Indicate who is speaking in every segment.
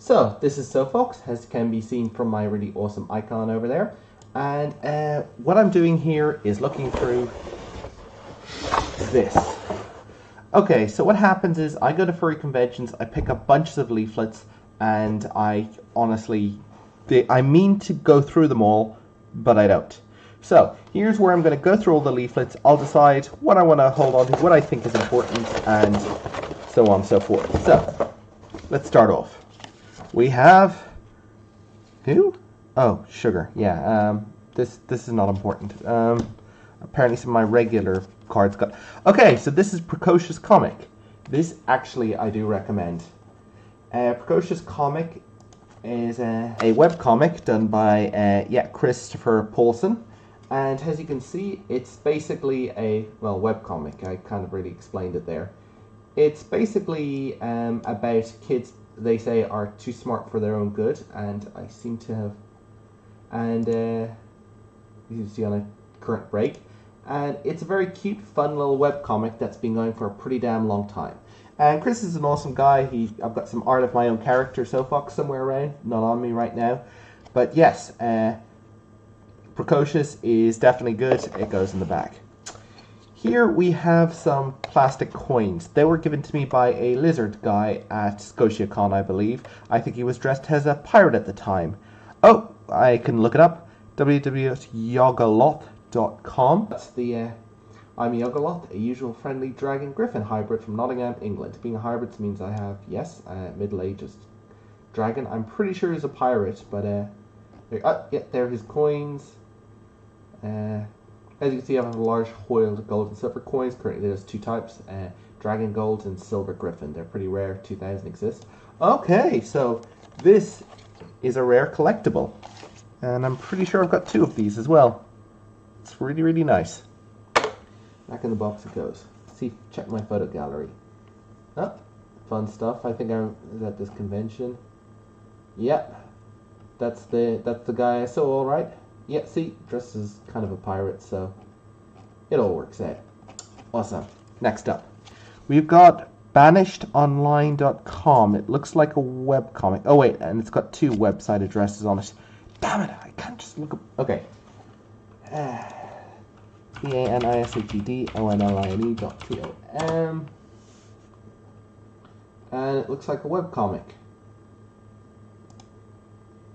Speaker 1: So this is Sofox, as can be seen from my really awesome icon over there. And what I'm doing here is looking through this. Okay, so what happens is I go to furry conventions, I pick up bunches of leaflets, and I mean to go through them all, but I don't. So here's where I'm going to go through all the leaflets. I'll decide what I want to hold on to, what I think is important, and so on and so forth. So let's start off. We have who? Oh, sugar. Yeah. This is not important. Apparently some of my regular cards got. Okay, so this is Precocious Comic. This actually I do recommend. Precocious Comic is a web comic done by Christopher Paulson, and as you can see, it's basically a web comic. I kind of really explained it there. It's basically about kids they say are too smart for their own good, and I seem to have, and you can see on a current break, and it's a very cute, fun little web comic that's been going for a pretty damn long time. And Chris is an awesome guy. I've got some art of my own character, Sofox, somewhere around, not on me right now, but yes, Precocious is definitely good. It goes in the back. Here we have some plastic coins. They were given to me by a lizard guy at ScotiaCon, I believe. I think he was dressed as a pirate at the time. Oh, I can look it up. www.yogaloth.com. That's the, I'm Yogaloth, a usual friendly dragon griffin hybrid from Nottingham, England. Being a hybrid means I have, yes, middle-aged dragon. I'm pretty sure he's a pirate, but, there are his coins. As you can see, I have a large foiled gold and silver coins. Currently there's two types, dragon gold and silver griffin. They're pretty rare, 2,000 exist. Okay, so this is a rare collectible. And I'm pretty sure I've got two of these as well. It's really, really nice. Back in the box it goes. Let's see, check my photo gallery. Oh, fun stuff. I think I was at this convention. Yep, that's the guy I saw, all right. Yeah, see, dressed as kind of a pirate, so it all works out. Awesome. Next up, we've got banishedonline.com. It looks like a webcomic. Oh, wait, and it's got two website addresses on it. Damn it, I can't just look up. Okay. banishtedonline.com. And it looks like a webcomic.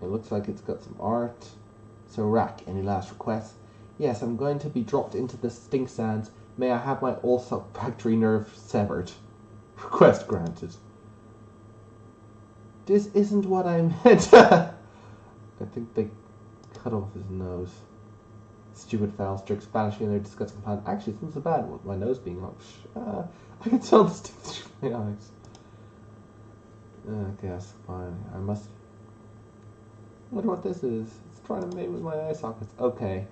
Speaker 1: It looks like it's got some art. So Rack, any last requests? Yes, I'm going to be dropped into the stink sands. May I have my olfactory nerve severed? Request granted. This isn't what I meant. I think they cut off his nose. Stupid foul strict banishing their disgusting plan. Actually, it's not so bad with my nose being off. I can tell the stink through my eyes. Okay, that's fine. I must. I wonder what this is. Trying to mate with my eye sockets. Okay,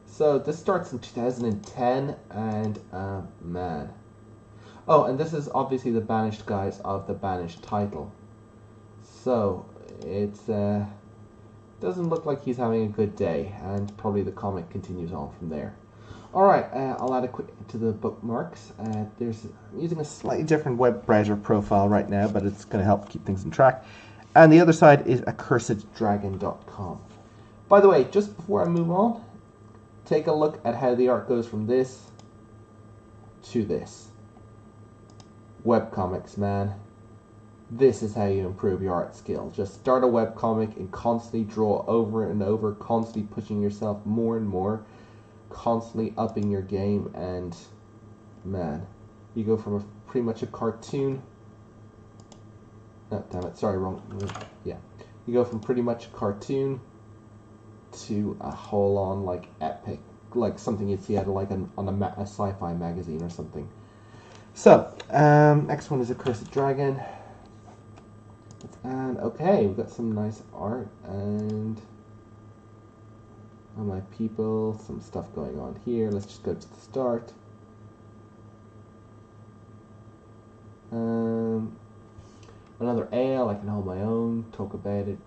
Speaker 1: so this starts in 2010, and man. Oh, and this is obviously the banished guys of the banished title. So it's doesn't look like he's having a good day, and probably the comic continues on from there. All right, I'll add a quick to the bookmarks. I'm using a slightly different web browser profile right now, but it's going to help keep things in track. And the other side is accurseddragon.com. By the way, just before I move on, take a look at how the art goes from this to this. Webcomics, man. This is how you improve your art skill. Just start a webcomic and constantly draw over and over, constantly pushing yourself more and more, constantly upping your game, and man, you go from pretty much a cartoon. Oh, damn it, sorry, wrong. Yeah. You go from pretty much a cartoon to a whole-on like epic, like something you'd see out of like a sci-fi magazine or something. So next one is Accursed Dragon, and okay, we've got some nice art and my people, some stuff going on here. Let's just go to the start. Another ale, I can hold my own, talk about it.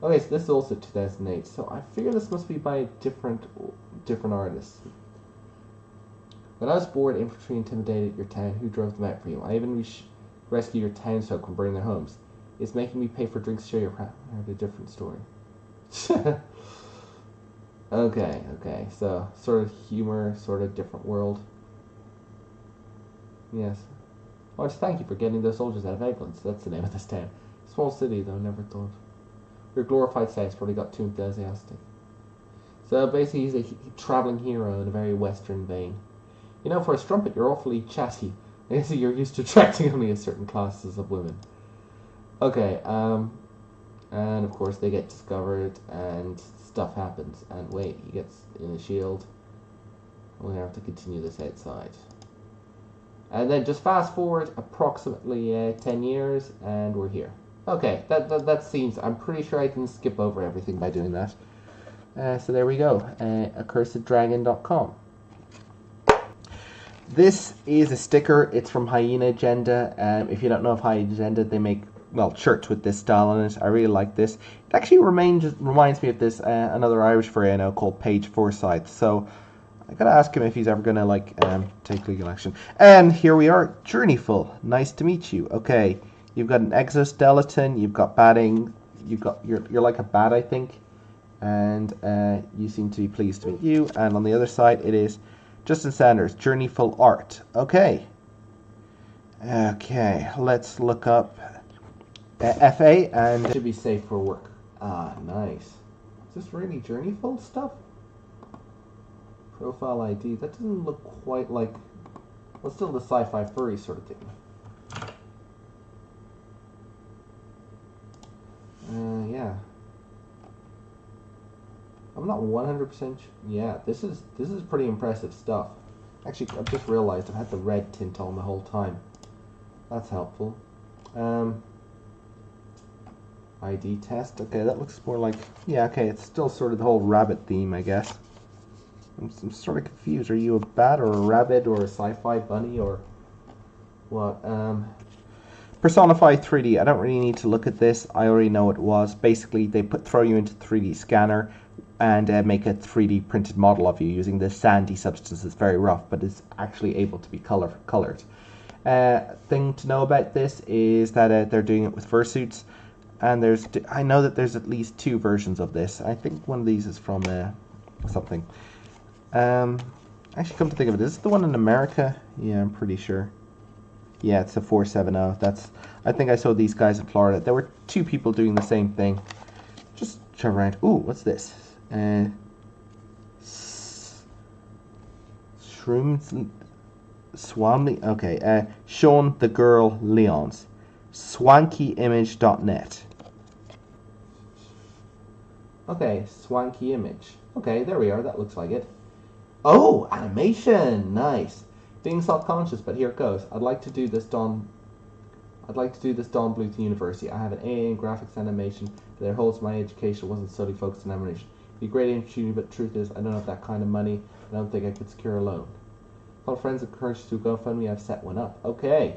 Speaker 1: Okay, so this is also 2008, so I figure this must be by a different artist. When I was bored, infantry intimidated your town. Who drove them out for you? I even rescued your townsfolk from burning their homes. It's making me pay for drinks. Show your I heard a different story. Okay. So, sort of humor, sort of different world. Yes. I want to thank you for getting those soldiers out of England. So that's the name of this town. Small city, though, never thought. Your glorified sex probably got too enthusiastic. So basically, he's a traveling hero in a very Western vein. You know, for a strumpet, you're awfully chatty. I guess you're used to attracting only a certain classes of women. Okay, and of course they get discovered and stuff happens. And wait, he gets in a shield. We're gonna have to continue this outside. And then just fast forward approximately 10 years, and we're here. Okay, that seems. I'm pretty sure I can skip over everything by doing that. So there we go. AccursedDragon.com. This is a sticker. It's from Hyena Agenda. If you don't know of Hyena Agenda, they make, well, shirts with this style on it. I really like this. It actually reminds me of this another Irish furry I know called Paige Forsyth. So I gotta ask him if he's ever gonna like take legal action. And here we are, Journeyful. Nice to meet you. Okay, you've got an exoskeleton. You've got batting. You're like a bat, I think. And you seem to be pleased to meet you. And on the other side, it is Justin Sanders, Journeyful Art. Okay, let's look up FA and should be safe for work. Ah, nice. Is this really Journeyful stuff? Profile ID. That doesn't look quite like. Well, still the sci-fi furry sort of thing. Yeah. I'm not 100%. Yeah, this is pretty impressive stuff. Actually, I've just realized I've had the red tint on the whole time. That's helpful. ID test. Okay, that looks more like. Yeah, okay, it's still sort of the whole rabbit theme, I guess. I'm sort of confused. Are you a bat or a rabbit or a sci-fi bunny or what? Personify 3D. I don't really need to look at this. I already know what it was. Basically, they throw you into 3D scanner and make a 3D printed model of you using this sandy substance that's very rough, but is actually able to be colored. Thing to know about this is that they're doing it with fursuits, and I know that there's at least 2 versions of this. I think one of these is from something. Actually, come to think of it, is it the one in America? Yeah, I'm pretty sure. Yeah, it's a 470. I think I saw these guys in Florida. There were 2 people doing the same thing. Just check around. Ooh, what's this? Shrooms, Swanley. Okay. Sean the Girl Leons. SwankyImage.net. Okay, Swanky Image. Okay, there we are. That looks like it. Oh, animation! Nice. Being self-conscious, but here it goes. I'd like to do this Don Bluth University. I have an AA in graphics animation, but it holds my education wasn't solely focused on animation. It'd be a great opportunity, but the truth is, I don't have that kind of money. I don't think I could secure a loan. All friends encouraged to GoFundMe. I've set one up. Okay.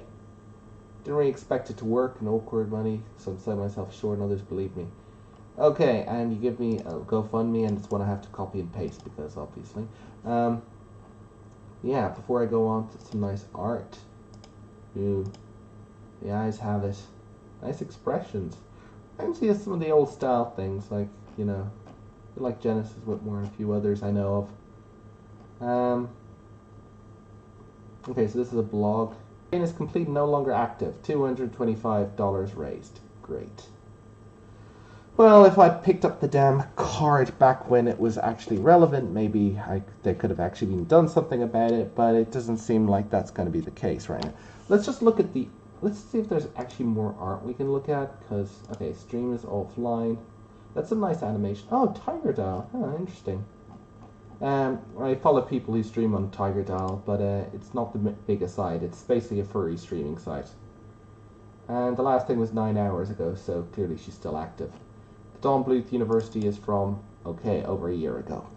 Speaker 1: Didn't really expect it to work. No awkward money, so I'm selling myself short, and others believe me. Okay, and you give me a GoFundMe, and it's one I have to copy and paste because obviously. Yeah, before I go on to some nice art. Ooh, the eyes have it. Nice expressions. I can see some of the old style things, like, you know, like Genesis Whitmore and a few others I know of. Okay, so this is a blog. Campaign is complete, no longer active. $225 raised. Great. Well, if I picked up the damn card back when it was actually relevant, maybe they could have actually done something about it, but it doesn't seem like that's going to be the case right now. Let's just look at let's see if there's actually more art we can look at, because, okay, stream is offline. That's a nice animation. Oh, Tiger Doll. Oh, interesting. I follow people who stream on Tiger Doll, but it's not the biggest site. It's basically a furry streaming site. And the last thing was 9 hours ago, so clearly she's still active. Don Bluth University is from, okay, over a year ago.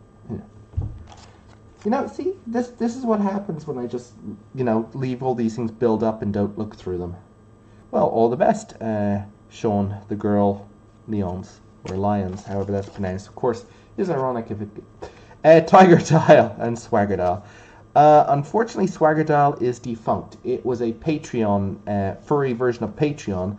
Speaker 1: You know, see, this is what happens when I just, you know, leave all these things build up and don't look through them. Well, all the best, Sean, the Girl, Leons, or Lions, however that's pronounced. Of course, it is ironic if it... Tiger Doll and Swagger Doll. Unfortunately, Swagger Doll is defunct. It was a Patreon, furry version of Patreon,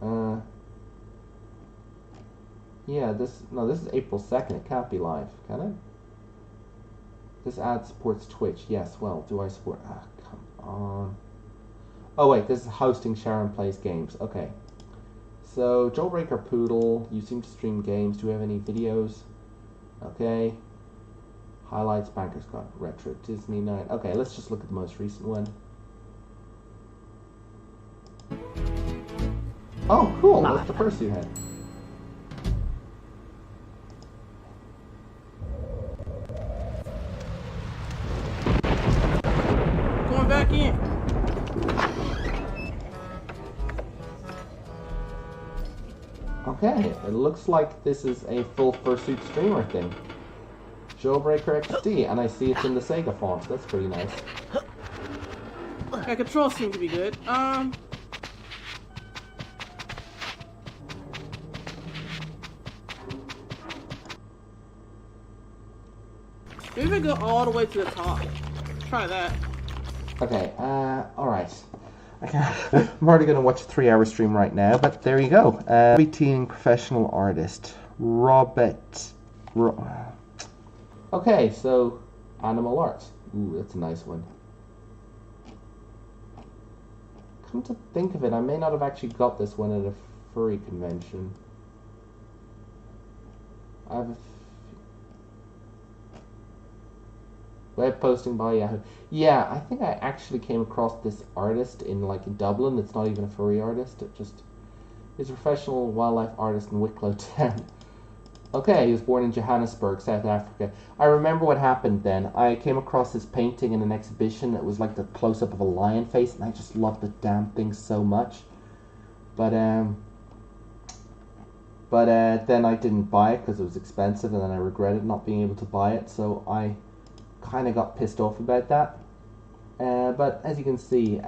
Speaker 1: Yeah, this is April 2nd. It can't be live, can it? This ad supports Twitch. Yes, well, do I support... Ah, come on. Oh, wait, this is hosting Sharon Plays Games. Okay. So, Jailbreaker Poodle, you seem to stream games. Do we have any videos? Okay. Highlights, Banker's Club, Retro, Disney Night. Okay, let's just look at the most recent one. Oh, cool. That's the first you had.
Speaker 2: Going back in.
Speaker 1: Okay, it looks like this is a full fursuit streamer thing. Jailbreaker XD, and I see it's in the Sega font. That's pretty nice.
Speaker 2: That control seemed to be good. Maybe go all the way to the top. Try that.
Speaker 1: Okay, alright. I'm already going to watch a 3-hour stream right now, but there you go. Teen professional artist, Robert. Okay, so animal art. Ooh, that's a nice one. Come to think of it, I may not have actually got this one at a furry convention. I have a web posting by Yahoo. Yeah, I think I actually came across this artist in Dublin. It's not even a furry artist. It just is a professional wildlife artist in Wicklow Town. Okay, he was born in Johannesburg, South Africa. I remember what happened then. I came across this painting in an exhibition. It was like the close-up of a lion face, and I just loved the damn thing so much. But then I didn't buy it because it was expensive, and then I regretted not being able to buy it, so I kind of got pissed off about that. But as you can see,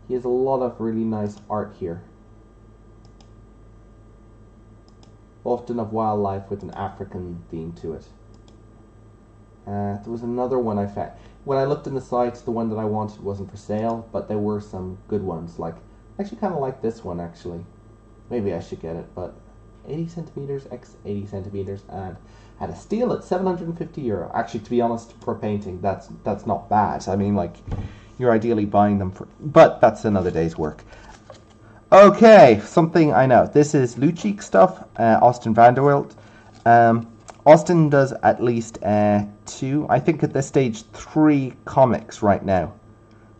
Speaker 1: he has a lot of really nice art here. Often of wildlife with an African theme to it. There was another one I found. When I looked in the sites, the one that I wanted wasn't for sale, but there were some good ones. I actually kind of like this one, actually. Maybe I should get it, but 80 centimeters x 80 centimeters, and had a steal at €750. Actually, to be honest, for painting, that's not bad. I mean, you're ideally buying them for, but that's another day's work. Okay, something I know. This is Luchik stuff, Austin Vanderwilt. Austin does at least 2, I think at this stage 3 comics right now.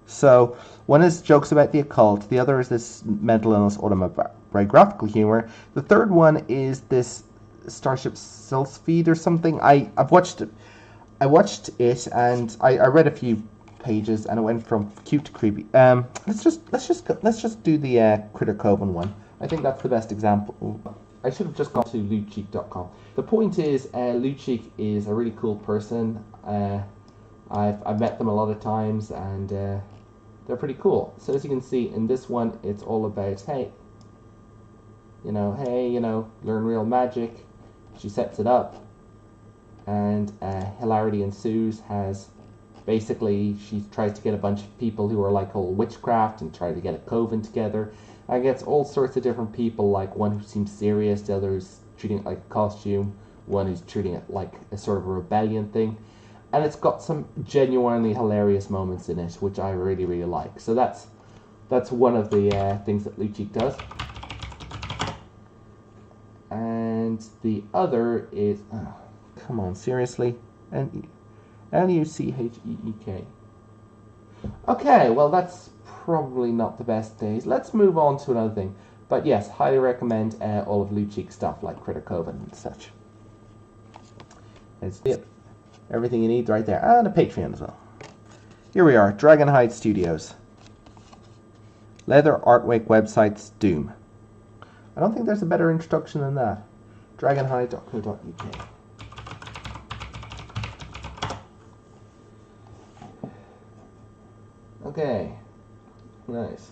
Speaker 1: So, one is jokes about the occult, the other is this mental illness autobiographical humor. The third one is this Starship Sylphid or something. I watched it and I read a few pages and it went from cute to creepy. Let's just do the Critter Coven one. I think that's the best example. I should have just gone to luchik.com. The point is, Luchik is a really cool person. I've met them a lot of times and they're pretty cool. So as you can see in this one, it's all about hey, learn real magic. She sets it up, and hilarity ensues. Basically, she tries to get a bunch of people who are all witchcraft and try to get a coven together. And gets all sorts of different people, like one who seems serious, the other who's treating it like a costume, one who's treating it like a sort of a rebellion thing. And it's got some genuinely hilarious moments in it, which I really, really like. So that's one of the things that Luchik does. And the other is... Oh, come on, seriously? Lucheek. Okay, well that's probably not the best days. Let's move on to another thing. But yes, highly recommend all of Luchik stuff like Critter Coven and such. It's everything you need right there. And a Patreon as well. Here we are, Dragonhide Studios. Leather Artwork websites Doom. I don't think there's a better introduction than that. Dragonhide.co.uk. Okay. Nice.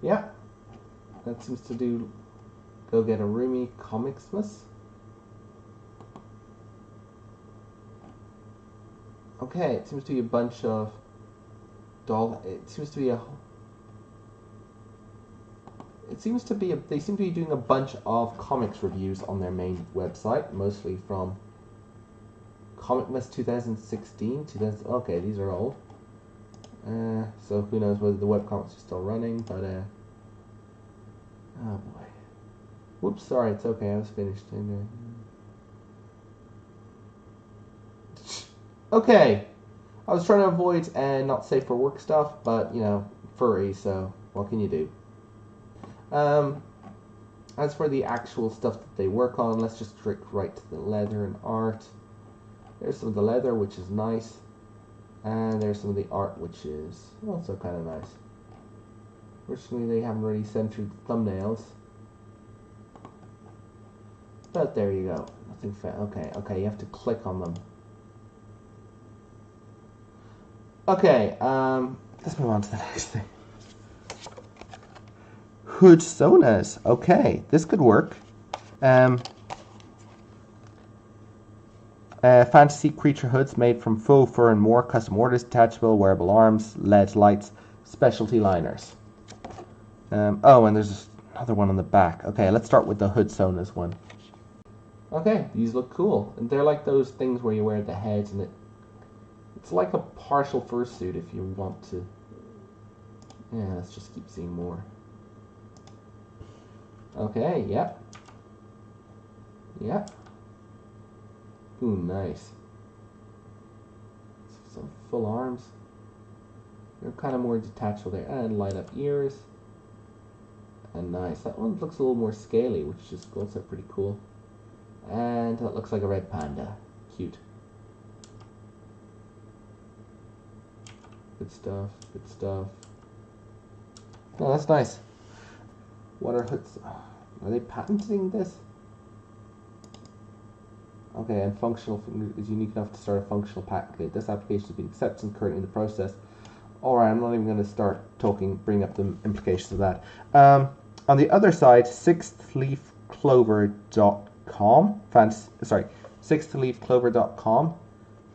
Speaker 1: Yeah. That seems to go get a roomy Comicsmas. Okay, it seems to be a bunch of it seems to be it seems to be they seem to be doing a bunch of comics reviews on their main website, mostly from Comic Mess 2016, 2000. Okay, these are old. So who knows whether the webcomics are still running, but oh boy. Whoops, sorry, it's okay, I was finished. Okay, I was trying to avoid not safe for work stuff, but you know, furry, so what can you do? As for the actual stuff that they work on, let's just click right to the leather and art. There's some of the leather, which is nice, and there's some of the art, which is also kind of nice. Fortunately, they haven't really censored the thumbnails. But there you go. Nothing okay, you have to click on them. Okay, let's move on to the next thing. Hood sonas. Okay, this could work. Fantasy creature hoods made from faux fur and more. Custom orders, detachable, wearable arms, LED lights, specialty liners. Oh, and there's another one on the back. Okay, let's start with the hood sonas one. Okay, these look cool. And they're like those things where you wear the heads and it's like a partial fursuit if you want to. Yeah, let's just keep seeing more. Okay, yep. Yep. Ooh, nice. Some full arms. They're kind of more detachable there. And light up ears. And nice. That one looks a little more scaly, which is also pretty cool. And that looks like a red panda. Cute. Good stuff. Good stuff. Oh, that's nice. What are hoods? Are they patenting this? Okay, and functional is unique enough to start a functional packet. This application has been accepted and currently in the process. Alright, I'm not even going to start bring up the implications of that. On the other side, sixthleafclover.com, sixthleafclover.com,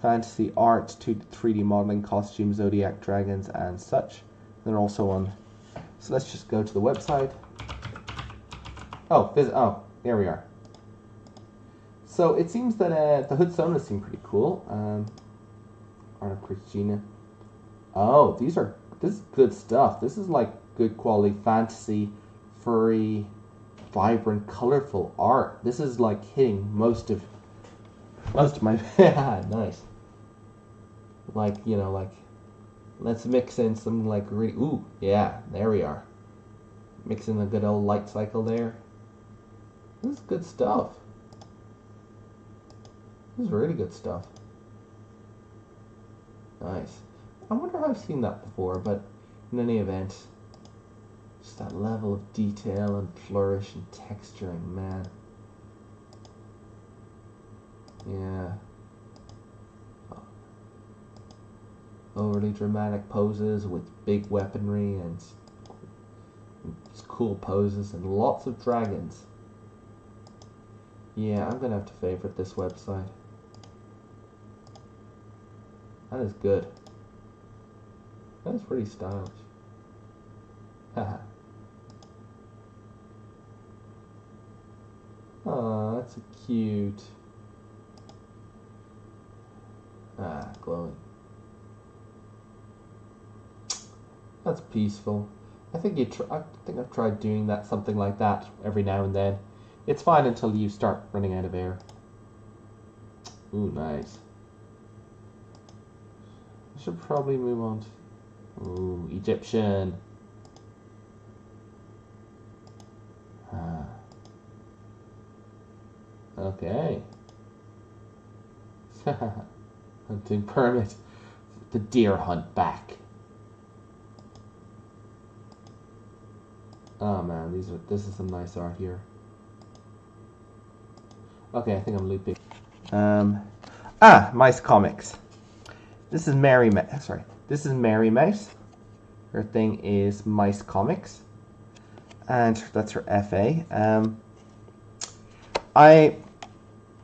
Speaker 1: fantasy art, 3D modeling, costumes, zodiac dragons, and such. They're also on. So let's just go to the website. Oh, there we are. So it seems that the hood sonas seem pretty cool. Art of Christina. Oh, this is good stuff. This is like good quality fantasy, furry, vibrant, colorful art. This is like hitting most of my yeah, nice. Like, you know, like let's mix in some like really ooh, yeah, there we are. Mix in a good old light cycle there. This is good stuff. This is really good stuff. Nice. I wonder if I've seen that before, but in any event, just that level of detail and flourish and texturing, man. Yeah. Overly dramatic poses with big weaponry and cool poses and lots of dragons. Yeah, I'm gonna have to favorite this website. That is good. That is pretty stylish. Haha. Oh, that's so cute. Ah, glowing. That's peaceful. I think I've tried doing that, something like that, every now and then. It's fine until you start running out of air. Ooh, nice. I should probably move on to... Ooh, Egyptian. Ah. Okay. Hunting permit. The deer hunt back. Oh man, this is some nice art here. Okay, I think I'm looping. Mice Comics. This is Mary Mouse. Sorry, this is Mary Mouse. Her thing is Mice Comics, and that's her FA.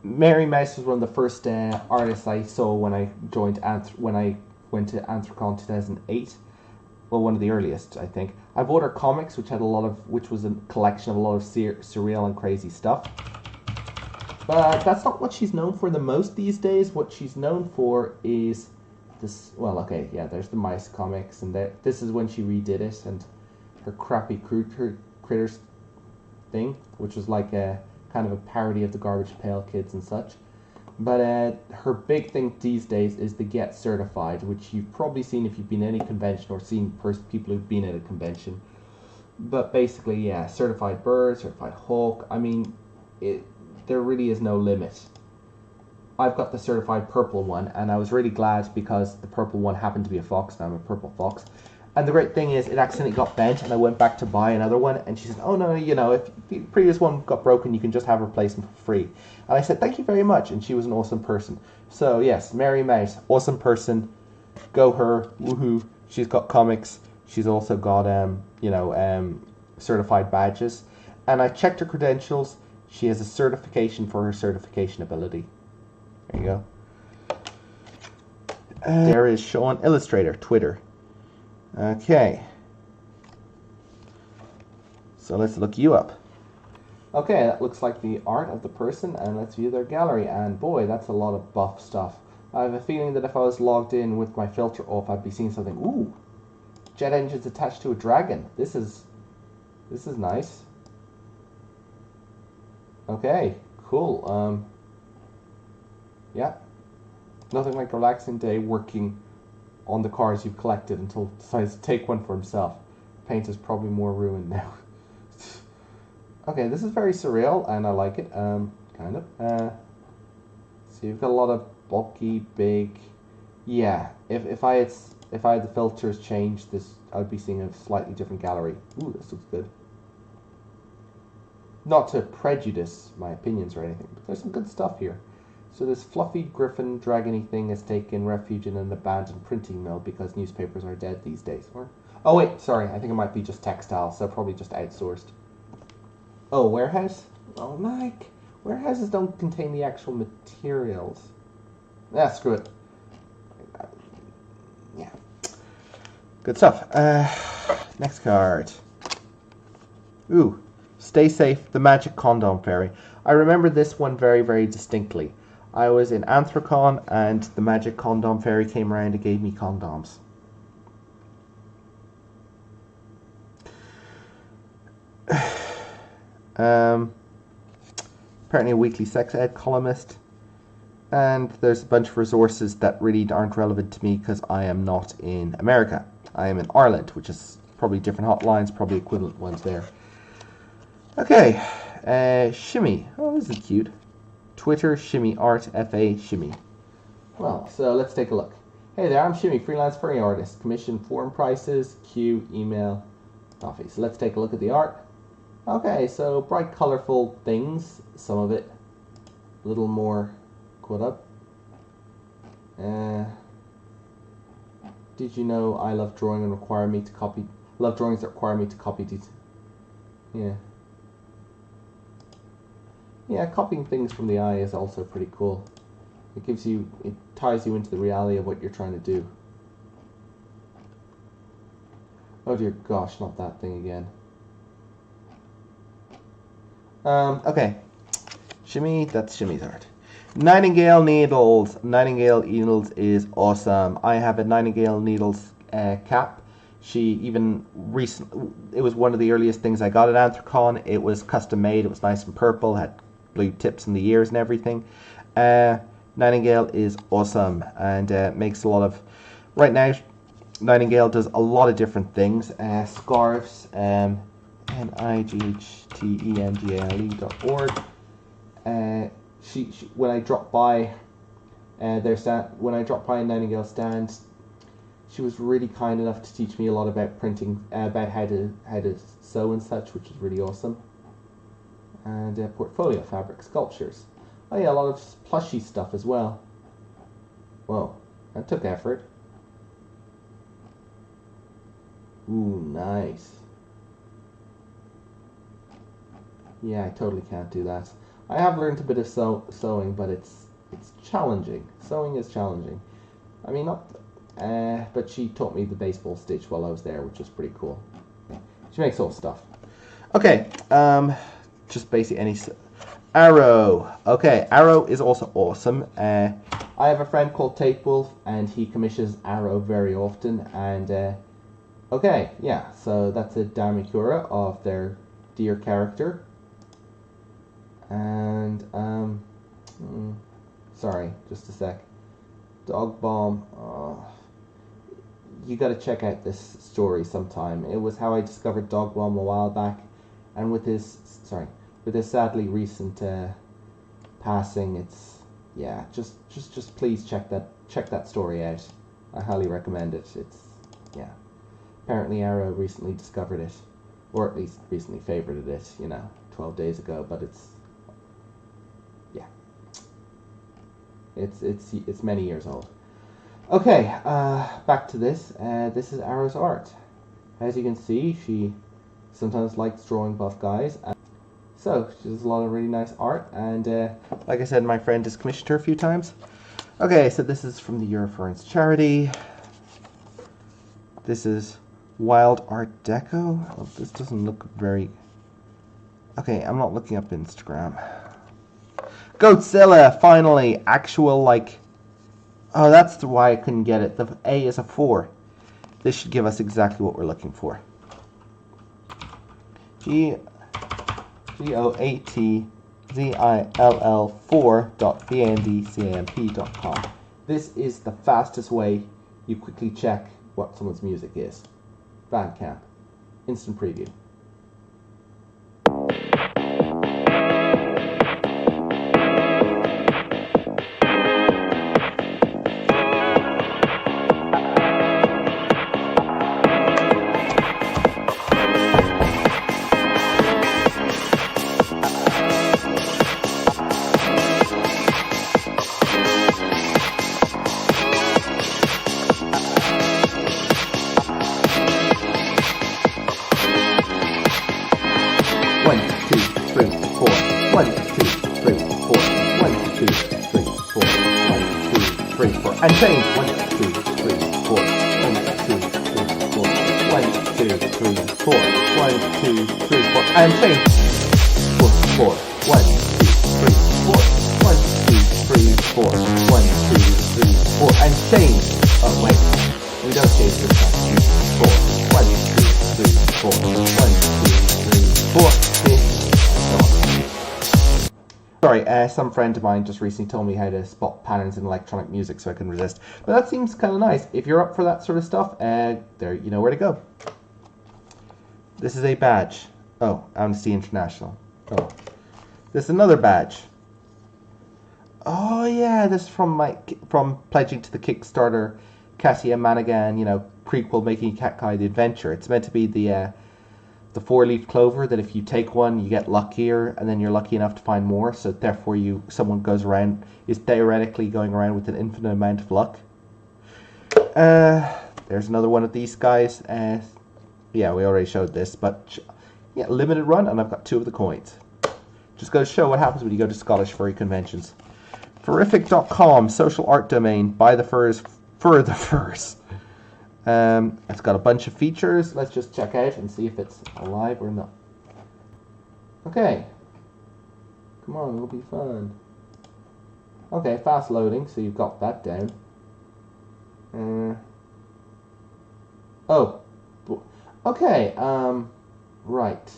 Speaker 1: Mary Mouse was one of the first artists I saw when I joined when I went to Anthrocon 2008. well, one of the earliest, I think. I bought her comics, which was a collection of a lot of surreal and crazy stuff. But that's not what she's known for the most these days. What she's known for is this. Well, okay, yeah, there's the mice comics, and this is when she redid it, and her crappy critters thing, which was like a kind of a parody of the Garbage Pail Kids and such. But her big thing these days is the Get Certified, which you've probably seen if you've been at any convention or seen people who've been at a convention. But basically, yeah, certified bird, certified hawk. I mean, there really is no limit. I've got the certified purple one, and I was really glad because the purple one happened to be a fox, and I'm a purple fox. And the great thing is, it accidentally got bent, and I went back to buy another one, and she said, oh no, you know, if the previous one got broken, you can just have a replacement for free. And I said, thank you very much, and she was an awesome person. So yes, Mary Mouse, awesome person, go her, woohoo. She's got comics, she's also got, certified badges. And I checked her credentials, she has a certification for her certification ability. There you go. There is Sean Illustrator, Twitter. Okay, so let's look you up. Okay, that looks like the art of the person, and let's view their gallery, and boy, that's a lot of buff stuff. I have a feeling that if I was logged in with my filter off, I'd be seeing something. Ooh, jet engines attached to a dragon. This is nice. Okay, cool. Yeah, nothing like a relaxing day working on the cars you've collected until decides to take one for himself. Paint is probably more ruined now. Okay, this is very surreal, and I like it, kind of. So you've got a lot of bulky, big. Yeah, if I had the filters changed, I'd be seeing a slightly different gallery. Ooh, this looks good. Not to prejudice my opinions or anything, but there's some good stuff here. So this fluffy griffin dragony thing has taken refuge in an abandoned printing mill because newspapers are dead these days. Oh wait, sorry, I think it might be just textile, so probably just outsourced. Oh, warehouse? Oh, Mike, warehouses don't contain the actual materials. Ah, screw it. Yeah. Good stuff. Next card. Ooh, Stay Safe, the Magic Condom Fairy. I remember this one very, very distinctly. I was in Anthrocon, and the Magic Condom Fairy came around and gave me condoms. Apparently a weekly sex ed columnist. And there's a bunch of resources that really aren't relevant to me because I am not in America. I am in Ireland, which is probably different hotlines, probably equivalent ones there. Okay, Shimmy. Oh, this is cute. Twitter, Shimmy Art, FA, Shimmy. Well, so let's take a look. Hey there, I'm Shimmy, freelance furry artist. Commission form prices, queue, email, coffee. So let's take a look at the art. Okay, so bright, colorful things. Some of it a little more caught up. Did you know I love drawing and require me to copy? Love drawings that require me to copy these. Yeah. Yeah, copying things from the eye is also pretty cool. It ties you into the reality of what you're trying to do. Oh dear gosh, not that thing again. Okay. Shimmy, that's Shimmy's art. Nightingale Needles. Nightingale Needles is awesome. I have a Nightingale Needles cap. It was one of the earliest things I got at Anthrocon. It was custom made. It was nice and purple. Had blue tips in the ears and everything. Nightingale is awesome and makes a lot of. Right now, Nightingale does a lot of different things. Scarves. NIGHTENGALE.org. When I dropped by Nightingale stand, she was really kind enough to teach me a lot about printing, about how to sew and such, which is really awesome. And portfolio fabric sculptures. Oh yeah, a lot of plushy stuff as well. Whoa, that took effort. Ooh, nice. Yeah, I totally can't do that. I have learned a bit of sewing, but it's challenging. Sewing is challenging. I mean, but she taught me the baseball stitch while I was there, which was pretty cool. She makes all stuff. Okay, just basically any... Arrow. Okay, Arrow is also awesome. I have a friend called Tate Wolf, and he commissions Arrow very often, and okay, yeah, so that's a Damakura of their deer character. And, sorry, just a sec. Dog Bomb. Oh, you gotta check out this story sometime. It was how I discovered Dog Bomb a while back, and with his sadly recent passing, it's, yeah, just please check that story out. I highly recommend it. It's, yeah. Apparently Arrow recently discovered it, or at least recently favorited it, 12 days ago, but it's, yeah. It's many years old. Okay, back to this. This is Arrow's art. As you can see, she sometimes likes drawing buff guys. So, she does a lot of really nice art, and like I said, my friend has commissioned her a few times. Okay, so this is from the Eurofurence charity. This is Wild Art Deco. Oh, this doesn't look very... Okay, I'm not looking up Instagram. Goatzilla, finally! Actual, like... Oh, that's why I couldn't get it. The A is a 4. This should give us exactly what we're looking for. GOATZILL4.bandcamp.com. This is the fastest way you quickly check what someone's music is. Bandcamp. Instant preview. And change. 1, 2, 3, 4. 1, 2, 3, 4. 1, 2, 3, 4. 1, 2, 3, 4. And change. 4, 4. 1, 2, 3, 4. 1, 2, 3, 4. 1, 2, 3, 4. And change. Oh wait, we don't change this time. 4. 1, 2, 3, 4. 1, 2, 3, 4. Sorry, some friend of mine just recently told me how to spot patterns in electronic music, so I couldn't resist. But that seems kind of nice. If you're up for that sort of stuff, there, you know where to go. This is a badge. Oh, Amnesty International. Oh, this is another badge. Oh yeah, this is from pledging to the Kickstarter Cassia Manigan, prequel Making Cat Guy the Adventure. It's meant to be the 4-leaf clover that if you take one, you get luckier, and then you're lucky enough to find more. So therefore, someone is theoretically going around with an infinite amount of luck. There's another one of these guys. Yeah, we already showed this, but yeah, limited run, and I've got 2 of the coins. Just goes to show what happens when you go to Scottish furry conventions. Furrific.com, social art domain. Buy the furs, fur the furs. It's got a bunch of features. Let's just check out and see if it's alive or not. Okay. Come on, it'll be fun. Okay, fast loading, so you've got that down. Oh. Okay, right.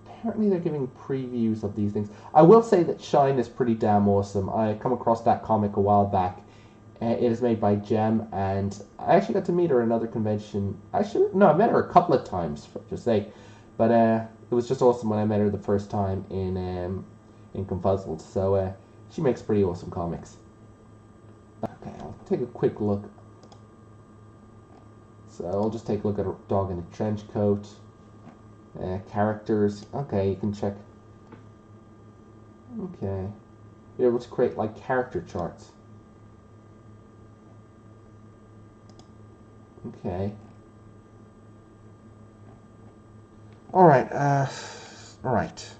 Speaker 1: Apparently they're giving previews of these things. I will say that Shine is pretty damn awesome. I come across that comic a while back. It is made by Gem, and I actually got to meet her at another convention. Actually, no, I met her a couple of times, for just sake. But it was just awesome when I met her the first time in Confuzzled. So she makes pretty awesome comics. Okay, I'll take a quick look. So I'll just take a look at a dog in a trench coat. Characters. Okay, you can check. Okay, you're able to create like character charts. Okay. Alright, alright.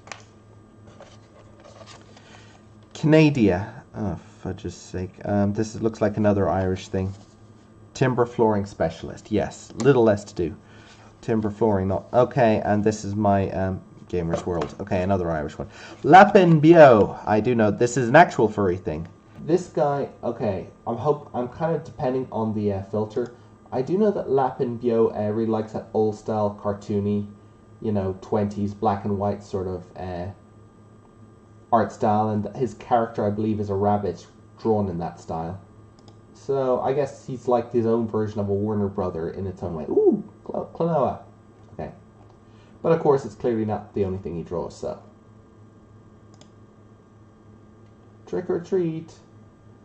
Speaker 1: Canada. Oh, fudge's sake. Looks like another Irish thing. Timber flooring specialist. Yes, little less to do. Timber flooring, not okay. And this is my Gamers World. Okay, another Irish one. Lapin Bio. I do know this is an actual furry thing. This guy. Okay, I'm kind of depending on the filter. I do know that Lapin Bio really likes that old style cartoony, 20s black and white sort of art style, and his character, I believe, is a rabbit drawn in that style. So I guess he's like his own version of a Warner brother in its own way. Ooh, Klonoa. Okay. But of course, it's clearly not the only thing he draws, so. Trick or treat.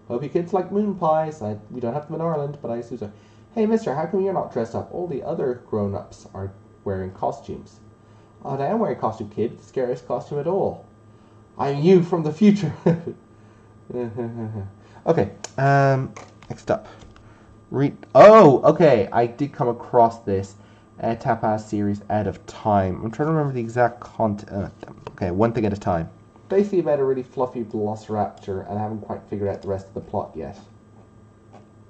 Speaker 1: Hope you kids like moon pies. We don't have them in Ireland, but I assume so. Hey, mister, how come you're not dressed up? All the other grown-ups are wearing costumes. Oh, I am wearing a costume, kid. It's the scariest costume at all. I'm you from the future. Okay, next up. Oh, okay, I did come across this Tapas series Out of Time. I'm trying to remember the exact content. Okay, one thing at a time. Basically about a really fluffy velociraptor, and I haven't quite figured out the rest of the plot yet.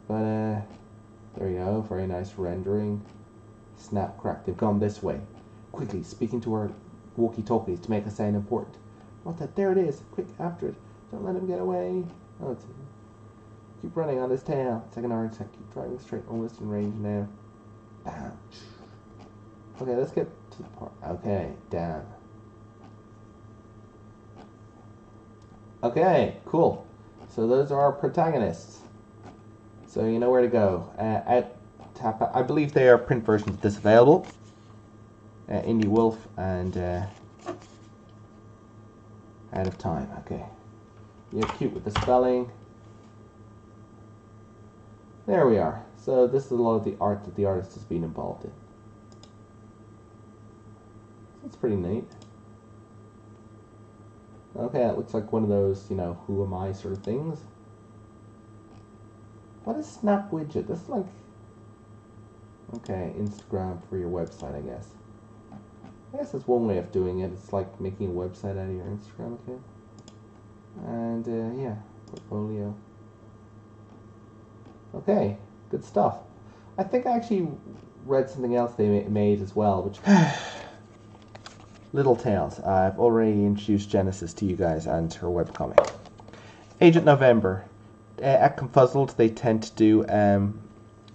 Speaker 1: But, there you go, very nice rendering. Snap, crack, they've gone this way. Quickly, speaking to our walkie-talkies to make us sound important. What the? There it is. Quick, after it. Don't let him get away. Oh, it's... Keep running on his tail. Second orange, keep driving straight, almost in range now. Bam. Okay, let's get to the part. Okay, down. Okay, cool. So those are our protagonists. So you know where to go. I believe there are print versions of this available. Indie Wolf and Out of Time. Okay. You're cute with the spelling. There we are. So this is a lot of the art that the artist has been involved in. That's pretty neat. Okay, it looks like one of those, who am I sort of things. What is Snap Widget? This is like... Okay, Instagram for your website, I guess. I guess that's one way of doing it. It's like making a website out of your Instagram account. And, yeah, portfolio. Okay, good stuff. I think I actually read something else they made as well, which... Little Tales. I've already introduced Genesis to you guys and her webcomic. Agent November. At Confuzzled, they tend to do...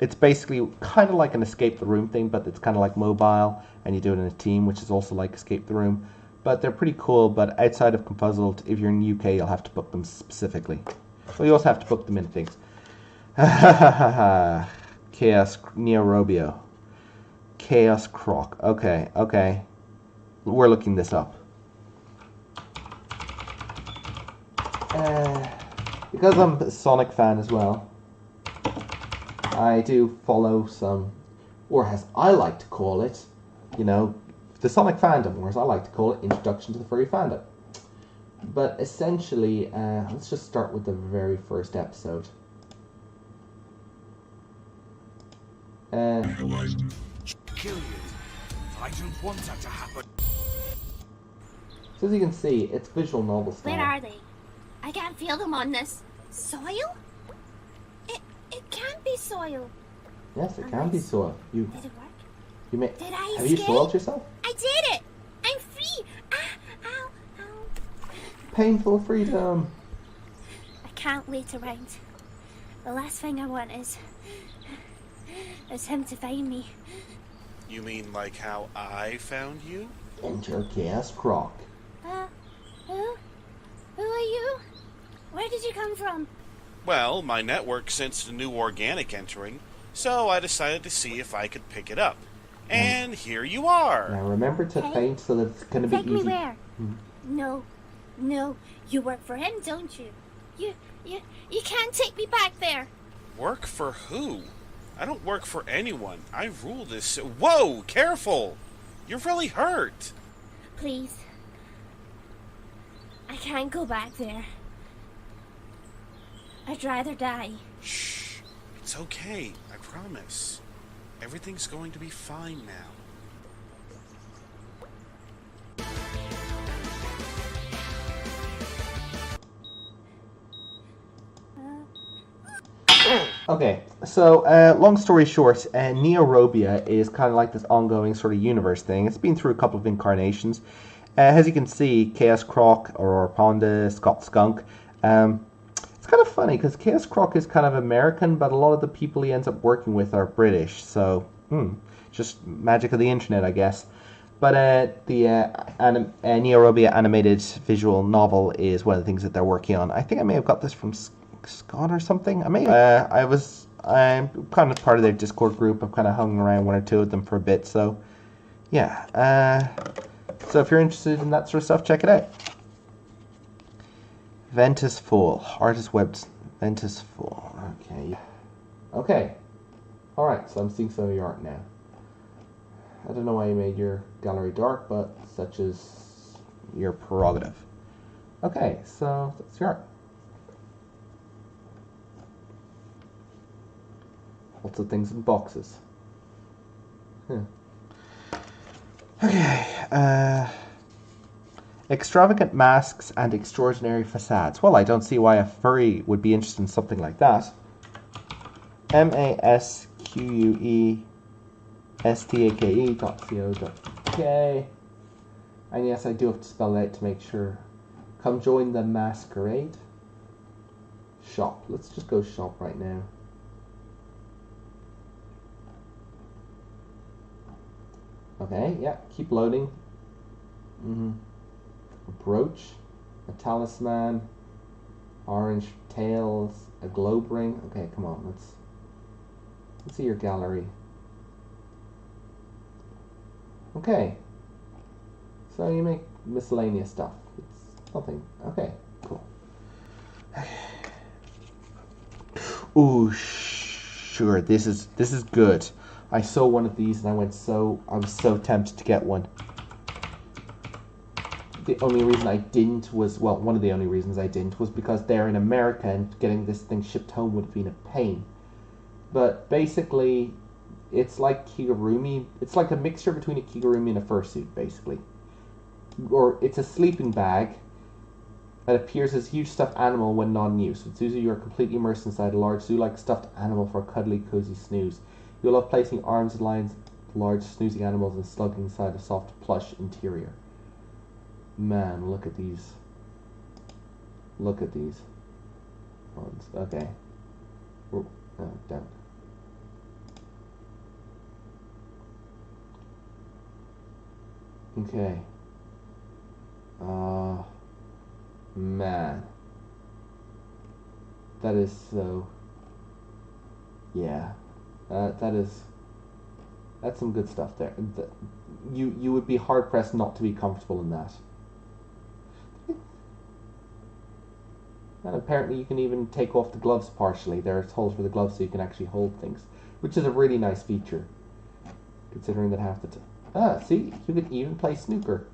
Speaker 1: it's basically kind of like an Escape the Room thing, but it's kind of like mobile, and you do it in a team, which is also like Escape the Room. But they're pretty cool, but outside of Confuzzled, if you're in the UK, you'll have to book them specifically. Well, you also have to book them in things. Chaos Neorobio. Chaos Croc. Okay. We're looking this up. Because I'm a Sonic fan as well, I do follow some, or as I like to call it, the Sonic fandom, or as I like to call it, Introduction to the Furry Fandom. But essentially, let's just start with the very first episode.
Speaker 3: Kill you. I don't want that to happen.
Speaker 1: So as you can see, it's visual novel style.
Speaker 4: Where are they? I can't feel them on this. Soil? It can't be soil.
Speaker 1: Yes, it can be soil.
Speaker 4: Did it work?
Speaker 1: Did
Speaker 4: I
Speaker 1: have you
Speaker 4: escape?
Speaker 1: soiled yourself?
Speaker 4: I did it! I'm free! Ow!
Speaker 1: Painful freedom.
Speaker 4: I can't wait around. The last thing I want is him to find me.
Speaker 3: You mean like how I found you?
Speaker 1: Enter Chaos Croc.
Speaker 4: Who? Who are you? Where did you come from?
Speaker 3: Well, my network sensed a new organic entering, so I decided to see if I could pick it up. And here you are!
Speaker 1: Now remember to paint so that it's going to be
Speaker 4: Take
Speaker 1: easy.
Speaker 4: me where? No. You work for him, don't you? You can't take me back there.
Speaker 3: Work for who? I don't work for anyone. I rule this... Whoa! Careful! You're really hurt!
Speaker 4: Please. I can't go back there. I'd rather die.
Speaker 3: Shh. It's okay. I promise. Everything's going to be fine now.
Speaker 1: Okay, so long story short, Neorobia is kind of like this ongoing sort of universe thing. It's been through a couple of incarnations. As you can see, Chaos Croc, Aurora Ponda, Scott Skunk. It's kind of funny because Chaos Croc is kind of American, but a lot of the people he ends up working with are British. So, just magic of the internet, I guess. But the Neorobia animated visual novel is one of the things that they're working on. I think I may have got this from Scott or something. I'm kind of part of their Discord group. I've kind of hung around one or two of them for a bit. So, yeah. So if you're interested in that sort of stuff, check it out. Ventus Fool. Artist Webs. Ventus Fool. Okay. Okay. Alright, so I'm seeing some of your art now. I don't know why you made your gallery dark, but such is your prerogative. Okay, so that's your art. Lots of things in boxes. Okay, extravagant masks and extraordinary facades. Well, I don't see why a furry would be interested in something like that. masquestake.co.uk. And yes, I do have to spell it out to make sure. Come join the masquerade. Shop. Let's just go shop right now. Okay, yeah, keep loading. A brooch, a talisman, orange tails, a globe ring. Okay, come on, let's see your gallery. Okay, so you make miscellaneous stuff. It's nothing. Okay, cool. Ooh, sure. This is good. I saw one of these and I was so tempted to get one. The only reason I didn't was, well, one of the only reasons I didn't was because they're in America and getting this thing shipped home would have been a pain. But basically, it's like Kigurumi. It's like a mixture between a Kigurumi and a fursuit, basically. Or it's a sleeping bag that appears as a huge stuffed animal when non-use. With Zuzu, you are completely immersed inside a large zoo-like stuffed animal for a cuddly, cozy snooze. You'll love placing arms and lines of large snoozing animals and slugging inside a soft plush interior. Man, look at these. Look at these ones. Okay. Oh, down. Okay. Man. That is so... Yeah. That's some good stuff there. You would be hard pressed not to be comfortable in that. And apparently you can even take off the gloves partially. There's holes for the gloves so you can actually hold things, which is a really nice feature, considering that half the time. See, you can even play snooker.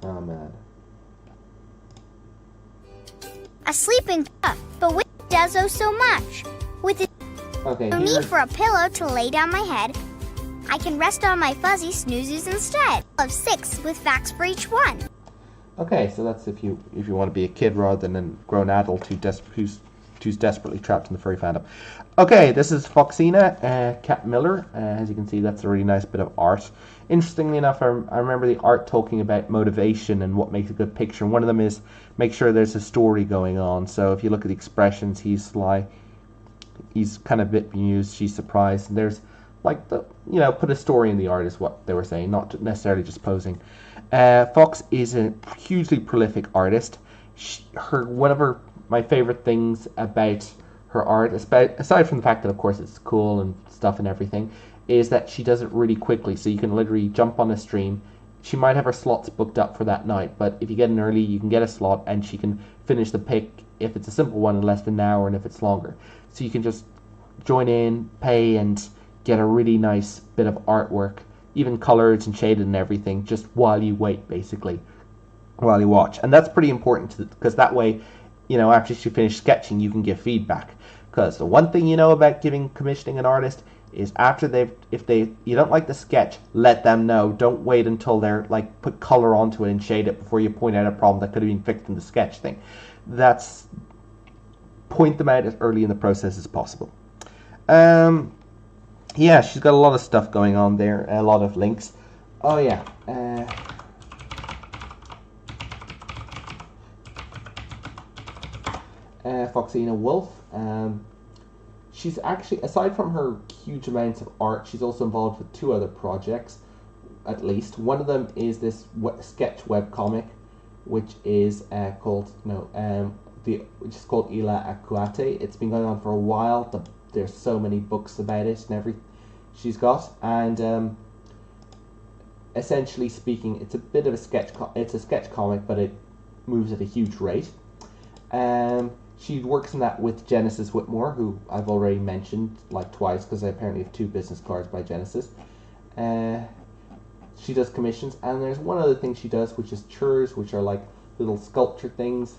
Speaker 1: Oh man.
Speaker 4: A sleeping pup, but which does oh so much? With the need for a pillow to lay down my head, I can rest on my fuzzy snoozes instead. Of 6 with facts for each one.
Speaker 1: Okay, so that's if you want to be a kid rather than a grown adult who's desperately trapped in the furry fandom. Okay, this is Foxina, Cat Miller. As you can see, that's a really nice bit of art. Interestingly enough, I remember the art talking about motivation and what makes a good picture. And one of them is make sure there's a story going on. So if you look at the expressions, he's sly, he's kind of a bit bemused, she's surprised. And there's like put a story in the art is what they were saying, not necessarily just posing. Fox is a hugely prolific artist. One of my favorite things about her art, aside from the fact that of course it's cool and stuff and everything, is that she does it really quickly. So you can literally jump on a stream. She might have her slots booked up for that night, but if you get in early, you can get a slot and she can finish the pick if it's a simple one in less than an hour and if it's longer. So you can just join in, pay, and get a really nice bit of artwork, even colored and shaded and everything, just while you wait, basically, while you watch. And that's pretty important because that way, after you finish sketching, you can give feedback. Because the one thing about commissioning an artist is after if you don't like the sketch, let them know. Don't wait until they're like put color onto it and shade it before you point out a problem that could have been fixed in the sketch thing. That's point them out as early in the process as possible. Yeah, she's got a lot of stuff going on there, a lot of links. Oh yeah, Foxina Wolf. She's actually, aside from her huge amounts of art, she's also involved with 2 other projects, at least. One of them is this sketch webcomic, which is called, which is called Ila Akuate. It's been going on for a while. There's so many books about it and everything she's got, and essentially speaking, it's a bit of a sketch. It's a sketch comic, but it moves at a huge rate. She works in that with Genesis Whitmore, who I've already mentioned like twice because I apparently have 2 business cards by Genesis. She does commissions, and there's one other thing she does, which is churs, which are like little sculpture things.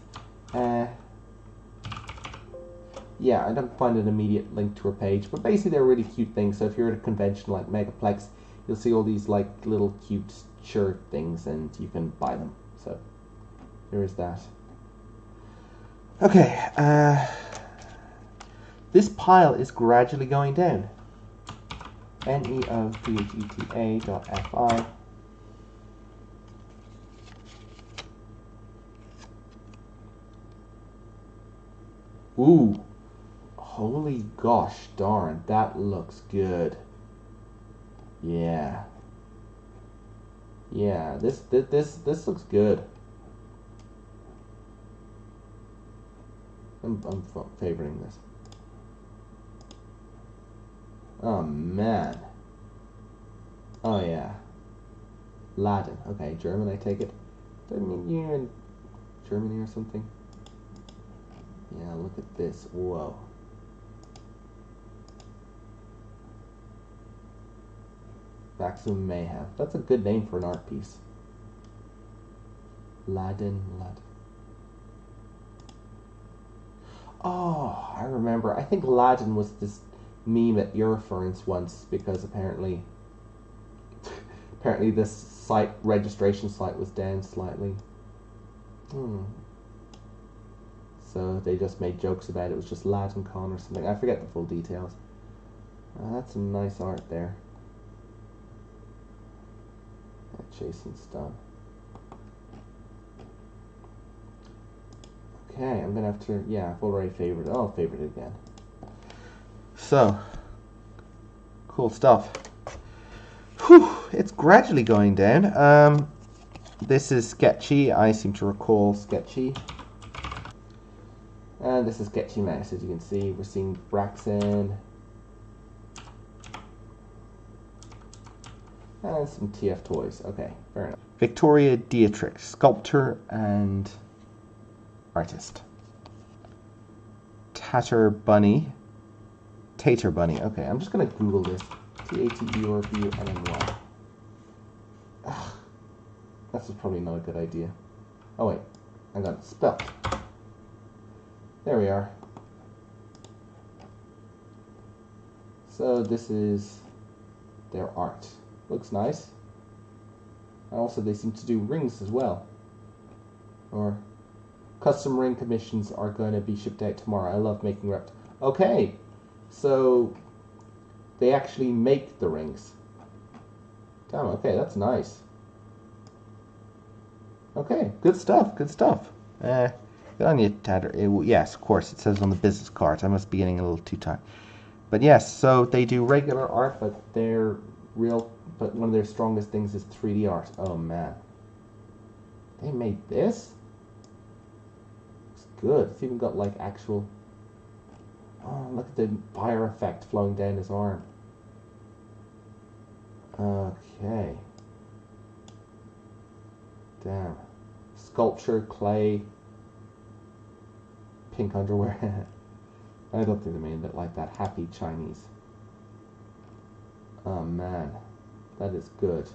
Speaker 1: Yeah, I don't find an immediate link to her page, but basically they're really cute things. So if you're at a convention like Megaplex, you'll see all these like little cute chur things, and you can buy them. So there is that. Okay, this pile is gradually going down. neopheta.fi. Ooh, holy gosh darn, that looks good. Yeah, this looks good. I'm favoriting this. Oh man. Oh yeah. Laden. Okay, German, I take it. Doesn't mean you're in Germany or something. Yeah, look at this. Whoa. Baxum Mayhem. That's a good name for an art piece. Laden. Oh, I remember. I think Laden was this meme at Euroference once, because apparently this site, registration site, was down slightly. So they just made jokes about it. It was just LadenCon or something. I forget the full details. That's some nice art there. Jason's done. Okay, I'm gonna have to, yeah, I've already favorited. I'll favorite it again. So, cool stuff. Whew, it's gradually going down. This is Sketchy. I seem to recall Sketchy. And this is Sketchy Mouse. As you can see, we're seeing Braxton. And some TF Toys. Okay, fair enough. Victoria Dietrich, sculptor and artist. Tater Bunny. Okay, I'm just going to Google this. Taterbunny. That's probably not a good idea. Oh wait, I got it spelled. There we are. So this is their art. Looks nice. And also they seem to do rings as well. Or custom ring commissions are going to be shipped out tomorrow. I love making reps. Okay, so they actually make the rings. Damn, okay, that's nice. Okay, good stuff, good stuff. Good on you, Tatter. Yes, of course, it says on the business card. I must be getting a little too tired. But yes, so they do regular art, but but one of their strongest things is 3D art. Oh man. They made this? It's good. It's even got like actual... Oh, look at the fire effect flowing down his arm. Okay. Damn. Sculpture, clay, pink underwear. I don't think they made it like that. Happy Chinese. Oh man, that is good.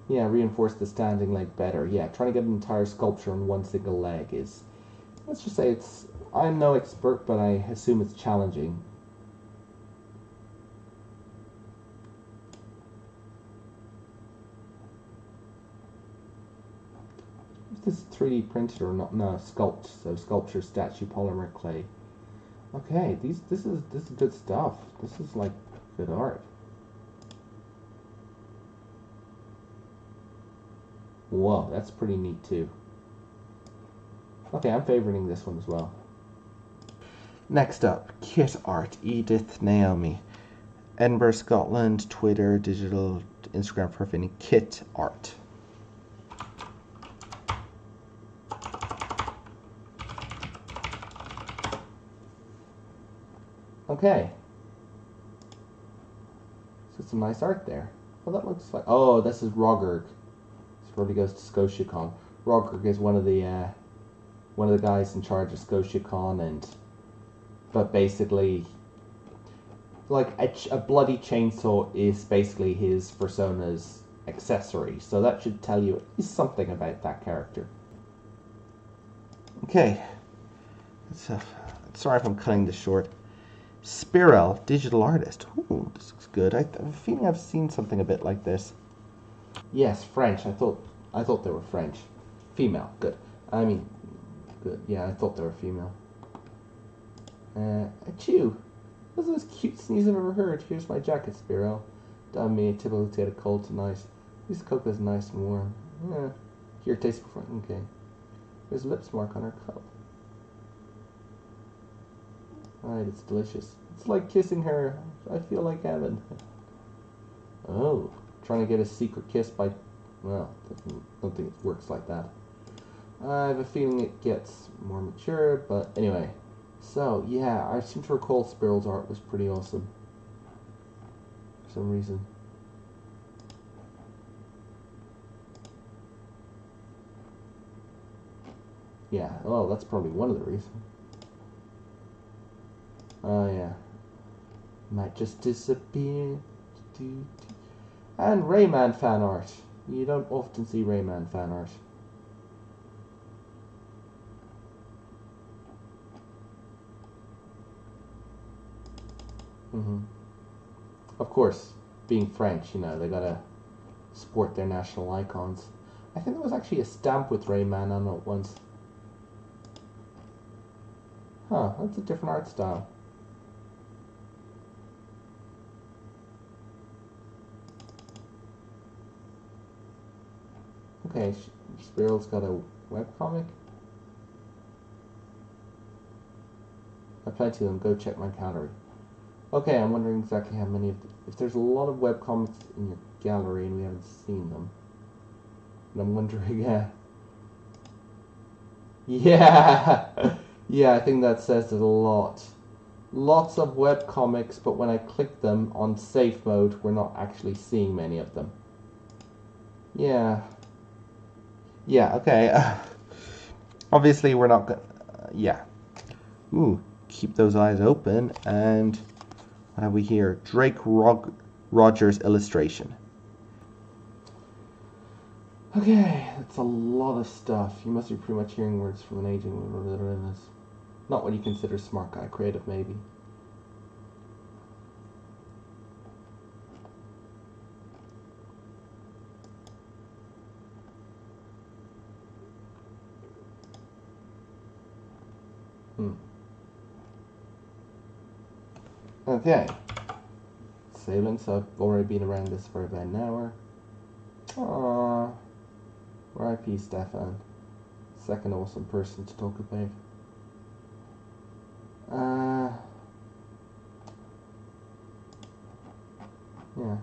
Speaker 1: Yeah, reinforce the standing leg better. Yeah, trying to get an entire sculpture on one single leg is, let's just say it's, I'm no expert, but I assume it's challenging. if this is 3D printed or not. No, sculpt. So sculpture, statue, polymer, clay. Okay, this is good stuff. This is like good art. Whoa, that's pretty neat too. Okay, I'm favoriting this one as well. Next up, kit art, Edith Naomi. Edinburgh, Scotland, Twitter, digital, Instagram for fitting kit art. Okay. So some nice art there. Well, that looks like... Oh, this is Rogurg. This probably goes to ScotiaCon. Rogurg is one of the guys in charge of ScotiaCon, but basically, like a bloody chainsaw is basically his persona's accessory. So that should tell you at least something about that character. Okay. Sorry if I'm cutting this short. Spirel, digital artist. Ooh, this looks good. I have a feeling I've seen something a bit like this. Yes, French. I thought they were French. Female. Good. I mean, good. Yeah, I thought they were female. Achoo. That's the most cute sneeze I've ever heard. Here's my jacket, Spirel. Damn me, typically take a cold tonight. At least the cocoa is nice and warm. Yeah. Here, taste before. Okay. There's a lips mark on her cup. Alright, it's delicious. It's like kissing her. I feel like heaven. Oh, trying to get a secret kiss by... Well, don't think it works like that. I have a feeling it gets more mature, but anyway. So, yeah, I seem to recall Spiral's art was pretty awesome. For some reason. Yeah, oh, that's probably one of the reasons. Oh, yeah. Might just disappear. And Rayman fan art. You don't often see Rayman fan art. Of course, being French, you know, they gotta support their national icons. I think there was actually a stamp with Rayman on it once. Huh, that's a different art style. Okay, Spiral's got a webcomic. I have plenty of them. Go check my gallery. Okay, I'm wondering exactly how many of if there's a lot of webcomics in your gallery and we haven't seen them. And I'm wondering, yeah, yeah, I think that says it a lot. Lots of webcomics, but when I click them on safe mode, we're not actually seeing many of them. Yeah. Yeah, okay. Obviously, we're not gonna... yeah. Ooh, keep those eyes open. And what have we here? Drake Rogers illustration. Okay, that's a lot of stuff. You must be pretty much hearing words from an agent. Not what you consider smart guy creative, maybe. Okay. Sailing, so I've already been around this for about an hour. Aww. R.I.P. Stefan. Second awesome person to talk about. Yeah.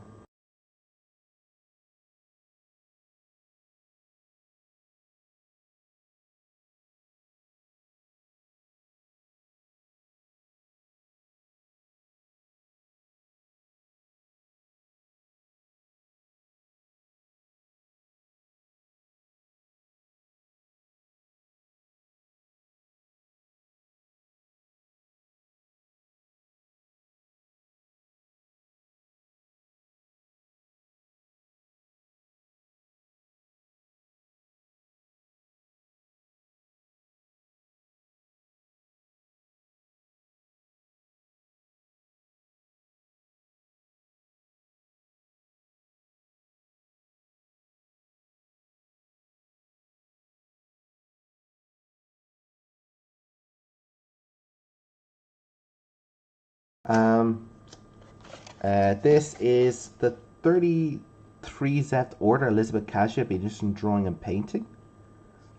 Speaker 1: This is the 33th order Elizabeth Cassia, be interested in drawing and painting.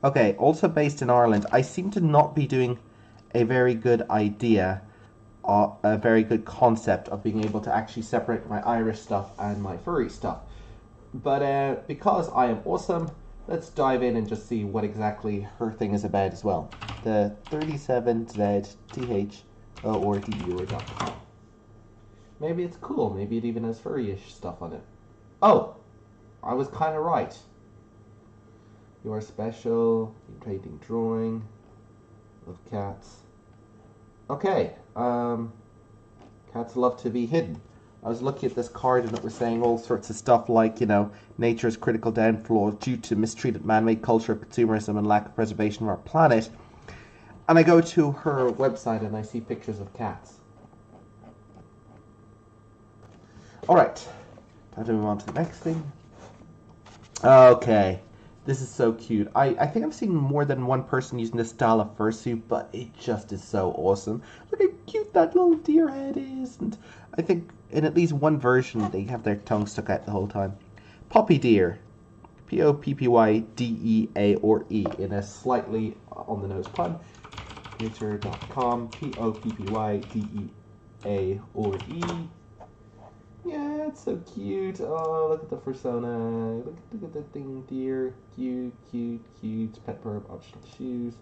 Speaker 1: Okay, also based in Ireland. I seem to not be doing a very good idea, a very good concept of being able to actually separate my Irish stuff and my furry stuff. But because I am awesome, let's dive in and just see what exactly her thing is about as well. The 37ZTHORDER.com. Maybe it's cool. Maybe it even has furry-ish stuff on it. Oh! I was kind of right. You are special. Painting, drawing. Love cats. Okay. Cats love to be hidden. I was looking at this card and it was saying all sorts of stuff like, you know, nature's critical downfall due to mistreated man-made culture, consumerism, and lack of preservation of our planet. And I go to her website and I see pictures of cats. Alright, time to move on to the next thing. Okay, this is so cute. I think I've seen more than one person using this style of fursuit, but it just is so awesome. Look how cute that little deer head is. And I think in at least one version they have their tongue stuck out the whole time. Poppy deer. Poppydeaore in a slightly on-the-nose pun. Twitter.com. Poppydeaore. Yeah, it's so cute. Oh, look at the persona. Look at the thing, deer. Cute, cute, cute. Pet verb, optional shoes.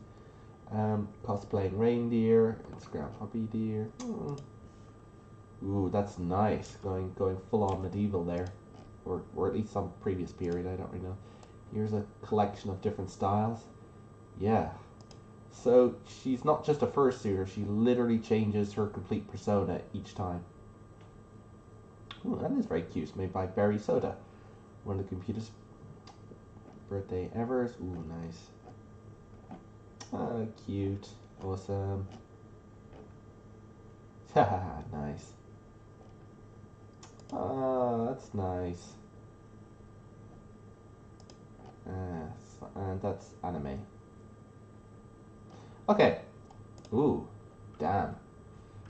Speaker 1: Cosplaying reindeer. Instagram puppy deer. Ooh, that's nice. Going full on medieval there. Or at least some previous period, I don't really know. Here's a collection of different styles. Yeah. So she's not just a fursuiter, she literally changes her complete persona each time. Ooh, that is very cute. Made by Berry Soda. One of the computer's birthday evers. Ooh, nice. Cute. Awesome. Haha, nice. That's nice. And that's anime. Okay. Ooh, damn.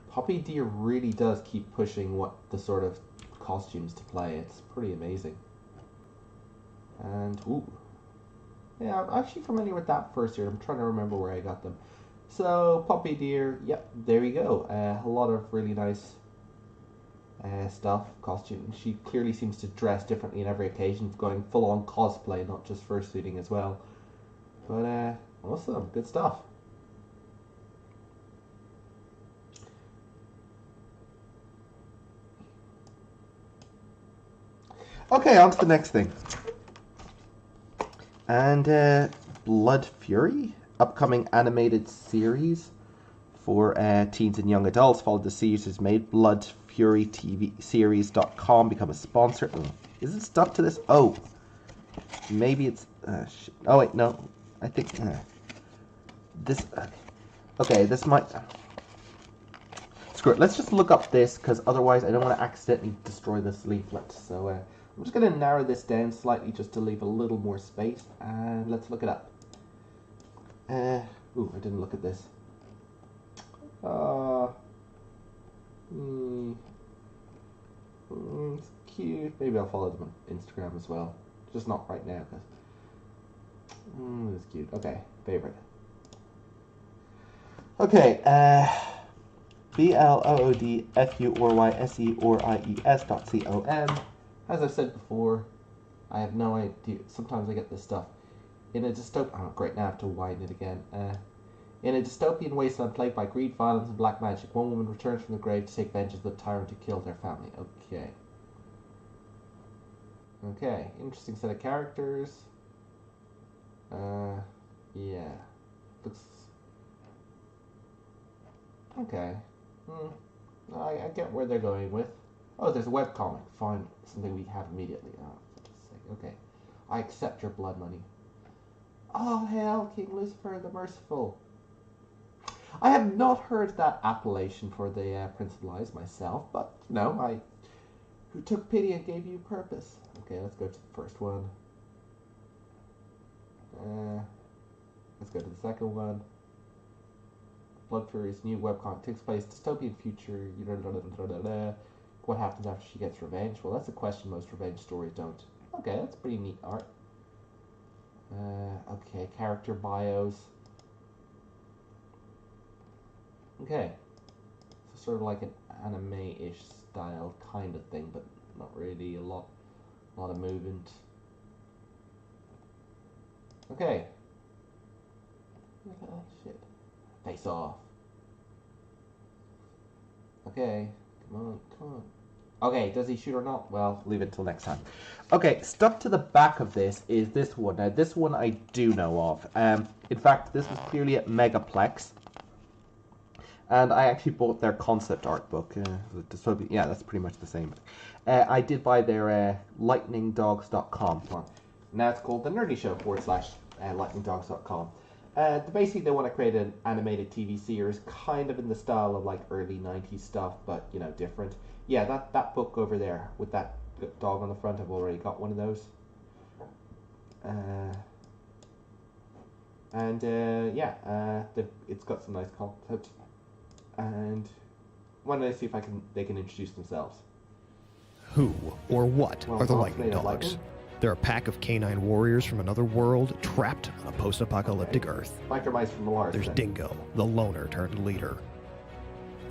Speaker 1: Poppy Deer really does keep pushing what the sort of costumes to play. It's pretty amazing. And ooh, yeah, I'm actually familiar with that first year. I'm trying to remember where I got them. So Poppy Deer, yep, there you go. A lot of really nice stuff, costume. She clearly seems to dress differently in every occasion, going full on cosplay, not just fursuiting as well. But awesome, good stuff. Okay, on to the next thing. And Blood Fury, upcoming animated series for teens and young adults. Follow the series is made. BloodFuryTVSeries.com. Become a sponsor. Is it stuck to this? Oh, maybe it's. Oh wait, no. I think this. Okay, this might. Screw it. Let's just look up this because otherwise I don't want to accidentally destroy this leaflet. So I'm just going to narrow this down slightly just to leave a little more space, and let's look it up. Ooh, I didn't look at this. It's cute. Maybe I'll follow them on Instagram as well. Just not right now, because it's cute. Okay, favorite. Okay, BLOODFURYSEORIES.com. As I've said before, I have no idea. Sometimes I get this stuff. In a dystopian... Oh, great, now I have to widen it again. In a dystopian wasteland plagued by greed, violence, and black magic, one woman returns from the grave to take vengeance of the tyrant who killed their family. Okay. Okay, interesting set of characters. Yeah. Looks... Okay. I get where they're going with. Oh, there's a webcomic. Fine, something we have immediately. Oh, for goodness sake. Okay. I accept your blood money. Oh, hail King Lucifer the Merciful. I have not heard that appellation for the Prince of Lies myself, but, no, who took pity and gave you purpose. Okay, let's go to the first one. Let's go to the second one. Blood Fury's new webcomic takes place dystopian future. What happens after she gets revenge? Well, that's a question most revenge stories don't. Okay, that's pretty neat art. Okay, character bios. Okay, so sort of like an anime-ish style kind of thing, but not really. A lot of movement. Okay. Oh, shit. Face off. Okay. Come on. Okay, does he shoot or not? Well, leave it till next time. Okay, stuck to the back of this is this one. Now, this one I do know of. In fact, this was clearly at Megaplex. And I actually bought their concept art book. Yeah, that's pretty much the same. I did buy their lightningdogs.com. Now it's called the Nerdy Show / lightningdogs.com. Basically, they want to create an animated TV series, kind of in the style of like early 90s stuff, but you know, different. Yeah, that book over there with that dog on the front, I've already got one of those. It's got some nice content. And wanted to see if they can introduce themselves.
Speaker 5: Who or what are the Lightning Dogs? They're a pack of canine warriors from another world trapped on a post-apocalyptic Earth.
Speaker 1: Biker mice from Mars.
Speaker 5: There's Dingo, the loner turned leader.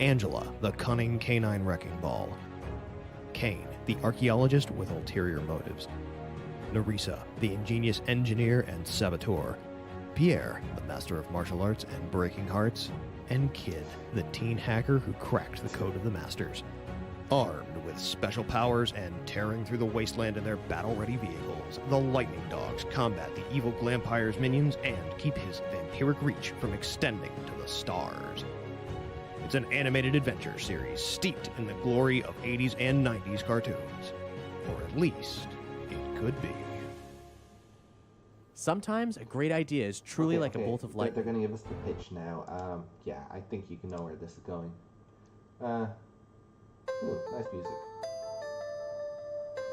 Speaker 5: Angela, the cunning canine wrecking ball. Kane, the archaeologist with ulterior motives. Nerissa, the ingenious engineer and saboteur. Pierre, the master of martial arts and breaking hearts. And Kid, the teen hacker who cracked the code of the Masters. Armed with special powers and tearing through the wasteland in their battle-ready vehicles, the Lightning Dogs combat the evil Glampire's minions and keep his vampiric reach from extending to the stars. It's an animated adventure series steeped in the glory of 80s and 90s cartoons. Or at least, it could be.
Speaker 6: Sometimes a great idea is truly like a bolt of light.
Speaker 1: They're going to give us the pitch now. Yeah, I think you can know where this is going. Nice music.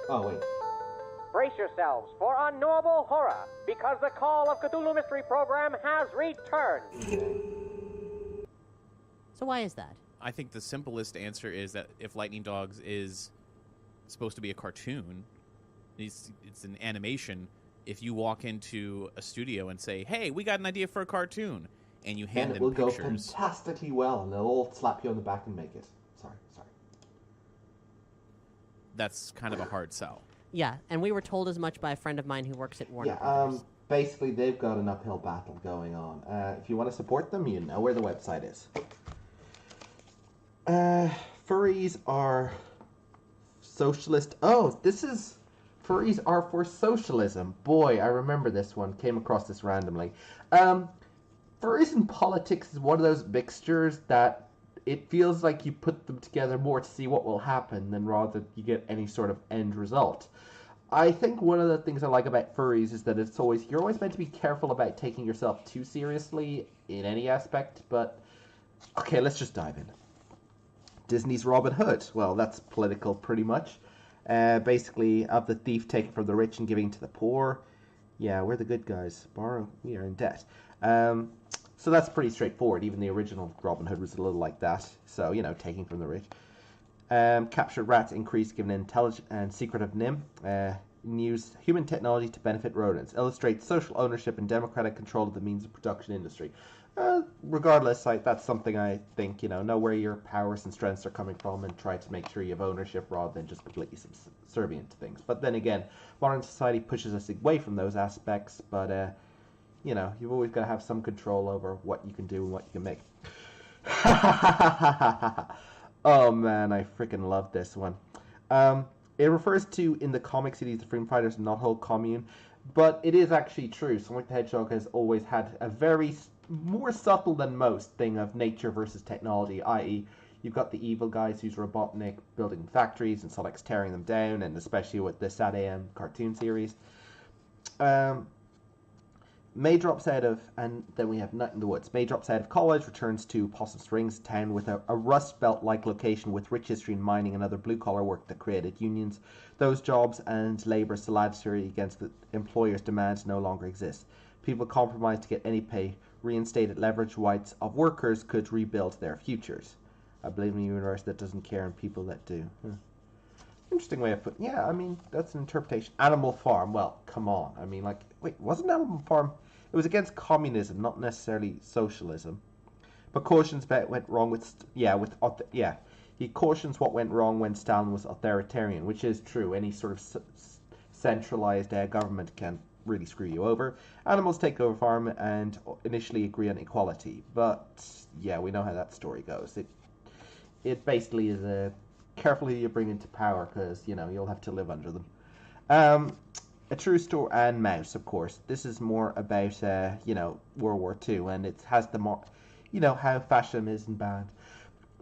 Speaker 1: Oh, wait.
Speaker 7: Brace yourselves for unknowable horror, because the Call of Cthulhu Mystery Program has returned.
Speaker 8: So why is that?
Speaker 9: I think the simplest answer is that if Lightning Dogs is supposed to be a cartoon, it's an animation. If you walk into a studio and say, "Hey, we got an idea for a cartoon," and you hand them pictures,
Speaker 1: it will go fantastically well, and they'll all slap you on the back and make it. Sorry.
Speaker 9: That's kind of a hard sell.
Speaker 8: Yeah, and we were told as much by a friend of mine who works at Warner Brothers.
Speaker 1: Basically, they've got an uphill battle going on. If you want to support them, you know where the website is. Furries are socialist. Oh, furries are for socialism. Boy, I remember this one. Came across this randomly. Furries in politics is one of those mixtures that it feels like you put them together more to see what will happen than rather you get any sort of end result. I think one of the things I like about furries is that you're always meant to be careful about taking yourself too seriously in any aspect, but okay, let's just dive in. Disney's Robin Hood. Well, that's political pretty much. Basically, of the thief taking from the rich and giving to the poor. Yeah, we're the good guys. Borrow, we are in debt. So that's pretty straightforward. Even the original Robin Hood was a little like that. So, taking from the rich. Captured rats increase given intelligent and secretive NIM. Use human technology to benefit rodents. Illustrates social ownership and democratic control of the means of production industry. Regardless, that's something I think, know where your powers and strengths are coming from and try to make sure you have ownership rather than just completely subservient to things. But then again, modern society pushes us away from those aspects, but, you've always got to have some control over what you can do and what you can make. Oh man, I freaking love this one. It refers to, in the comic cities, the freedom fighters not whole commune, but it is actually true. Sonic the Hedgehog has always had a very more subtle than most thing of nature versus technology, i.e. you've got the evil guys who's Robotnik building factories and Sonic's tearing them down, and especially with the Sad AM cartoon series. May drops out of, and then we have Night in the Woods. May drops out of college, returns to Possum Springs, a town with a Rust Belt-like location with rich history in mining and other blue-collar work that created unions. Those jobs and labour's solidarity against the employer's demands no longer exist. People compromise to get any pay, reinstated leverage rights of workers could rebuild their futures. I believe in a universe that doesn't care and people that do. Interesting way of putting. Yeah, I mean, that's an interpretation. Animal Farm. Well, come on. I mean, like, wait, wasn't Animal Farm? It was against communism, not necessarily socialism. But cautions what went wrong with he cautions what went wrong when Stalin was authoritarian, which is true. Any sort of centralized government can really screw you over. Animals take over farm and initially agree on equality, but yeah, we know how that story goes. It basically is a carefully you bring into power, because you'll have to live under them. A true story. And Mouse, of course. This is more about World War II, and it has the more how fascism isn't bad.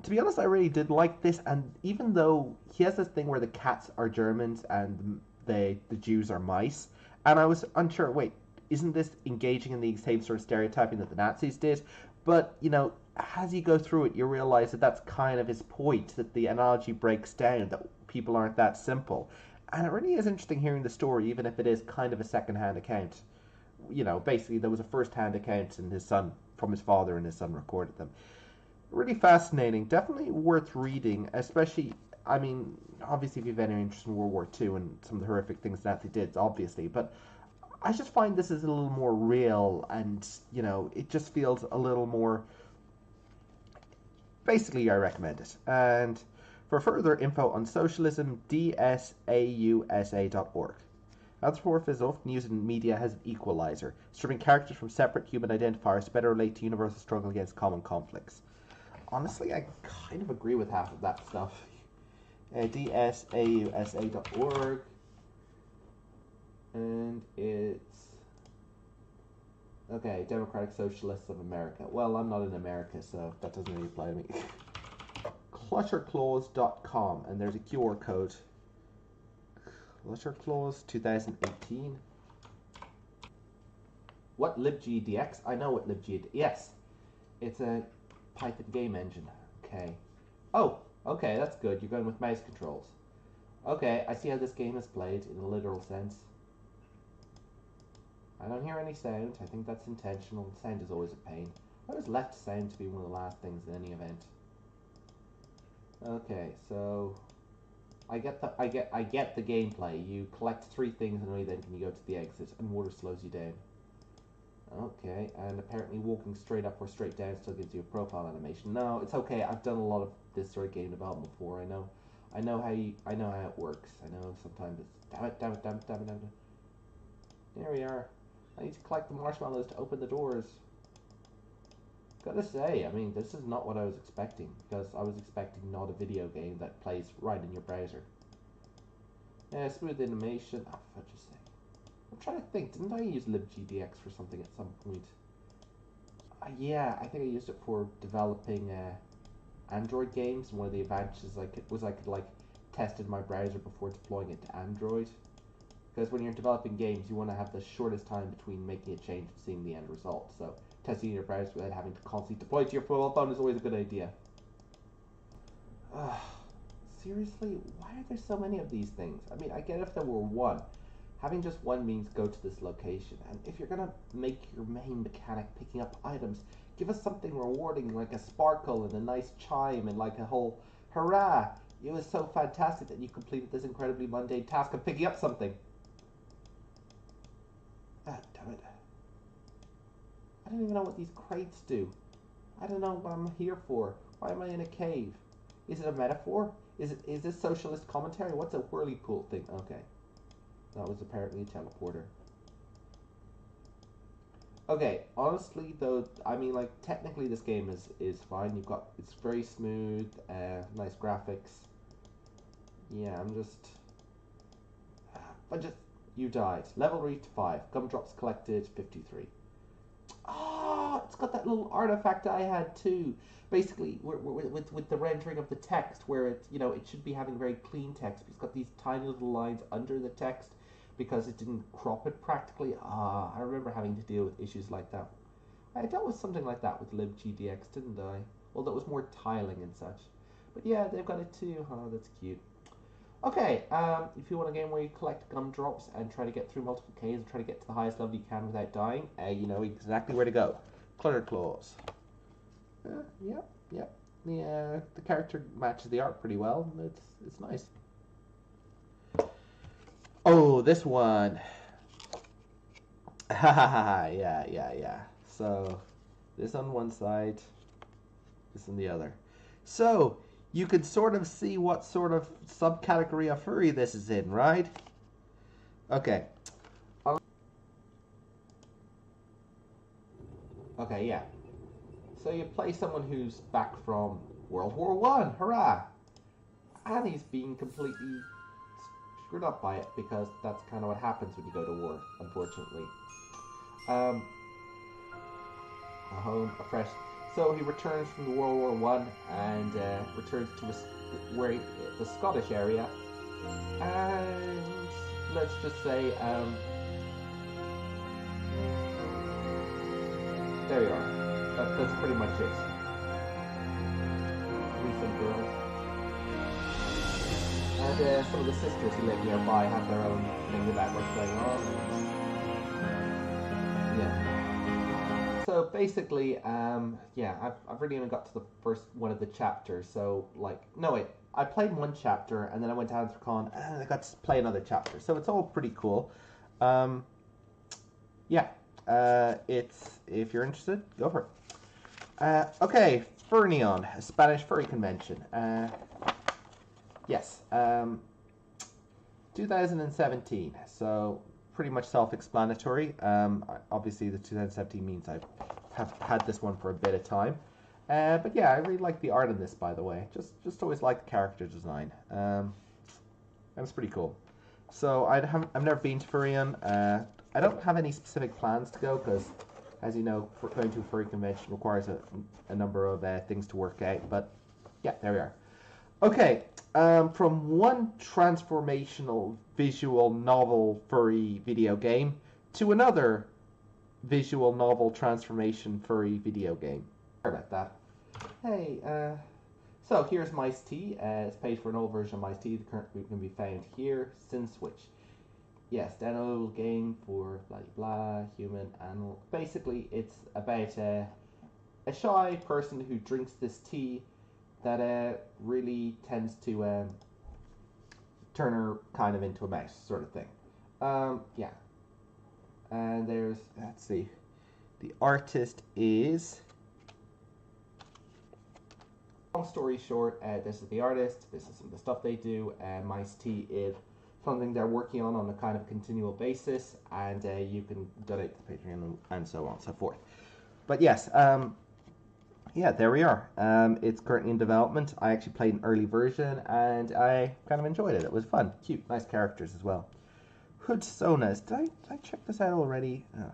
Speaker 1: To be honest, I really did like this, and even though he has this thing where the cats are Germans and the Jews are mice, and I was unsure, wait, isn't this engaging in the same sort of stereotyping that the Nazis did? But, as you go through it, you realize that that's kind of his point, that the analogy breaks down, that people aren't that simple. And it really is interesting hearing the story, even if it is kind of a second-hand account. Basically, there was a first-hand account and his son, from his father, and his son recorded them. Really fascinating, definitely worth reading, especially, I mean, obviously if you have any interest in World War II and some of the horrific things Nazi did, obviously, but I just find this is a little more real, and, it just feels a little more, basically I recommend it. And for further info on socialism, dsausa.org. Anthropomorphism is often used in media as an equalizer, stripping characters from separate human identifiers to better relate to universal struggle against common conflicts. Honestly, I kind of agree with half of that stuff. dsausa.org, and it's okay. Democratic Socialists of America. Well, I'm not in America, so that doesn't really apply to me. clutcherclaws.com, and there's a QR code. Clutcherclaws 2018. What libgdx? I know what libgdx. Yes, it's a Python game engine. Okay. Oh, okay, that's good. You're going with mouse controls. Okay, I see how this game is played in a literal sense. I don't hear any sound. I think that's intentional. Sound is always a pain. I always left sound to be one of the last things in any event. Okay, so I get the gameplay. You collect 3 things and only then can you go to the exit, and water slows you down. Okay, and apparently walking straight up or straight down still gives you a profile animation. No, it's okay. I've done a lot of this sort of game development before. I know how it works. I know sometimes it's damn it. There we are. I need to collect the marshmallows to open the doors. Gotta say, I mean, this is not what I was expecting, because I was expecting not a video game that plays right in your browser. Yeah, smooth animation. Oh, for just sake. I'm trying to think, didn't I use libgdx for something at some point? Yeah, I think I used it for developing Android games, and one of the advantages I could like test in my browser before deploying it to Android. Because when you're developing games, you want to have the shortest time between making a change and seeing the end result. So testing in your browser without having to constantly deploy to your mobile phone is always a good idea. Seriously, why are there so many of these things? I mean, I get if there were one. Having just one means go to this location. And if you're going to make your main mechanic picking up items, give us something rewarding like a sparkle and a nice chime and like a whole hurrah! It was so fantastic that you completed this incredibly mundane task of picking up something. Ah, damn it. I don't even know what these crates do. I don't know what I'm here for. Why am I in a cave? Is it a metaphor? Is this socialist commentary? What's a whirlpool thing? Okay. That was apparently a teleporter. Okay, honestly though, I mean, like, technically this game is fine. It's very smooth, nice graphics. Yeah, you died. Level reached 5. Gumdrops collected 53. Oh, it's got that little artifact I had too. Basically, with the rendering of the text, where it should be having very clean text, but it's got these tiny little lines under the text because it didn't crop it practically. I remember having to deal with issues like that. I dealt with something like that with libgdx, didn't I? Although it was more tiling and such. But yeah, they've got it too. Oh, that's cute. Okay, if you want a game where you collect gumdrops and try to get through multiple caves and try to get to the highest level you can without dying, you know exactly where to go. clutter claws. Yep. The character matches the art pretty well. It's nice. Oh, this one. Yeah. So, this on one side, this on the other. So, you can sort of see what sort of subcategory of furry this is in, right? Okay. Okay, yeah. So you play someone who's back from World War One, hurrah! And he's being completely screwed up by it, because that's kind of what happens when you go to war, unfortunately. A home, a fresh. So he returns from the World War One and returns to the Scottish area, and let's just say, there you are. That's pretty much it. Recent girls. And some of the sisters who live nearby have their own thing about what's going on. Yeah. So basically, yeah, I've really only got to the first one of the chapters. So no wait, I played one chapter and then I went to Anthrocon and I got to play another chapter. So it's all pretty cool. Yeah. It's, if you're interested, go for it. Okay, Furneon, a Spanish furry convention. Yes, 2017, so pretty much self-explanatory. Obviously the 2017 means I have had this one for a bit of time. But yeah, I really like the art in this, by the way. Just always liked the character design. And it's pretty cool. So I've never been to Furneon. I don't have any specific plans to go, because as you know, going to a furry convention requires a number of things to work out, but yeah, there we are. Okay, from one transformational visual novel furry video game to another visual novel transformation furry video game. Sorry about that. Hey, so here's Mice T. It's paid for an old version of Mice T. The current group can be found here. Sin Switch. Yes, downloadable game for blah blah, human, animal. Basically, it's about a shy person who drinks this tea that really tends to turn her kind of into a mouse, sort of thing. Yeah. And there's, let's see, the artist is. Long story short, this is the artist. This is some of the stuff they do. Mice T is something they're working on a kind of continual basis, and you can donate to Patreon and so on and so forth. But yes, yeah, there we are. It's currently in development. I actually played an early version, and I kind of enjoyed it. It was fun, cute, nice characters as well. Hood Sonas. Did I check this out already? Oh.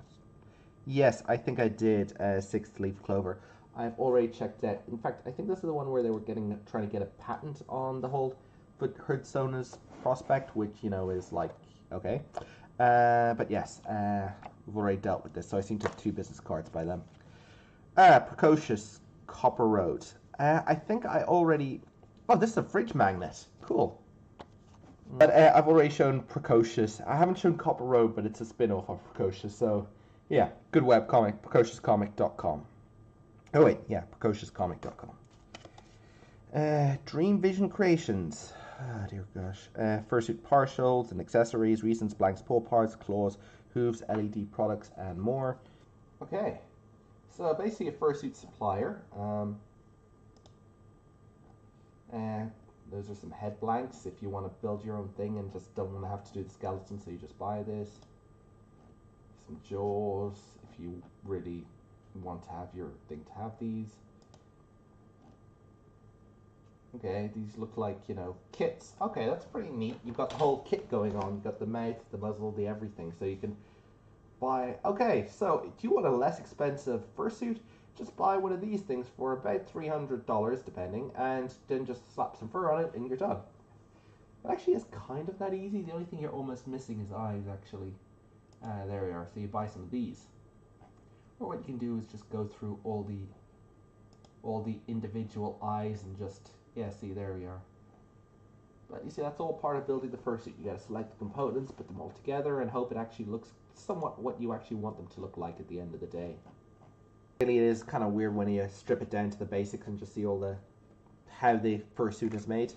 Speaker 1: Yes, I think I did. Sixth Leaf Clover. I've already checked out. In fact, I think this is the one where they were trying to get a patent on the whole Hood Sonas prospect, which, you know, is like, okay. But yes, we've already dealt with this, so I seem to have 2 business cards by them. Precocious Copper Road. I think I already... Oh, this is a fridge magnet. Cool. But I've already shown Precocious. I haven't shown Copper Road, but it's a spin-off of Precocious, so yeah, good webcomic, precociouscomic.com. Oh wait, yeah, precociouscomic.com. Dream Vision Creations. Oh dear gosh. Fursuit partials and accessories, reasons, blanks, pull parts, claws, hooves, LED products, and more. Okay, so basically a fursuit supplier. Those are some head blanks if you want to build your own thing and just don't want to have to do the skeleton, so you just buy this. Some jaws if you really want to have your thing to have these. Okay, these look like, you know, kits. Okay, that's pretty neat. You've got the whole kit going on. You've got the mouth, the muzzle, the everything. So you can buy... Okay, so do you want a less expensive fursuit? Just buy one of these things for about $300, depending, and then just slap some fur on it and you're done. It actually is kind of that easy. The only thing you're almost missing is eyes, actually. There we are. So you buy some of these. Or what you can do is just go through all the individual eyes and just... Yeah, see, there we are. But you see, that's all part of building the fursuit. You gotta select the components, put them all together, and hope it actually looks somewhat what you actually want them to look like at the end of the day. Really, it is kind of weird when you strip it down to the basics and just see all the how the fursuit is made.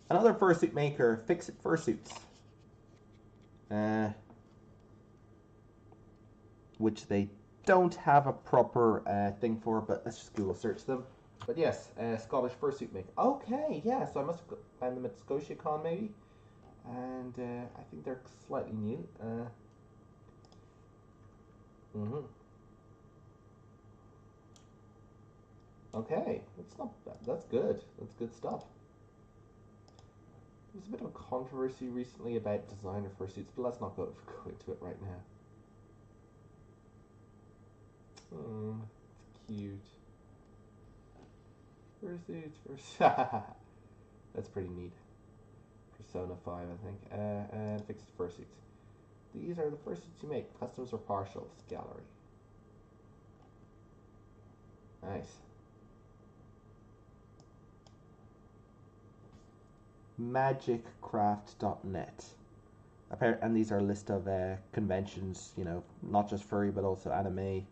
Speaker 1: Another fursuit maker, Fix It Fursuits, which they don't have a proper thing for, but let's just Google search them. But yes, Scottish fursuit maker. Okay, yeah, so I must have found them at ScotiaCon maybe, and I think they're slightly new. Okay, that's not bad. That's good. That's good stuff. There's a bit of a controversy recently about designer fursuits, but let's not go into it right now. It's cute. Fursuits. That's pretty neat. Persona 5, I think. And Fixed Fursuits. These are the fursuits you make. Customs or partials. Gallery. Nice. Magiccraft.net. And these are a list of conventions, you know, not just furry, but also anime.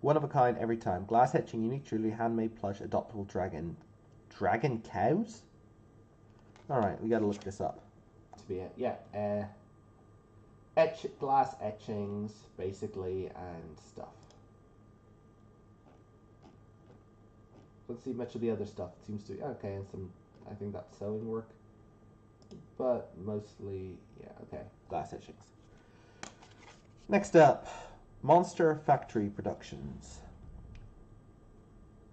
Speaker 1: One of a kind every time. Glass etching, unique jewelry, handmade plush, adoptable dragon. Dragon cows? Alright, we gotta look this up. To be it, yeah. Glass etchings, basically, and stuff. Let's see much of the other stuff. It seems to be okay, and some, I think that's sewing work, but mostly, yeah, okay, glass etchings. Next up, Monster Factory Productions.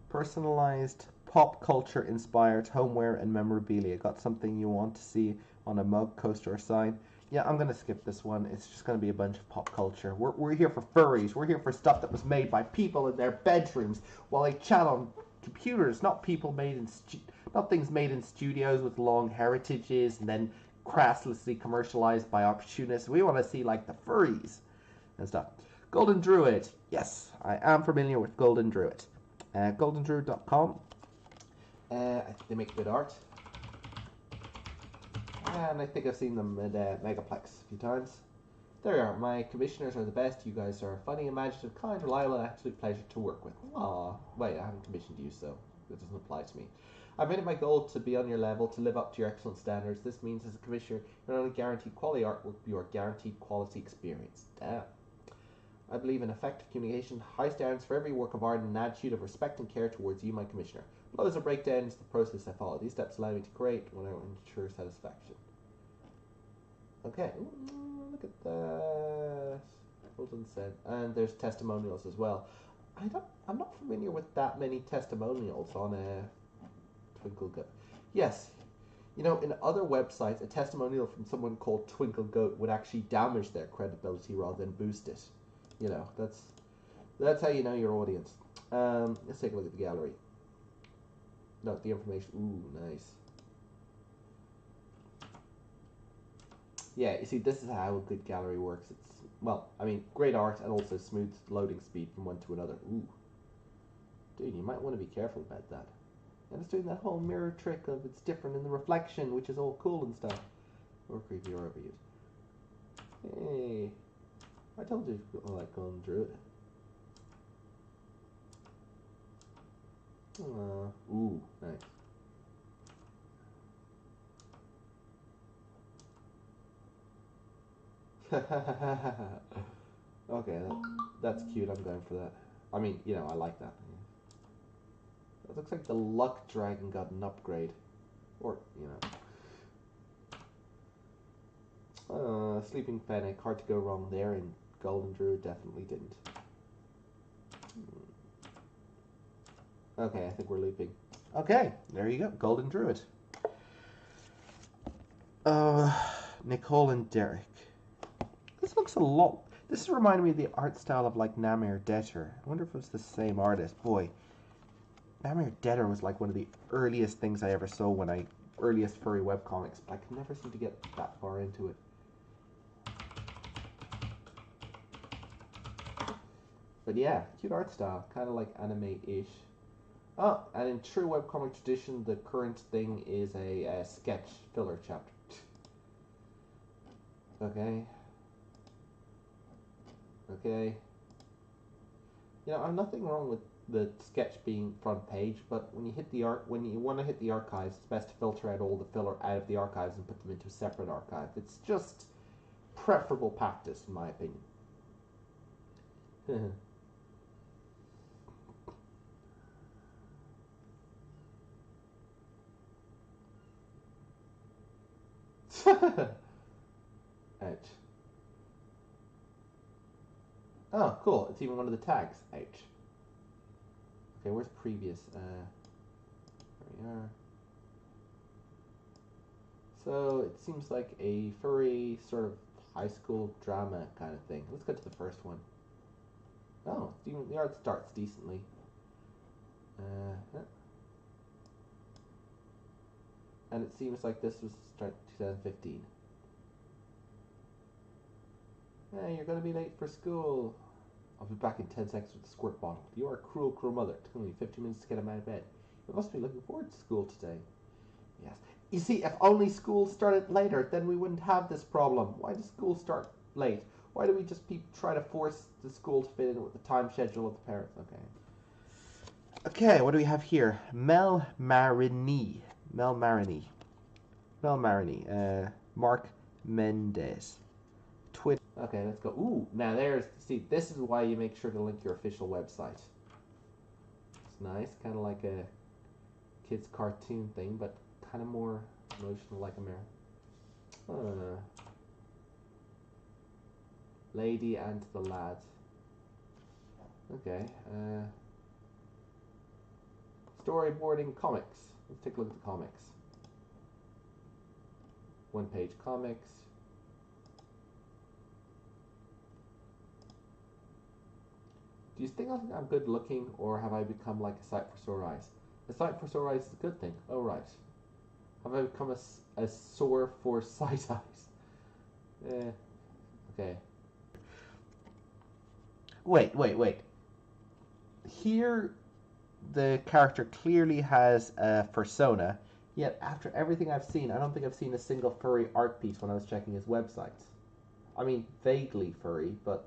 Speaker 1: Personalized, pop culture inspired homeware and memorabilia. Got something you want to see on a mug, coaster, or sign? Yeah, I'm gonna skip this one. It's just gonna be a bunch of pop culture. We're here for furries. We're here for stuff that was made by people in their bedrooms while they chat on computers, not people made in not things made in studios with long heritages and then crasslessly commercialized by opportunists. We want to see like the furries and stuff. Golden Druid, yes, I am familiar with Golden Druid. GoldenDruid.com. They make good art, and I think I've seen them at Megaplex a few times. There you are. My commissioners are the best. You guys are funny, imaginative, kind, reliable, and absolute pleasure to work with. Aw, wait, I haven't commissioned you, so it doesn't apply to me. I've made it my goal to be on your level, to live up to your excellent standards. This means as a commissioner, you're not only guaranteed quality artwork, you are guaranteed quality experience. Damn. I believe in effective communication, high standards for every work of art, and an attitude of respect and care towards you, my commissioner. Below is a breakdown into the process I follow. These steps allow me to create when I ensure satisfaction. Okay. Ooh, look at that. Fulton said, and there's testimonials as well. I'm not familiar with that many testimonials on Twinkle Goat. Yes, you know, in other websites, a testimonial from someone called Twinkle Goat would actually damage their credibility rather than boost it. You know, that's how you know your audience. Let's take a look at the gallery. Note the information. Ooh, nice. Yeah, you see, this is how a good gallery works. It's, well, I mean, great art and also smooth loading speed from one to another. Ooh. Dude, you might want to be careful about that. And it's doing that whole mirror trick of it's different in the reflection, which is all cool and stuff. Or creepy or overused. Hey. I told you I like Golden Druid. Ooh, nice. Okay, that's cute. I'm going for that. I mean, you know, I like that. It looks like the Luck Dragon got an upgrade. Or, you know. Sleeping Fennec, hard to go wrong there, and Golden Druid definitely didn't. Okay, I think we're looping. Okay, there you go, Golden Druid. Nicole and Derek. This looks a lot. This is reminding me of the art style of like Namir Detter. I wonder if it's the same artist. Boy, Namir Detter was like one of the earliest things I ever saw when earliest furry webcomics, but I could never seem to get that far into it. But yeah, cute art style, kind of like anime-ish. Oh, and in true webcomic tradition, the current thing is a sketch filler chapter. Okay. Okay. You know, I'm nothing wrong with the sketch being front page, but when you hit the when you want to hit the archives, it's best to filter out all the filler out of the archives and put them into a separate archive. It's just preferable practice, in my opinion. Ouch. Oh, cool. It's even one of the tags. Ouch. Okay, where's previous? There we are. So, it seems like a furry sort of high school drama kind of thing. Let's go to the first one. Oh, even the art starts decently. And it seems like this was start 2015. Hey, you're gonna be late for school. I'll be back in 10 seconds with the squirt bottle. You are a cruel, cruel mother. It took me 15 minutes to get him out of bed. You must be looking forward to school today. Yes. You see, if only school started later, then we wouldn't have this problem. Why does school start late? Why do we just try to force the school to fit in with the time schedule of the parents? Okay. Okay, what do we have here? Mel Marini. Mark Mendez. Twitter. Okay, let's go. Ooh, now see, this is why you make sure to link your official website. It's nice, kind of like a kid's cartoon thing, but kind of more emotional, like America. Lady and the lad. Okay. Storyboarding comics. Let's take a look at the comics. One-page comics. Do you think I'm good looking, or have I become like a sight for sore eyes? A sight for sore eyes is a good thing. Oh, right. Have I become a sore for sight eyes? Okay. Wait. Here, the character clearly has a persona, yet after everything I've seen, I don't think I've seen a single furry art piece when I was checking his website. I mean, vaguely furry, but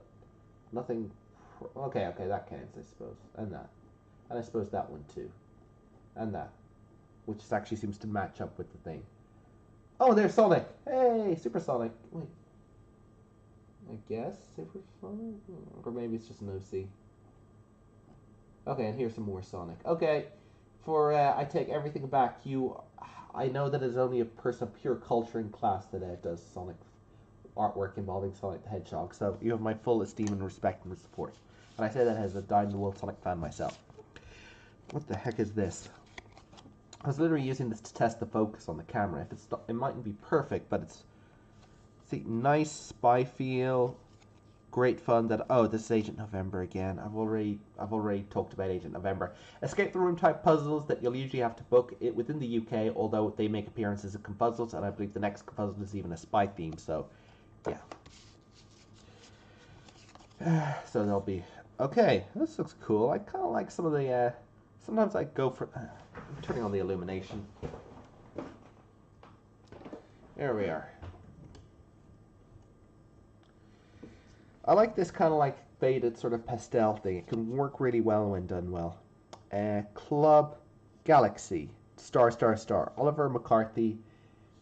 Speaker 1: nothing... Okay, that counts, I suppose. And that. And I suppose that one, too. And that. Which actually seems to match up with the thing. Oh, there's Sonic! Hey, Supersonic! Wait. I guess Supersonic? Or maybe it's just an OC. Okay, and here's some more Sonic. Okay, I take everything back. I know that it's only a person of pure culture in class that does Sonic artwork involving Sonic the Hedgehog, so you have my full esteem and respect and support. And I say that as a dyed-in-the-wool Sonic fan myself. What the heck is this? I was literally using this to test the focus on the camera. It mightn't be perfect, but it's... See, nice spy feel, great fun. This is Agent November again. I've already talked about Agent November. Escape the room type puzzles that you'll usually have to book it within the UK, although they make appearances as puzzles, and I believe the next puzzle is even a spy theme. So, yeah. So there'll be... Okay, this looks cool. I kind of like some of the... Sometimes I go for... I'm turning on the illumination. There we are. I like this kind of like faded sort of pastel thing. It can work really well when done well. Club Galaxy. Star. Oliver McCarthy.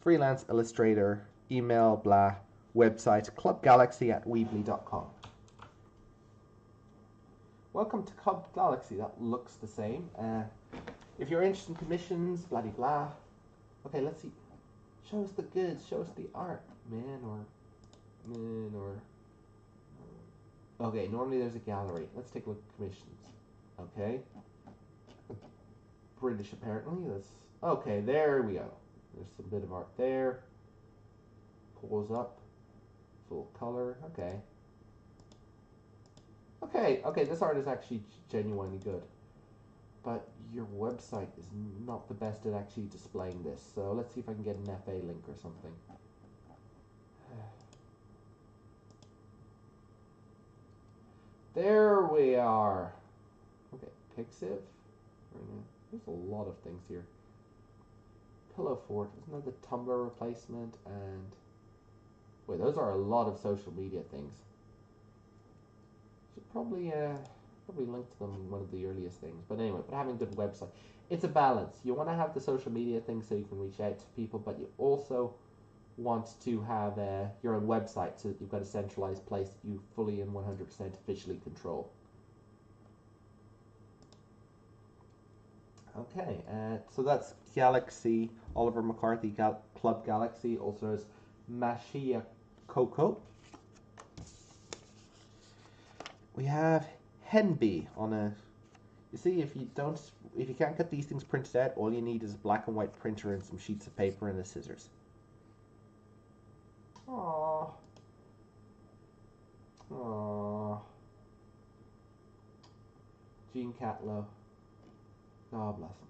Speaker 1: Freelance illustrator. Email, blah. Website. clubgalaxy@weebly.com. Welcome to Club Galaxy. That looks the same. If you're interested in commissions, blah de blah. Okay, let's see. Show us the goods. Show us the art, man or. Okay, normally there's a gallery. Let's take a look at commissions. Okay. British apparently. Okay, there we go. There's some bit of art there. Pulls up. Full color. Okay. Okay, this art is actually genuinely good. But your website is not the best at actually displaying this. So let's see if I can get an FA link or something. There we are. Okay, Pixiv. There's a lot of things here. Pillow Fort. Isn't that the Tumblr replacement? And wait, those are a lot of social media things. probably linked to them in one of the earliest things. But anyway, but having a good website, it's a balance. You want to have the social media thing so you can reach out to people, but you also want to have your own website so that you've got a centralized place that you fully and 100% officially control. Okay, so that's Galaxy, Oliver McCarthy Club Galaxy, also as Mashia Coco. We have Henby on a. You see, if you can't get these things printed out, all you need is a black and white printer and some sheets of paper and the scissors. Aww. Aww. Gene Catlow. God bless him.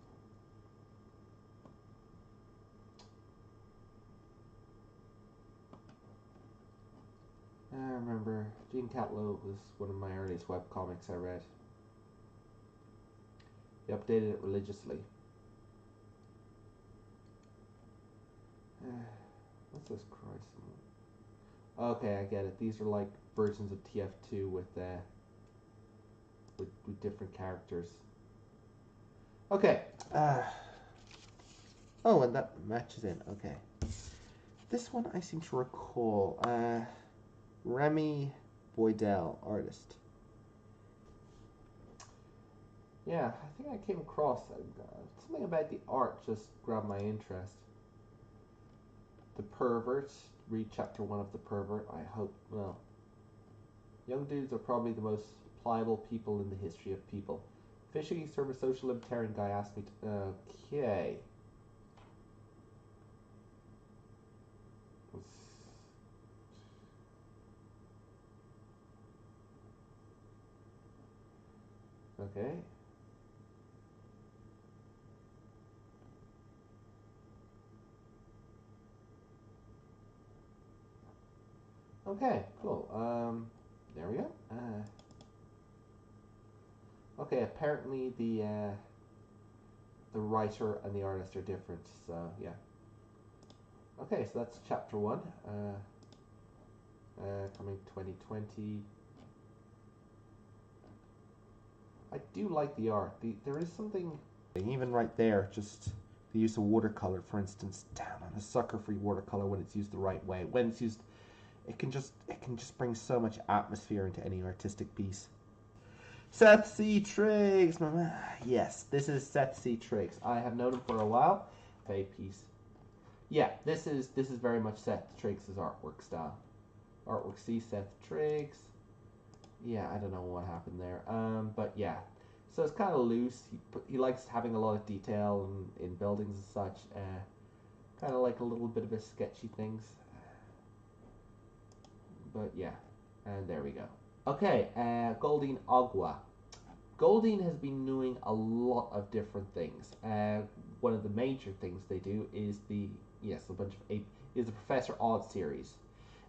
Speaker 1: I remember Gene Catlow was one of my earliest webcomics I read. He updated it religiously. What's this Christ? Okay, I get it. These are like versions of TF2 with different characters. Okay. Oh, and that matches in. Okay. This one I seem to recall. Remy Boydell, artist. Yeah, I think I came across something about the art just grabbed my interest. The Pervert. Read chapter 1 of The Pervert. I hope. Well, young dudes are probably the most pliable people in the history of people. Fishing serve a social libertarian guy asked me to. Okay. Okay. Okay, cool. There we go. Okay, apparently the writer and the artist are different, so yeah. Okay, so that's chapter 1. Coming 2020. I do like the art. There is something, even right there, just the use of watercolor, for instance. Damn, I'm a sucker for watercolor when it's used the right way. When it's used, it can just bring so much atmosphere into any artistic piece. Seth C. Triggs, my man. Yes, this is Seth C. Triggs. I have known him for a while. Okay, peace. Yeah, this is very much Seth Triggs' artwork style. Artwork C, Seth Triggs. Yeah, I don't know what happened there. But yeah, so it's kind of loose. He likes having a lot of detail in buildings and such. Kind of like a little bit of a sketchy things. But yeah, and there we go. Okay, Goldine Agua. Goldine has been doing a lot of different things. One of the major things they do is the Professor Odd series.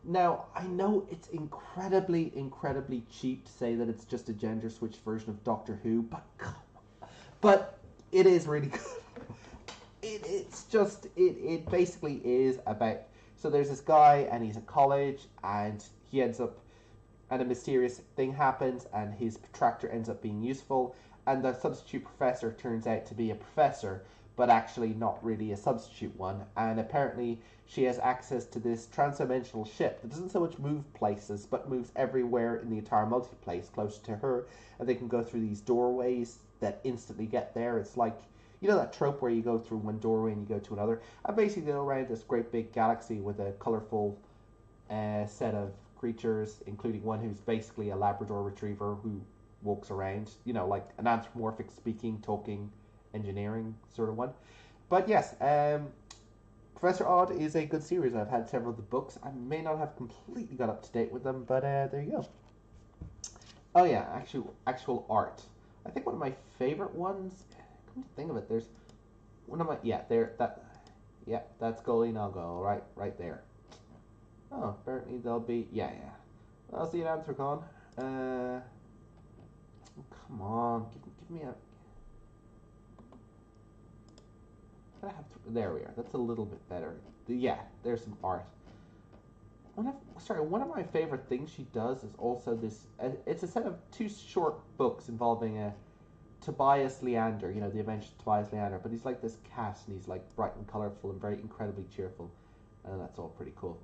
Speaker 1: Now, I know it's incredibly cheap to say that it's just a gender switch version of Doctor Who, but it is really good. It basically is about, so there's this guy and he's at college and he ends up, and a mysterious thing happens and his protractor ends up being useful, and the substitute professor turns out to be a professor, but actually not really a substitute one, and apparently she has access to this transdimensional ship that doesn't so much move places, but moves everywhere in the entire multiplace close to her, and they can go through these doorways that instantly get there. It's like, you know that trope where you go through one doorway and you go to another, and basically go around this great big galaxy with a colourful set of creatures, including one who's basically a Labrador retriever who walks around, you know, like an anthropomorphic speaking, talking, engineering sort of one. But yes, Professor Odd is a good series. I've had several of the books. I may not have completely got up to date with them, but there you go. Oh yeah, actual art. I think one of my favorite ones, come to think of it, there's one of my, that's Goldie Nago, right there. Oh, apparently there'll be, yeah. I'll see an Anthracon. Oh, come on, give me a. There we are. That's a little bit better. Yeah, there's some art. one of my favorite things she does is also this. It's a set of 2 short books involving Tobias Leander. You know, the Adventures of Tobias Leander. But he's like this cat, and he's like bright and colorful and very incredibly cheerful, and that's all pretty cool.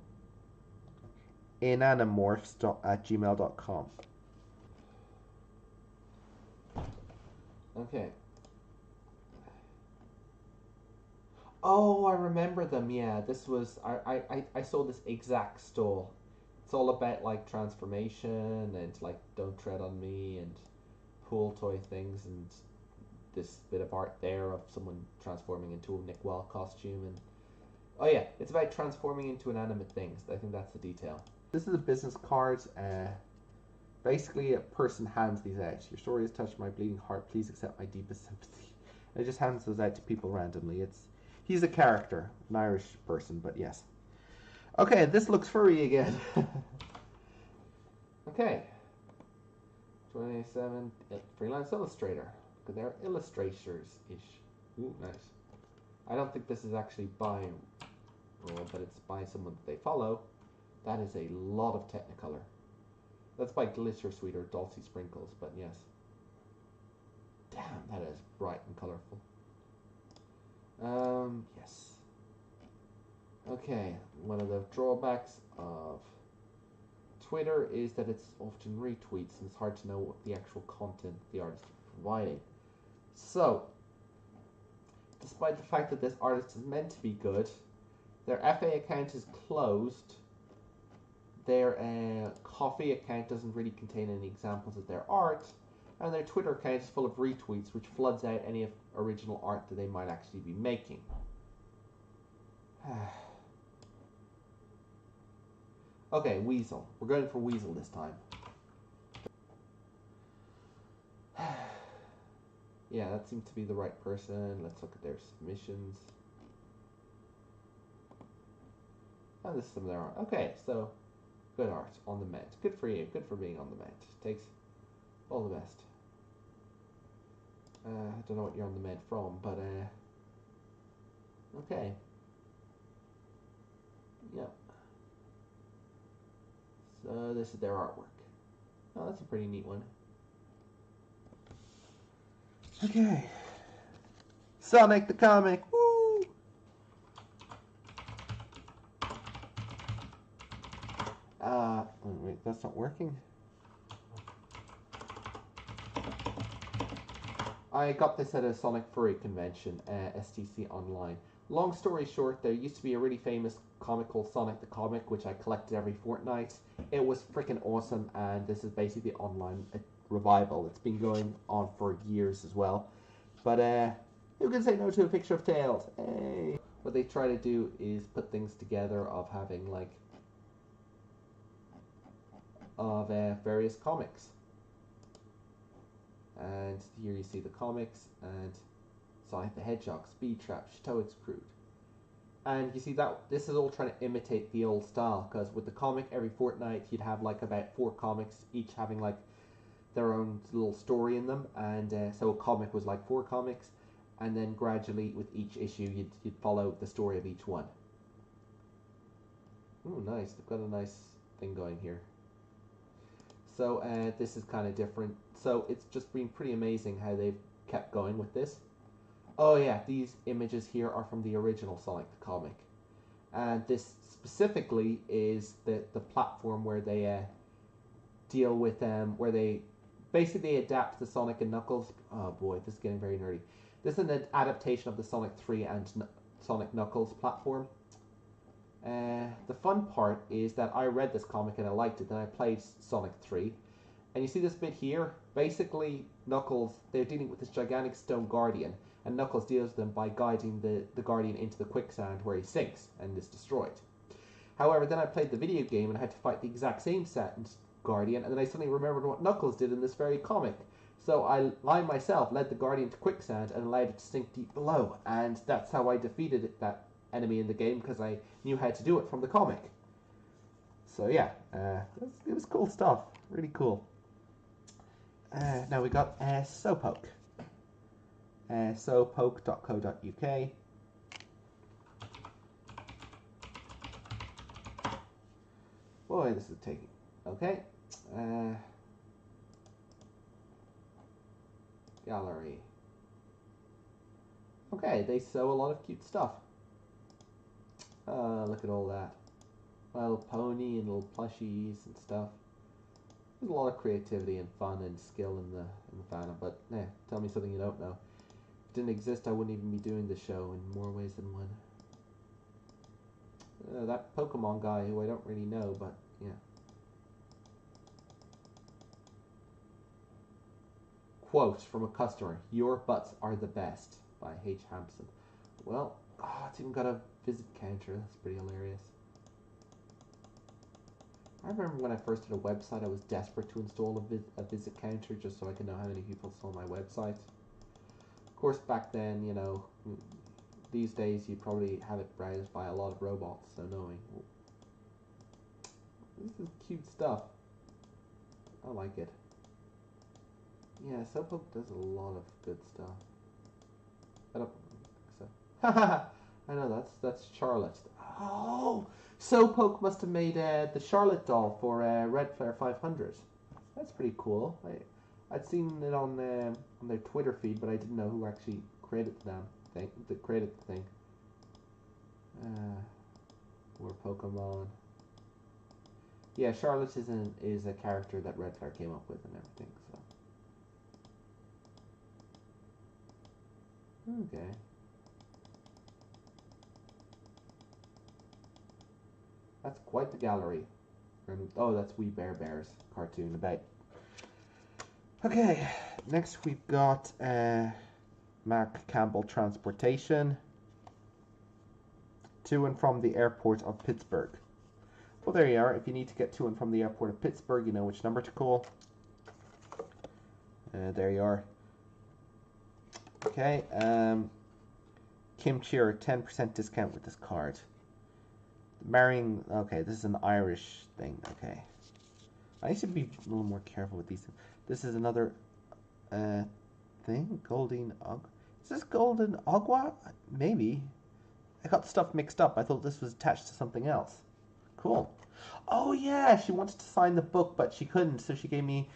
Speaker 1: Inanimorphs@gmail.com. Okay. Oh, I remember them. Yeah, this was I saw this exact stall. It's all about like transformation and like don't tread on me and pool toy things and this bit of art there of someone transforming into a Nick Wall costume and oh yeah, it's about transforming into inanimate things. I think that's the detail. This is a business card. Basically, a person hands these out. Your story has touched my bleeding heart. Please accept my deepest sympathy. And it just hands those out to people randomly. He's a character, an Irish person, but yes. Okay, this looks furry again. Okay. 27, freelance illustrator. Look at their illustrators-ish. Ooh, nice. I don't think this is actually by role, but it's by someone that they follow. That is a lot of Technicolor. That's by Glitter Sweet or Dulcie Sprinkles, but yes. Damn, that is bright and colorful. Yes. Okay, one of the drawbacks of Twitter is that it's often retweets, and it's hard to know what the actual content the artist is providing. So, despite the fact that this artist is meant to be good, their FA account is closed. Their Coffee account doesn't really contain any examples of their art, and their Twitter account is full of retweets, which floods out any of original art that they might actually be making. Okay, Weasel. We're going for Weasel this time. Yeah, that seemed to be the right person. Let's look at their submissions. Oh, this is some of their art. Okay, so good art on the mend. Good for you. Good for being on the mend. Takes all the best. I don't know what you're on the mend from, but okay. Yep. So this is their artwork. Oh, that's a pretty neat one. Okay. Sonic the Comic. Woo! Wait, that's not working. I got this at a Sonic Furry convention, STC Online. Long story short, there used to be a really famous comic called Sonic the Comic, which I collected every fortnight. It was freaking awesome, and this is basically online revival. It's been going on for years as well. But who can say no to a picture of Tails? Hey. What they try to do is put things together of having like various comics. And here you see the comics and Sonic the Hedgehog, Speed Trap, Chateau Excrude. And you see that this is all trying to imitate the old style, because with the comic every fortnight you'd have like about 4 comics, each having like their own little story in them, and so a comic was like 4 comics, and then gradually with each issue you'd follow the story of each one. Ooh, nice. They've got a nice thing going here. So this is kind of different. So it's just been pretty amazing how they've kept going with this. Oh yeah, these images here are from the original Sonic the Comic. And this specifically is the platform where they deal with where they basically adapt the Sonic and Knuckles. Oh boy, this is getting very nerdy. This is an adaptation of the Sonic 3 and Sonic Knuckles platform. The fun part is that I read this comic and I liked it, then I played Sonic 3. And you see this bit here? Basically, Knuckles, they're dealing with this gigantic stone guardian, and Knuckles deals with them by guiding the guardian into the quicksand where he sinks and is destroyed. However, then I played the video game and I had to fight the exact same guardian, and then I suddenly remembered what Knuckles did in this very comic. So I myself led the guardian to quicksand and allowed it to sink deep below, and that's how I defeated that enemy in the game, because I knew how to do it from the comic. So yeah, it was cool stuff. Really cool. Now we got Sopoke. Sopoke.co.uk. Boy, this is taking. Okay. Gallery. Okay, they sew a lot of cute stuff. Look at all that. My little pony and little plushies and stuff. There's a lot of creativity and fun and skill in the fandom, but tell me something you don't know. If it didn't exist, I wouldn't even be doing the show in more ways than one. That Pokemon guy, who I don't really know, but yeah. Quote from a customer: "Your butts are the best," by H. Hampson. Well, it's even got a visit counter. That's pretty hilarious. I remember when I first did a website, I was desperate to install a visit counter just so I could know how many people saw my website. Of course, back then, you know, these days you probably have it browsed by a lot of robots, so knowing. This is cute stuff. I like it. Yeah, Sofox does a lot of good stuff. I don't think so. Haha! I know, that's Charlotte. Oh! Sofox must have made the Charlotte doll for Red Flare 500. That's pretty cool. I'd seen it on their Twitter feed, but I didn't know who actually created the thing. More Pokemon. Yeah, Charlotte is a character that Red Flare came up with and everything. So. Okay. That's quite the gallery. Oh, that's We Bear Bears cartoon about. Okay, next we've got Mark Campbell Transportation to and from the airport of Pittsburgh. Well, there you are. If you need to get to and from the airport of Pittsburgh, you know which number to call. There you are. Okay, Kim Cheer, 10% discount with this card. Marrying, okay, this is an Irish thing, okay. I should be a little more careful with these. This is another thing, Golden Agua. Is this Golden Agua? Maybe. I got the stuff mixed up. I thought this was attached to something else. Cool. Oh yeah, she wanted to sign the book, but she couldn't, so she gave me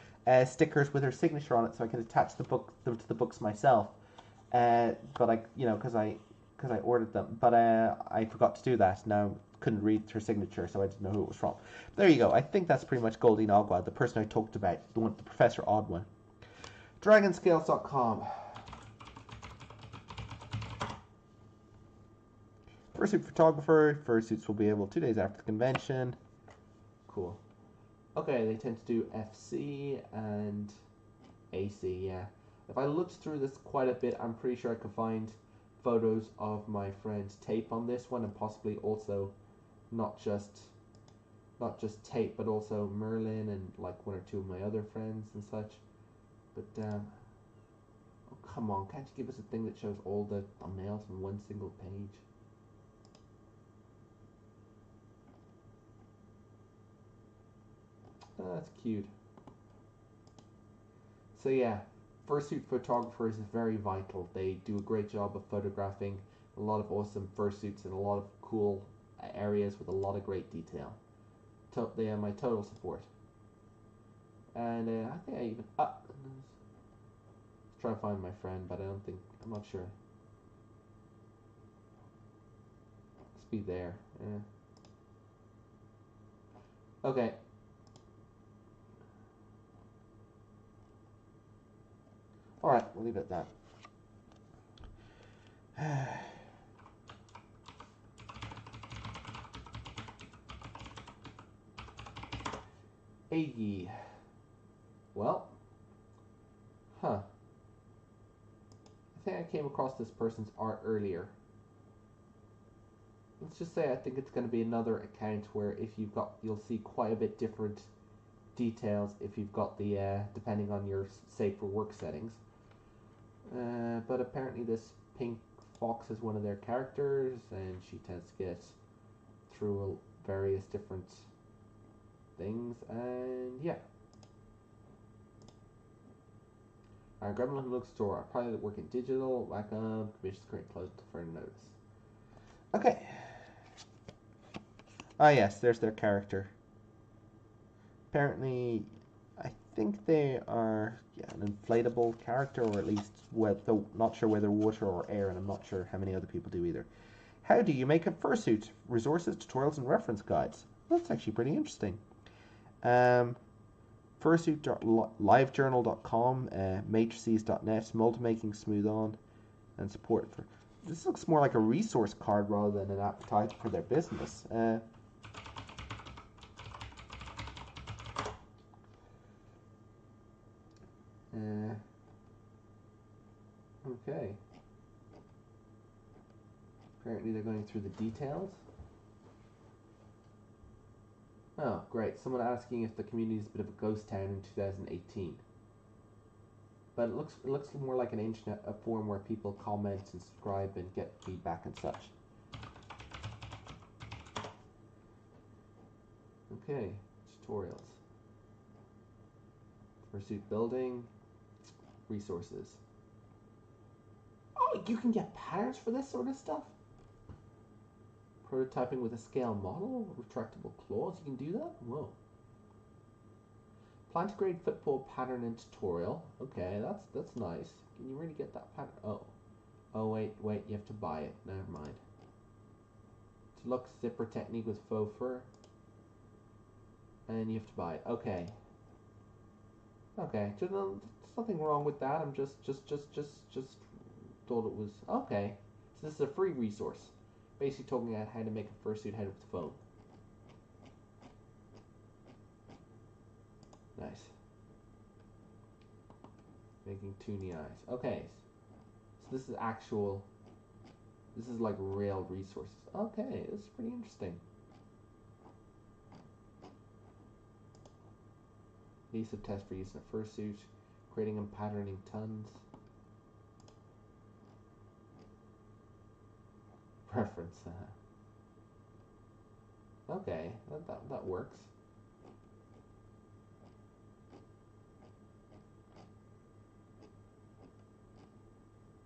Speaker 1: stickers with her signature on it so I could attach them to the books myself. But I, you know, because I ordered them, but I forgot to do that. Now couldn't read her signature, so I didn't know who it was from. There you go. I think that's pretty much Golden Agua, the person I talked about, the Professor Odd one. Dragonscales.com. Fursuit photographer. Fursuits will be able 2 days after the convention. Cool. Okay, they tend to do FC and AC, yeah. If I looked through this quite a bit, I'm pretty sure I could find photos of my friend's tape on this one, and possibly also not just tape, but also Merlin and like 1 or 2 of my other friends and such. But oh come on, can't you give us a thing that shows all the thumbnails on one single page? Oh, that's cute. So yeah, fursuit photographers is very vital. They do a great job of photographing a lot of awesome fursuits in a lot of cool areas with a lot of great detail. They have my total support. And I think I even try to find my friend, but I'm not sure. Must be there. Yeah. Okay. Alright, we'll leave it at that. Aggie. Well. I think I came across this person's art earlier. Let's just say I think it's going to be another account where you'll see quite a bit different details if you've got the, depending on your safe for work settings. But apparently this pink fox is one of their characters, and she tends to get through various different things, and yeah. Gremlin Look Store. I probably work in digital, Wacom, commissions create closed for notice. Okay. Ah yes, there's their character. Apparently, I think they are an inflatable character, or at least not sure whether water or air, and I'm not sure how many other people do either. How do you make a fursuit? Resources, tutorials, and reference guides. That's actually pretty interesting. Fursuit.livejournal.com, matrices.net, mold-making smooth on, and support for. This looks more like a resource card rather than an advertisement for their business. Okay. Apparently they're going through the details. Oh, great. Someone asking if the community is a bit of a ghost town in 2018. But it looks more like an internet forum where people comment and subscribe and get feedback and such. Okay, tutorials. Fursuit building. Resources. Oh, you can get patterns for this sort of stuff? Prototyping with a scale model, retractable claws, you can do that? Whoa. Plantigrade football pattern and tutorial. Okay, that's nice. Can you really get that pattern? Oh wait, you have to buy it. Never mind. Deluxe zipper technique with faux fur. And you have to buy it. Okay. Okay, there's nothing wrong with that. I'm just thought it was okay. So this is a free resource. Basically talking about how to make a fursuit head with the phone. Nice. Making toony eyes. Okay. So this is actual. This is like real resources. Okay, this is pretty interesting. Adhesive test for use in a fursuit. Creating and patterning tons. Preference. Okay, that works.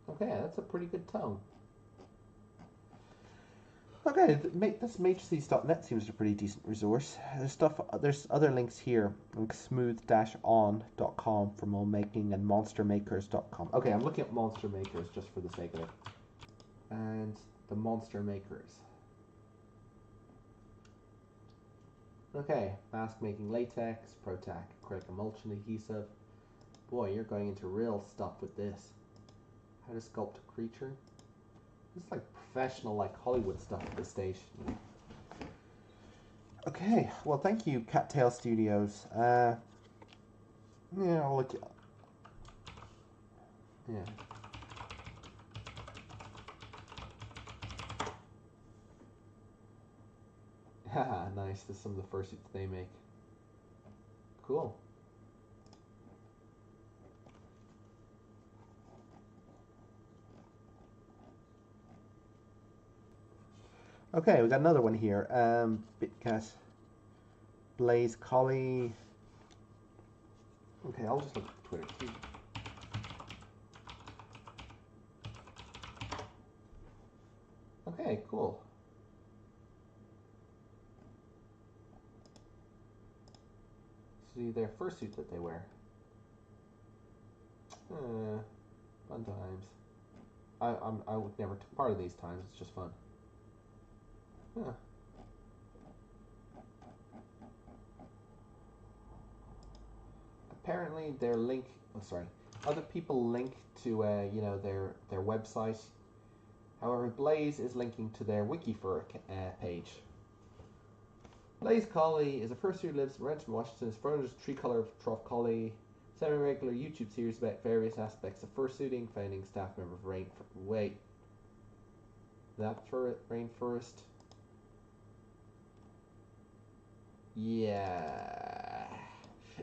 Speaker 1: Okay, that's a pretty good tone. Okay, this matrices.net seems a pretty decent resource. There's other links here, like smooth-on.com for mold making and monstermakers.com. Okay, I'm looking at monster makers just for the sake of it. And the monster makers. Okay, mask making latex, Protac, acrylic emulsion adhesive. Boy, you're going into real stuff with this. How to sculpt a creature. This is like professional, like Hollywood stuff at this stage. Okay, well, thank you, Cattail Studios. Yeah, I'll look. Yeah. Haha, nice. This is some of the fursuits they make. Cool. Okay, we got another one here. Bitcat, Blaze Collie. Okay, I'll just look at Twitter too. Okay, cool. See their fursuit that they wear. Fun times. I would never take part of these times. It's just fun. Huh. Apparently, their link. Oh, sorry. Other people link to you know, their website. However, Blaze is linking to their Wikifur page. Blaze Collie is a fursuit who lives in Renton, Washington. His fur is tree-color Trough Collie. Semi-regular YouTube series about various aspects of fursuiting, founding staff member of Wait. That Rainforest. Yeah.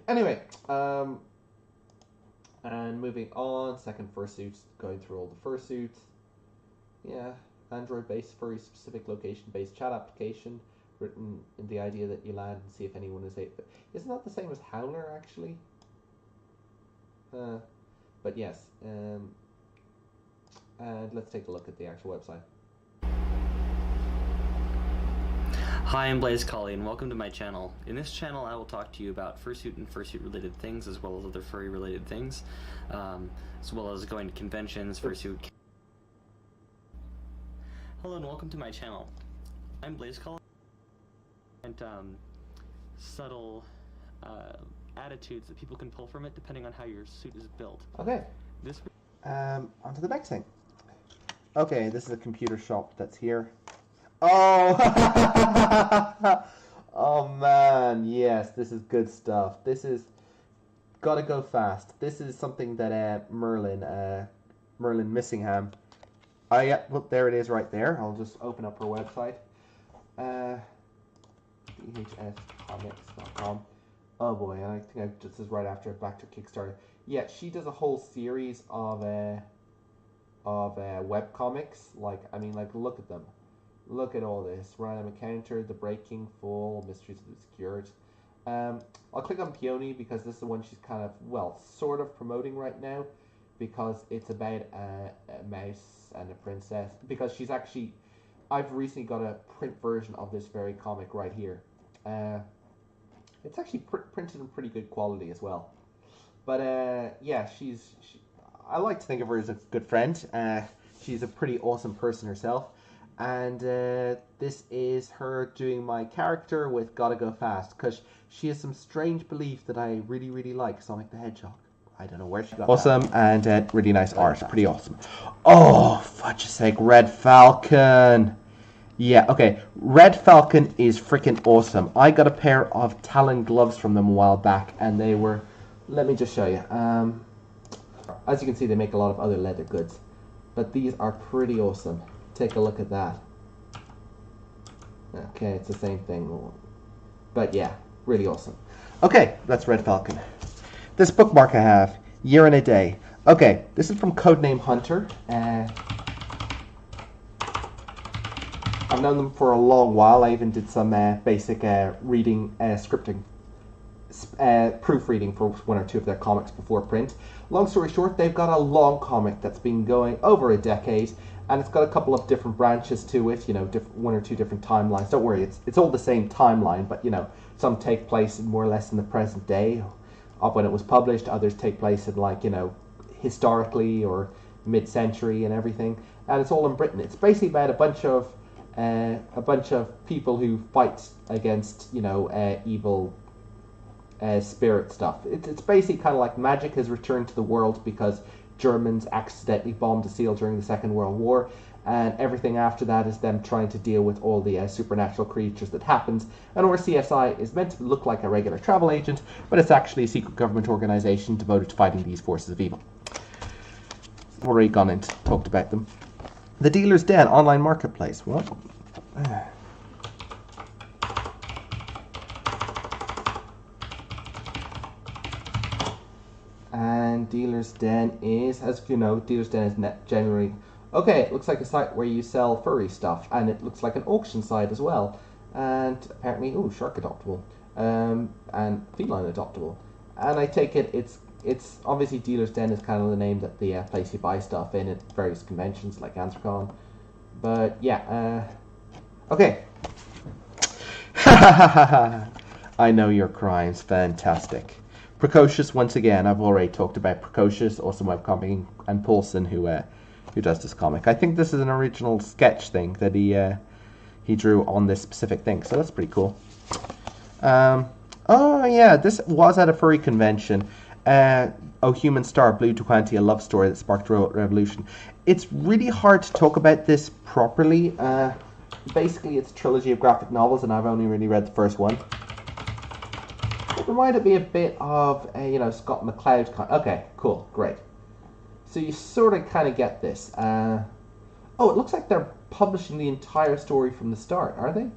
Speaker 1: Anyway, and moving on, second fursuits, going through all the fursuits. Yeah, Android-based furry-specific location-based chat application, written in the idea that you land and see if anyone is able. Isn't that the same as Howler, actually? But yes, and let's take a look at the actual website.
Speaker 10: Hi, I'm Blaze Colley, and welcome to my channel. In this channel, I will talk to you about fursuit and fursuit-related things, as well as other furry-related things, as well as going to conventions, fursuit... Hello, and welcome to my channel. I'm Blaze Colley, and subtle attitudes that people can pull from it, depending on how your suit is built.
Speaker 1: Okay. On to the next thing. Okay, this is a computer shop that's here. Oh! Oh man, yes, this is good stuff. This is gotta go fast. This is something that Merlin Missingham. Yeah, well, there it is right there. I'll just open up her website. dhscomics.com. Oh boy, and I think this is right after Back to Kickstarter. Yeah, she does a whole series of web comics. Like, I mean, like, look at them. Look at all this. Random Encounter, The Breaking, Fall, Mysteries of the Obscured. I'll click on Peony because this is the one she's kind of, well, sort of promoting right now, because it's about a mouse and a princess. Because she's actually, I've recently got a print version of this very comic right here. It's actually printed in pretty good quality as well. But yeah, I like to think of her as a good friend. She's a pretty awesome person herself. And this is her doing my character with Gotta Go Fast, because she has some strange belief that I really, really like, Sonic the Hedgehog. I don't know where she got awesome, that. And really nice art. Pretty awesome. Oh, fudge's sake, Red Falcon. Yeah, okay. Red Falcon is freaking awesome. I got a pair of Talon gloves from them a while back, and they were... Let me just show you. As you can see, they make a lot of other leather goods, but these are pretty awesome. Take a look at that. Okay, it's the same thing. But yeah, really awesome. Okay, that's Red Falcon. This bookmark I have, Year and a Day. Okay, this is from Codename Hunter. I've known them for a long while. I even did some basic reading, scripting, proofreading for one or two of their comics before print. Long story short, they've got a long comic that's been going over a decade, and it's got a couple of different branches to it, you know, one or two different timelines. Don't worry, it's all the same timeline, but, you know, some take place more or less in the present day of when it was published. Others take place in, like, you know, historically or mid-century and everything. And it's all in Britain. It's basically about a bunch of people who fight against, you know, evil spirit stuff. It's basically kind of like magic has returned to the world because Germans accidentally bombed a seal during the Second World War, and everything after that is them trying to deal with all the supernatural creatures that happens. And ORCSI is meant to look like a regular travel agent, but it's actually a secret government organization devoted to fighting these forces of evil. I've already gone and talked about them. The Dealer's Den online marketplace. What? And Dealer's Den is, as you know, Dealer's Den is generally... Okay, it looks like a site where you sell furry stuff, and it looks like an auction site as well. And apparently, ooh, shark adoptable, and feline adoptable. And I take it it's obviously Dealer's Den is kind of the name that the place you buy stuff in at various conventions like Anthrocon. But yeah, okay. I know your crimes, fantastic. Precocious, once again, I've already talked about Precocious, awesome webcomic, and Paulson, who does this comic. I think this is an original sketch thing that he drew on this specific thing, so that's pretty cool. Oh yeah, this was at a furry convention. Oh Human Star, Blue Duquanti, a love story that sparked a revolution. It's really hard to talk about this properly. Basically, it's a trilogy of graphic novels, and I've only really read the first one. It reminded me a bit of, you know, Scott McCloud. Okay, cool, great. So you sort of kind of get this. Oh, it looks like they're publishing the entire story from the start, are they?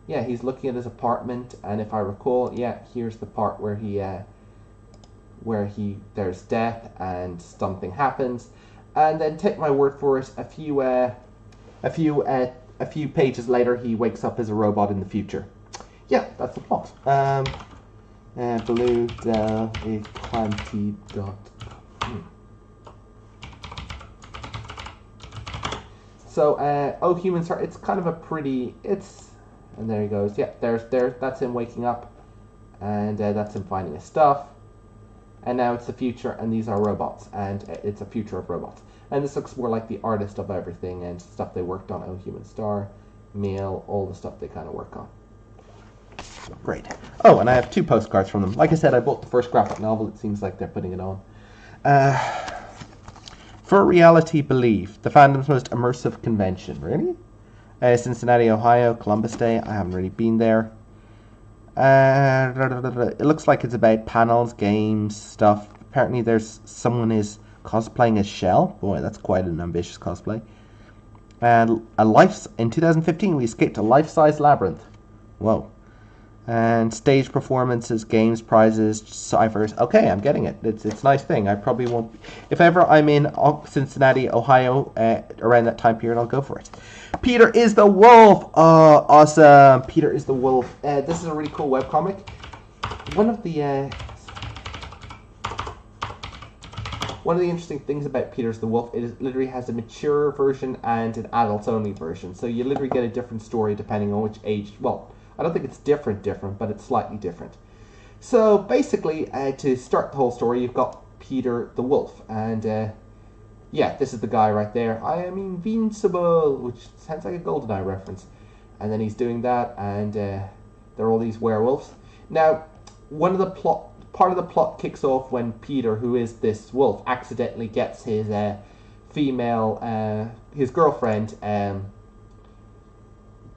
Speaker 1: Yeah, he's looking at his apartment, and if I recall, yeah, here's the part where there's death and something happens, and then take my word for it, a few pages later, he wakes up as a robot in the future. Yeah, that's the plot. BlueDelEquanti.com. So, Oh Human Star, it's kind of a pretty, and there he goes. Yeah, that's him waking up. And that's him finding his stuff. And now it's the future, and these are robots. And it's a future of robots. And this looks more like the artist of everything and stuff they worked on. Oh Human Star, Meal, all the stuff they kind of work on. Great. Oh, and I have 2 postcards from them. Like I said, I bought the first graphic novel. It seems like they're putting it on. For Reality Believe, the fandom's most immersive convention. Really? Cincinnati, Ohio, Columbus Day. I haven't really been there. It looks like it's about panels, games, stuff. Apparently someone is cosplaying as Shell. Boy, that's quite an ambitious cosplay. And in 2015, we escaped a life-size labyrinth. Whoa. And stage performances, games, prizes, ciphers. Okay, I'm getting it. It's a nice thing. I probably won't... If ever I'm in Cincinnati, Ohio, around that time period, I'll go for it. Peter is the Wolf! Oh, awesome! Peter is the Wolf. This is a really cool webcomic. One of the interesting things about Peter is the Wolf, it literally has a mature version and an adults-only version. So you literally get a different story depending on which age... Well, I don't think it's different, but it's slightly different. So basically, to start the whole story, you've got Peter the Wolf, and yeah, this is the guy right there. I am invincible, which sounds like a GoldenEye reference. And then he's doing that, and there are all these werewolves. Now, part of the plot kicks off when Peter, who is this wolf, accidentally gets his his girlfriend.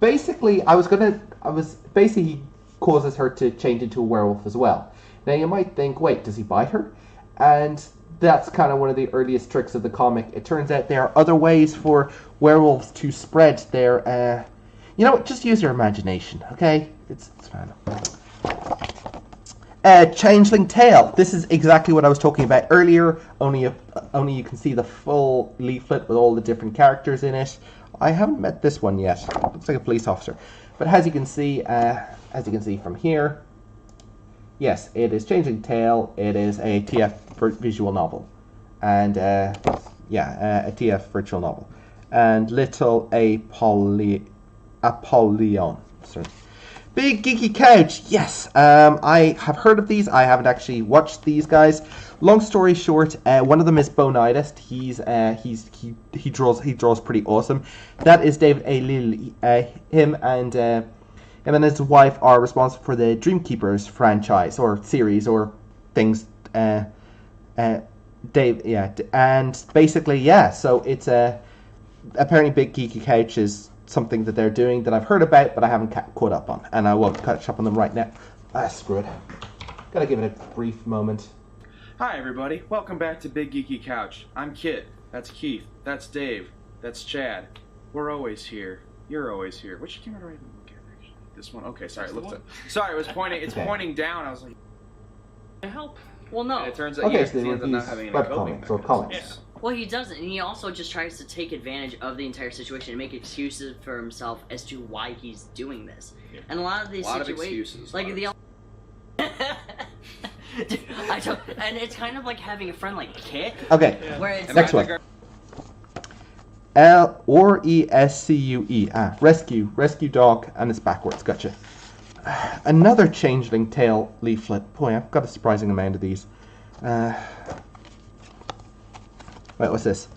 Speaker 1: Basically, he causes her to change into a werewolf as well. Now you might think, wait, does he bite her? And that's kind of one of the earliest tricks of the comic. It turns out there are other ways for werewolves to spread their, you know what, just use your imagination, okay? It's fine. Changeling Tale. This is exactly what I was talking about earlier, only you can see the full leaflet with all the different characters in it. I haven't met this one yet. Looks like a police officer. But as you can see from here, yes, it is Changeling Tale. It is a TF visual novel, and a TF virtual novel, and Little Apollyon. Sorry. Big Geeky Couch. Yes, I have heard of these. I haven't actually watched these guys. Long story short, one of them is Bonidist. He draws pretty awesome. That is David A. Lilly. Him and his wife are responsible for the Dreamkeepers franchise or series or things. Dave, yeah, and basically, yeah. So it's apparently Big Geeky Couch is something that they're doing that I've heard about, but I haven't caught up on, and I won't catch up on them right now. Screw it. Gotta give it a brief moment.
Speaker 11: Hi everybody, welcome back to Big Geeky Couch. I'm Kit, that's Keith, that's Dave, that's Chad. We're always here. You're always here. Which camera do I even look at actually? This one? Okay, sorry, sorry, it was pointing, it's pointing down, I was like...
Speaker 12: I help. Well, no.
Speaker 11: And it turns out,
Speaker 1: okay,
Speaker 11: yeah,
Speaker 1: so
Speaker 11: he ends up not having any coping
Speaker 1: or comics.
Speaker 11: Yeah.
Speaker 12: Well, he doesn't, and he also just tries to take advantage of the entire situation and make excuses for himself as to why he's doing this. Yeah. And a lot of these situations, like the... Dude, and it's kind of like having a friend like Kit.
Speaker 1: Okay,
Speaker 12: where it's
Speaker 1: next one. Rescue. Rescue dog, and it's backwards. Gotcha. Another Changeling Tale leaflet. Boy, I've got a surprising amount of these. Wait, what's this?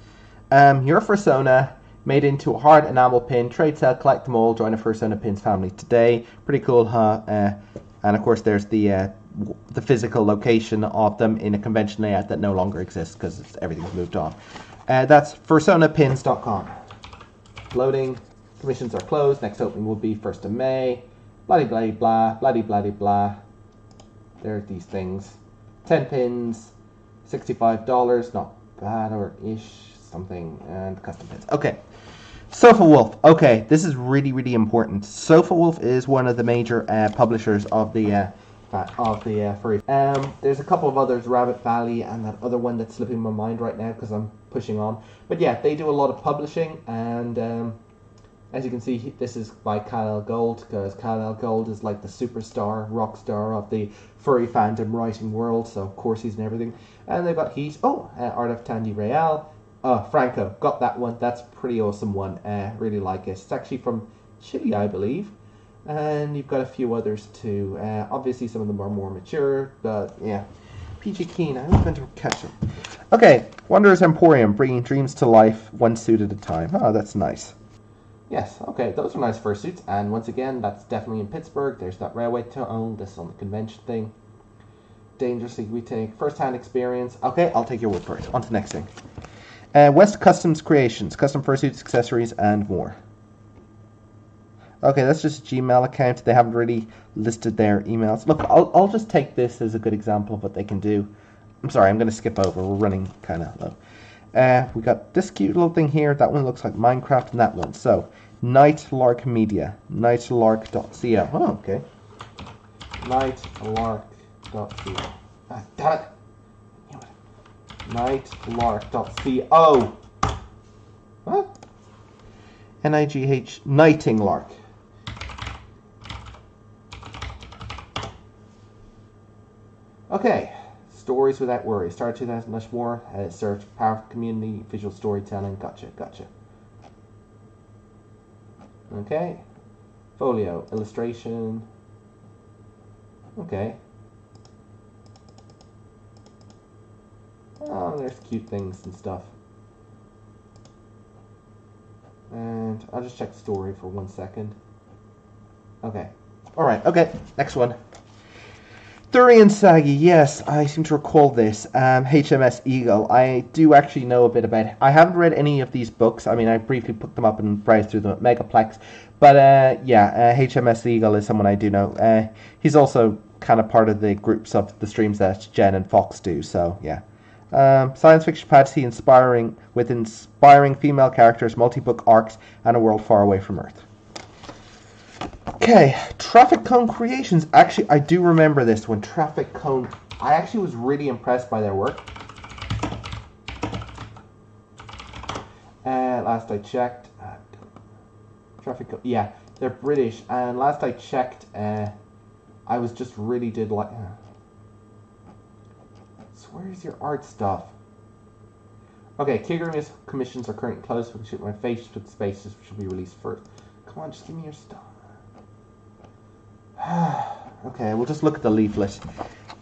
Speaker 1: Your Fursona made into a hard enamel pin. Trade, sell, collect them all. Join a Fursona Pins family today. Pretty cool, huh? And of course, there's the physical location of them in a convention layout that no longer exists because everything's moved on. That's FursonaPins.com. Loading. Commissions are closed. Next opening will be 1st of May. Bloody bloody blah. Bloody bloody blah. There's these things. 10 pins. $65. Not bad or ish. Something. And custom pins. Okay. Sofa Wolf. Okay, this is really, really important. Sofa Wolf is one of the major publishers of the furry. There's a couple of others, Rabbit Valley and that other one that's slipping my mind right now because I'm pushing on. But yeah, they do a lot of publishing, and as you can see, this is by Kal-El Gold, because Kal-El Gold is like the superstar, rock star of the furry fandom writing world, so of course he's in everything. And they've got Heat, Art of Tandy Real, Franco, got that one. That's a pretty awesome one. Really like it. It's actually from Chile, I believe. And you've got a few others too. Obviously, some of them are more mature, but yeah. PG Keen, I'm going to catch him. Okay, Wanderer's Emporium, bringing dreams to life, one suit at a time. Oh, that's nice. Yes, okay, those are nice fursuits. And once again, that's definitely in Pittsburgh. There's that railway tunnel. This is on the convention thing. Dangerously we take first-hand experience. Okay, I'll take your word for it. On to the next thing. West Customs Creations, custom fursuits, accessories, and more. Okay, that's just a Gmail account. They haven't really listed their emails. Look, I'll just take this as a good example of what they can do. I'm sorry, I'm going to skip over. We're running kind of low. We got this cute little thing here. That one looks like Minecraft, and that one. So, Nightlark Media. Nightlark.co. Oh, okay. Nightlark.co. Ah, damn it. Nightlark.co. What? N-I-G-H. Nightinglark. Okay. Stories without worry. Started 2000 much more. Served powerful community, visual storytelling. Gotcha. Okay. Folio. Illustration. Okay. Oh, there's cute things and stuff. And I'll just check the story for 1 second. Okay. Alright, okay. Next one. Thurian Sagi, yes, I seem to recall this. HMS Eagle. I do actually know a bit about it. I haven't read any of these books. I mean, I briefly put them up and browsed through them at Megaplex. But, yeah, HMS Eagle is someone I do know. He's also kind of part of the groups of the streams that Jen and Fox do, so, yeah. Science fiction fantasy with inspiring female characters, multi-book arcs, and a world far away from Earth. Okay, Traffic Cone Creations. Actually, I do remember this one. Traffic Cone. I actually was really impressed by their work. Last I checked, Traffic Cone. Yeah, they're British. And last I checked, I was just really did like. So where's your art stuff? Okay, Kigurumi commissions are currently closed. We can shoot my Facebook spaces, which will be released first. Come on, just give me your stuff. Okay, we'll just look at the leaflet.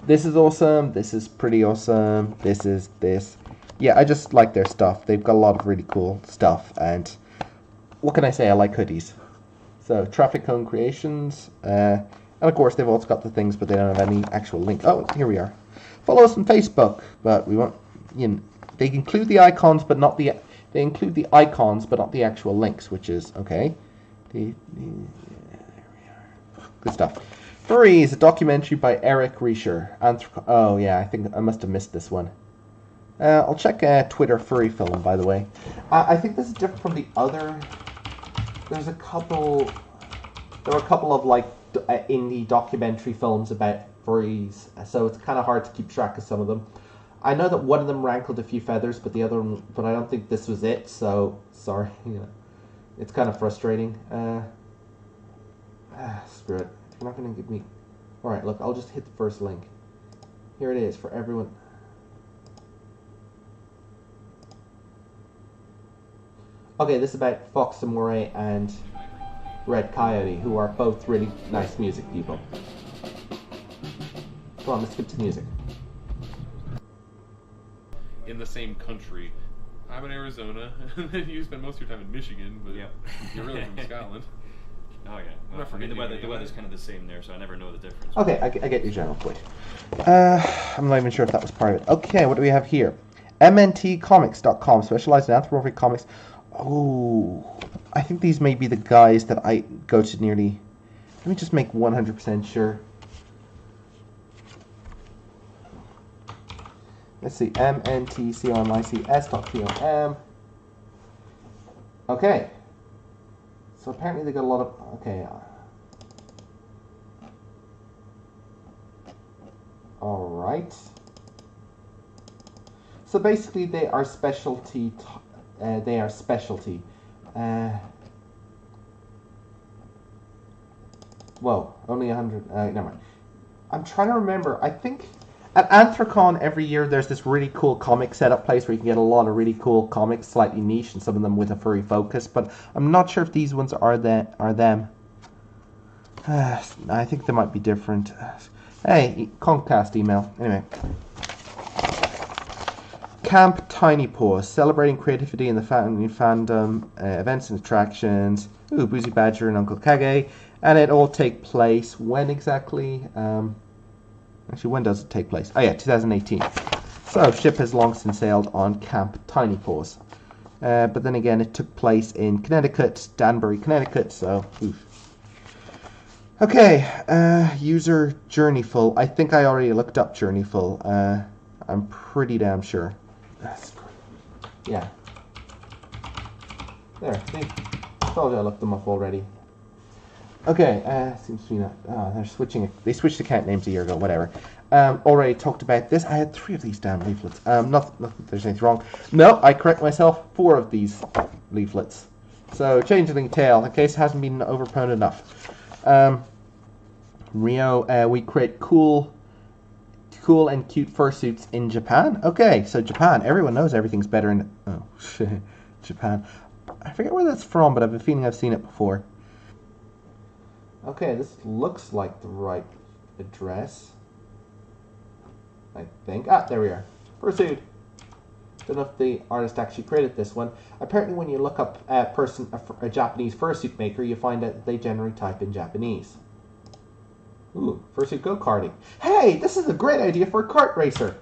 Speaker 1: This is awesome. This is pretty awesome. This is this. Yeah, I just like their stuff. They've got a lot of really cool stuff. And what can I say? I like hoodies. So, Traffic Cone Creations. And of course, they've also got the things, but they don't have any actual link. Oh, here we are. Follow us on Facebook, but we won't. You know, they include the icons, but not the. They include the icons, but not the actual links, which is okay. There we are. Good stuff. Furry is a documentary by Eric Reischer. Oh yeah, I think I must have missed this one. I'll check Twitter Furry Film, by the way. I think this is different from the other. There's a couple. There are a couple of like indie documentary films about furries, so it's kind of hard to keep track of some of them. I know that one of them rankled a few feathers, but the other one, but I don't think this was it. So sorry, you know, it's kind of frustrating. Screw it. If you're not going to give me. All right, look, I'll just hit the first link. Here it is for everyone. Okay, this is about Fox Samurai and Red Coyote, who are both really nice music people. Come on, let's skip to music.
Speaker 13: In the same country. I'm in Arizona, and then you spend most of your time in Michigan, but you're really from Scotland.
Speaker 14: Oh yeah. Well, I mean, the weather's kind of the same there, so I never know the difference.
Speaker 1: Okay, I get your general point. I'm not even sure if that was part of it. Okay, what do we have here? MNTcomics.com, specialized in anthropomorphic comics. Oh, I think these may be the guys that I go to nearly. Let me just make 100% sure. Let's see, MNTCOMICS.com. Okay. So apparently they got a lot of. Okay. Alright. So basically they are specialty. They are specialty. Whoa, only 100. Never mind. I'm trying to remember. I think At Anthrocon every year there's this really cool comic setup place where you can get a lot of really cool comics, slightly niche, and some of them with a furry focus. But I'm not sure if these ones are them. I think they might be different. Hey, Comcast email. Anyway. Camp Tiny Paws, celebrating creativity in the family fandom, events and attractions. Ooh, Boozy Badger and Uncle Kage. And it all take place when exactly? Actually, when does it take place? Oh yeah, 2018. So, ship has long since sailed on Camp Tiny Paws. But then again, it took place in Connecticut, Danbury, Connecticut, so, oof. Okay, user Journeyful. I think I already looked up Journeyful. I'm pretty damn sure. Yeah. There, see? I told you I looked them up already. Okay, seems to be not. Oh, they're switching. They switched account names a year ago. Whatever. Already talked about this. I had 3 of these damn leaflets. Not that there's anything wrong. No, I correct myself. 4 of these leaflets. So Changeling Tale, in case it hasn't been overprone enough. Rio, we create cool and cute fursuits in Japan. Okay, so Japan. Everyone knows everything's better in. Oh, shit. Japan. I forget where that's from, but I have a feeling I've seen it before. Okay, this looks like the right address. I think. Ah, there we are. Fursuit. Don't know if the artist actually created this one. Apparently, when you look up a Japanese fursuit maker, you find that they generally type in Japanese. Ooh, fursuit go-karting. Hey, this is a great idea for a kart racer.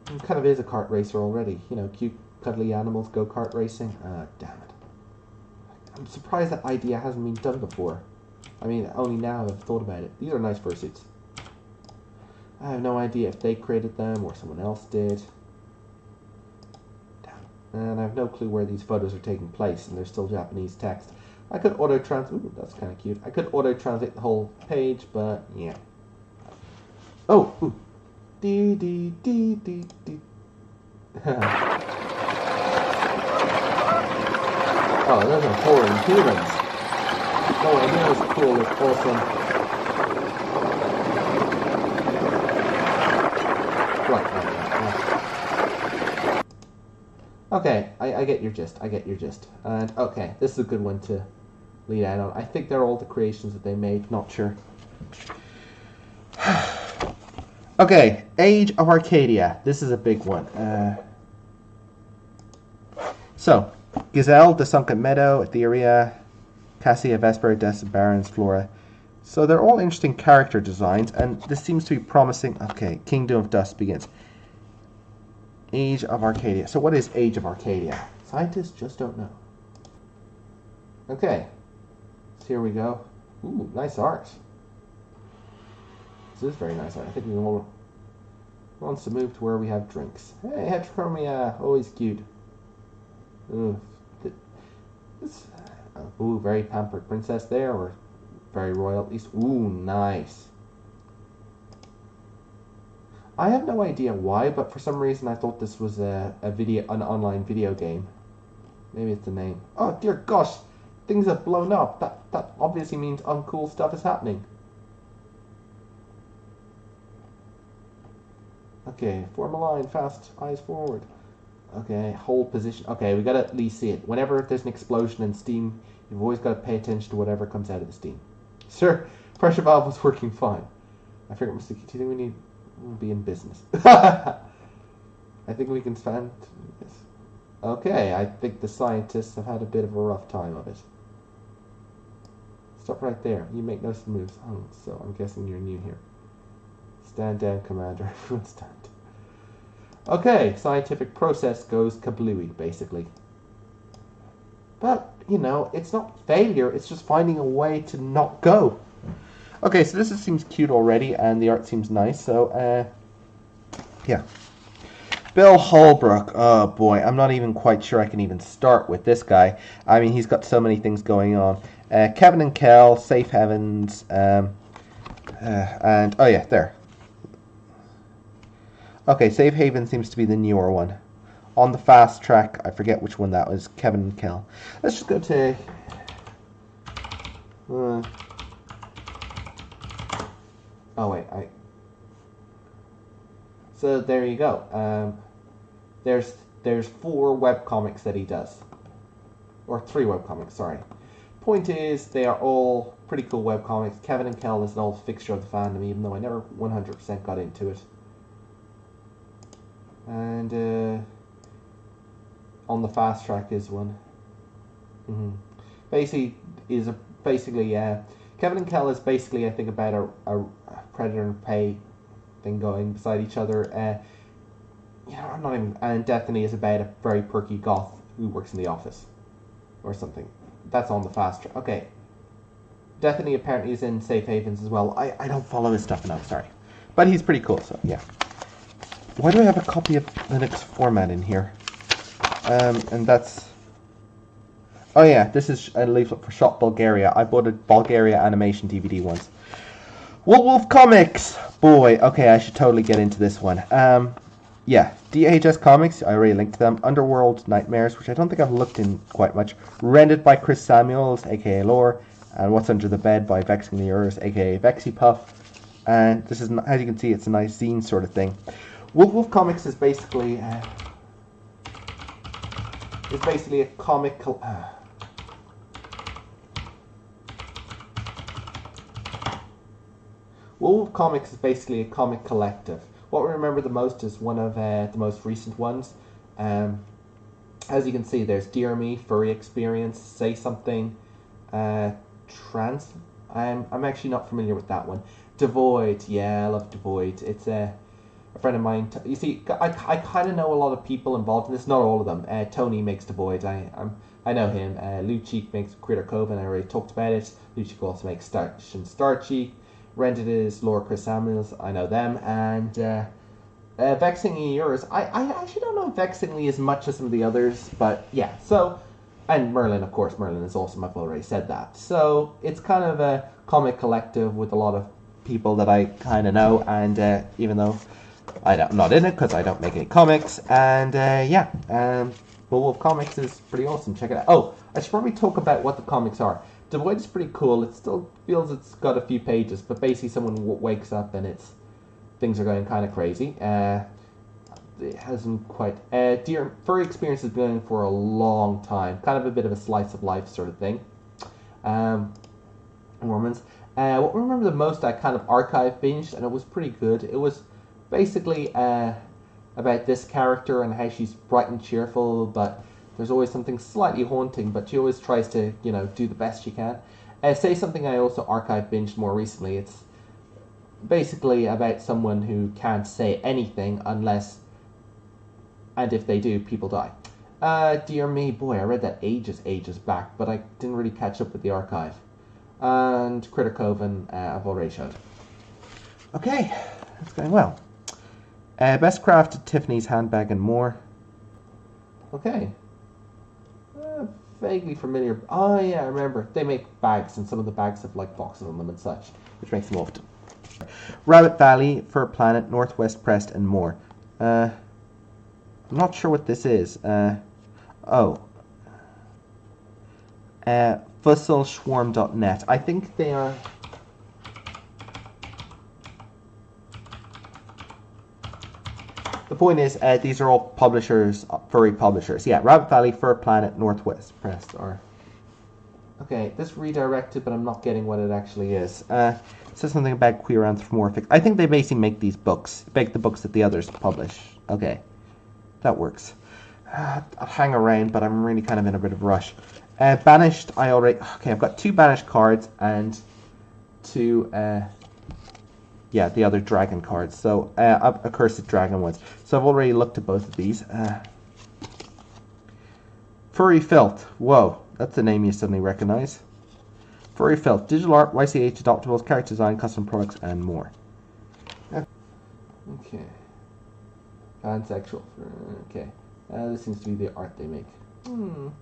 Speaker 1: It kind of is a kart racer already. You know, cute, cuddly animals go-kart racing. Damn it. I'm surprised that idea hasn't been done before. I mean, only now I've thought about it. These are nice fursuits. I have no idea if they created them or someone else did. Damn. And I have no clue where these photos are taking place, and there's still Japanese text. I could auto-translate. Ooh, that's kind of cute. I could auto-translate the whole page, but yeah. Oh, ooh. Oh, those are foreign humans. No idea it was cool. It's awesome. Right. Okay, I get your gist. I get your gist. And okay, this is a good one to lead out on. I think they're all the creations that they made. Not sure. Okay, Age of Arcadia. This is a big one. So, Gazelle, the Sunken Meadow, Etheria, Cassia, Vesper, Des, Barons, Flora. So they're all interesting character designs, and this seems to be promising. Okay, Kingdom of Dust begins. Age of Arcadia. So what is Age of Arcadia? Scientists just don't know. Okay, so here we go. Ooh, nice art. This is very nice art. I think we all wants to move to where we have drinks. Hey, Heterochromia, always cute. Ooh, this. Ooh, very pampered princess there, or very royal at least. Ooh, nice. I have no idea why, but for some reason I thought this was an online video game. Maybe it's the name. Oh dear gosh, things have blown up. That obviously means uncool stuff is happening. Okay, form a line, fast, eyes forward. Okay, hold position. Okay, we gotta at least see it. Whenever there's an explosion in steam, you've always got to pay attention to whatever comes out of the steam. Sir, pressure valve was working fine. I figured, Mr. Key, do you think we need to be in business? I think we can stand this. Okay, I think the scientists have had a bit of a rough time of it. Stop right there. You make no moves. Oh, so I'm guessing you're new here. Stand down, Commander. Everyone stand. Okay, scientific process goes kablooey, basically. But, you know, it's not failure, it's just finding a way to not go. Okay, so this seems cute already, and the art seems nice, so, yeah. Bill Holbrook, oh boy, I'm not even quite sure I can even start with this guy. I mean, he's got so many things going on. Kevin and Kel, Safe Heavens, and, oh yeah, there. Okay, Safe Haven seems to be the newer one. On the Fast Track, I forget which one that was, Kevin and Kel. Let's just go to... oh wait, So there you go. There's 4 webcomics that he does. Or 3 webcomics, sorry. Point is, they are all pretty cool webcomics. Kevin and Kel is an old fixture of the fandom, even though I never 100% got into it. And on the fast track is one. Basically, Kevin and Kel is basically, I think, about a predator and prey thing going beside each other. I'm not even. And Destiny is about a very perky goth who works in the office, or something. That's on the fast track. Okay. Destiny apparently is in Safe Havens as well. I don't follow his stuff enough, sorry. But he's pretty cool, so yeah. Why do I have a copy of Linux format in here? And that's... Oh yeah, this is a leaflet for Shop Bulgaria. I bought a Bulgaria animation DVD once. Wolf Comics! Boy, okay, I should totally get into this one. Yeah, DHS Comics, I already linked to them. Underworld Nightmares, which I don't think I've looked in quite much. Rendered by Chris Samuels, aka Lore. And What's Under the Bed by Vexingly Yours, aka Vexy Puff. And this is, as you can see, it's a nice zine sort of thing. Wolf Comics is basically a comic. Wolf Comics is basically a comic collective. What we remember the most is one of the most recent ones. As you can see, there's Dear Me, Furry Experience, Say Something, Trans. I'm actually not familiar with that one. Devoid, yeah, I love Devoid. It's a friend of mine. You see, I kind of know a lot of people involved in this. Not all of them. Tony makes Devoid. I know him. Luchik makes Critter Cove, and I already talked about it. Luchik also makes Starcheek. Rented is Laura Chris Samuels. I know them. And Vexingly Yours. I actually don't know Vexingly as much as some of the others, but yeah. So, and Merlin, of course. Merlin is awesome. I've already said that. So it's kind of a comic collective with a lot of people that I kind of know, and even though I'm not in it because I don't make any comics, and Wolf Comics is pretty awesome. Check it out. Oh, I should probably talk about what the comics are. Devoid is pretty cool. It still feels it's got a few pages, but basically someone wakes up and things are going kind of crazy. It hasn't quite... Dear Furry Experience has been going for a long time. Kind of a bit of a slice of life sort of thing. Mormons. What we remember the most, I kind of archive binged, and it was pretty good. It was basically about this character and how she's bright and cheerful, but there's always something slightly haunting, but she always tries to, do the best she can. Say Something I also archive binged more recently. It's basically about someone who can't say anything unless, and if they do, people die. Dear Me, boy, I read that ages back, but I didn't really catch up with the archive. And Critter Coven, I've already showed. Okay, that's going well. Best Crafted, Tiffany's Handbag, and more. Okay. Vaguely familiar. Oh yeah, I remember. They make bags, and some of the bags have like boxes on them and such, which makes them often. Rabbit Valley, Fur Planet, Northwest Pressed, and more. I'm not sure what this is. Fusselschwarm.net. I think they are... The point is, these are all publishers, furry publishers. Yeah, Rabbit Valley, Fur Planet, Northwest Press. Okay, this redirected, but I'm not getting what it actually is. It says something about queer anthropomorphic. I think they basically make these books, make the books that the others publish. Okay, that works. I'll hang around, but I'm really kind of in a bit of a rush. Banished, okay, I've got 2 Banished cards and 2, the other dragon cards. So, Accursed Dragon ones. So I've already looked at both of these. Furry Felt. Whoa, that's a name you suddenly recognize. Furry Felt. Digital art, YCH adoptables, character design, custom products, and more. Okay. Pansexual. Okay. This seems to be the art they make. Some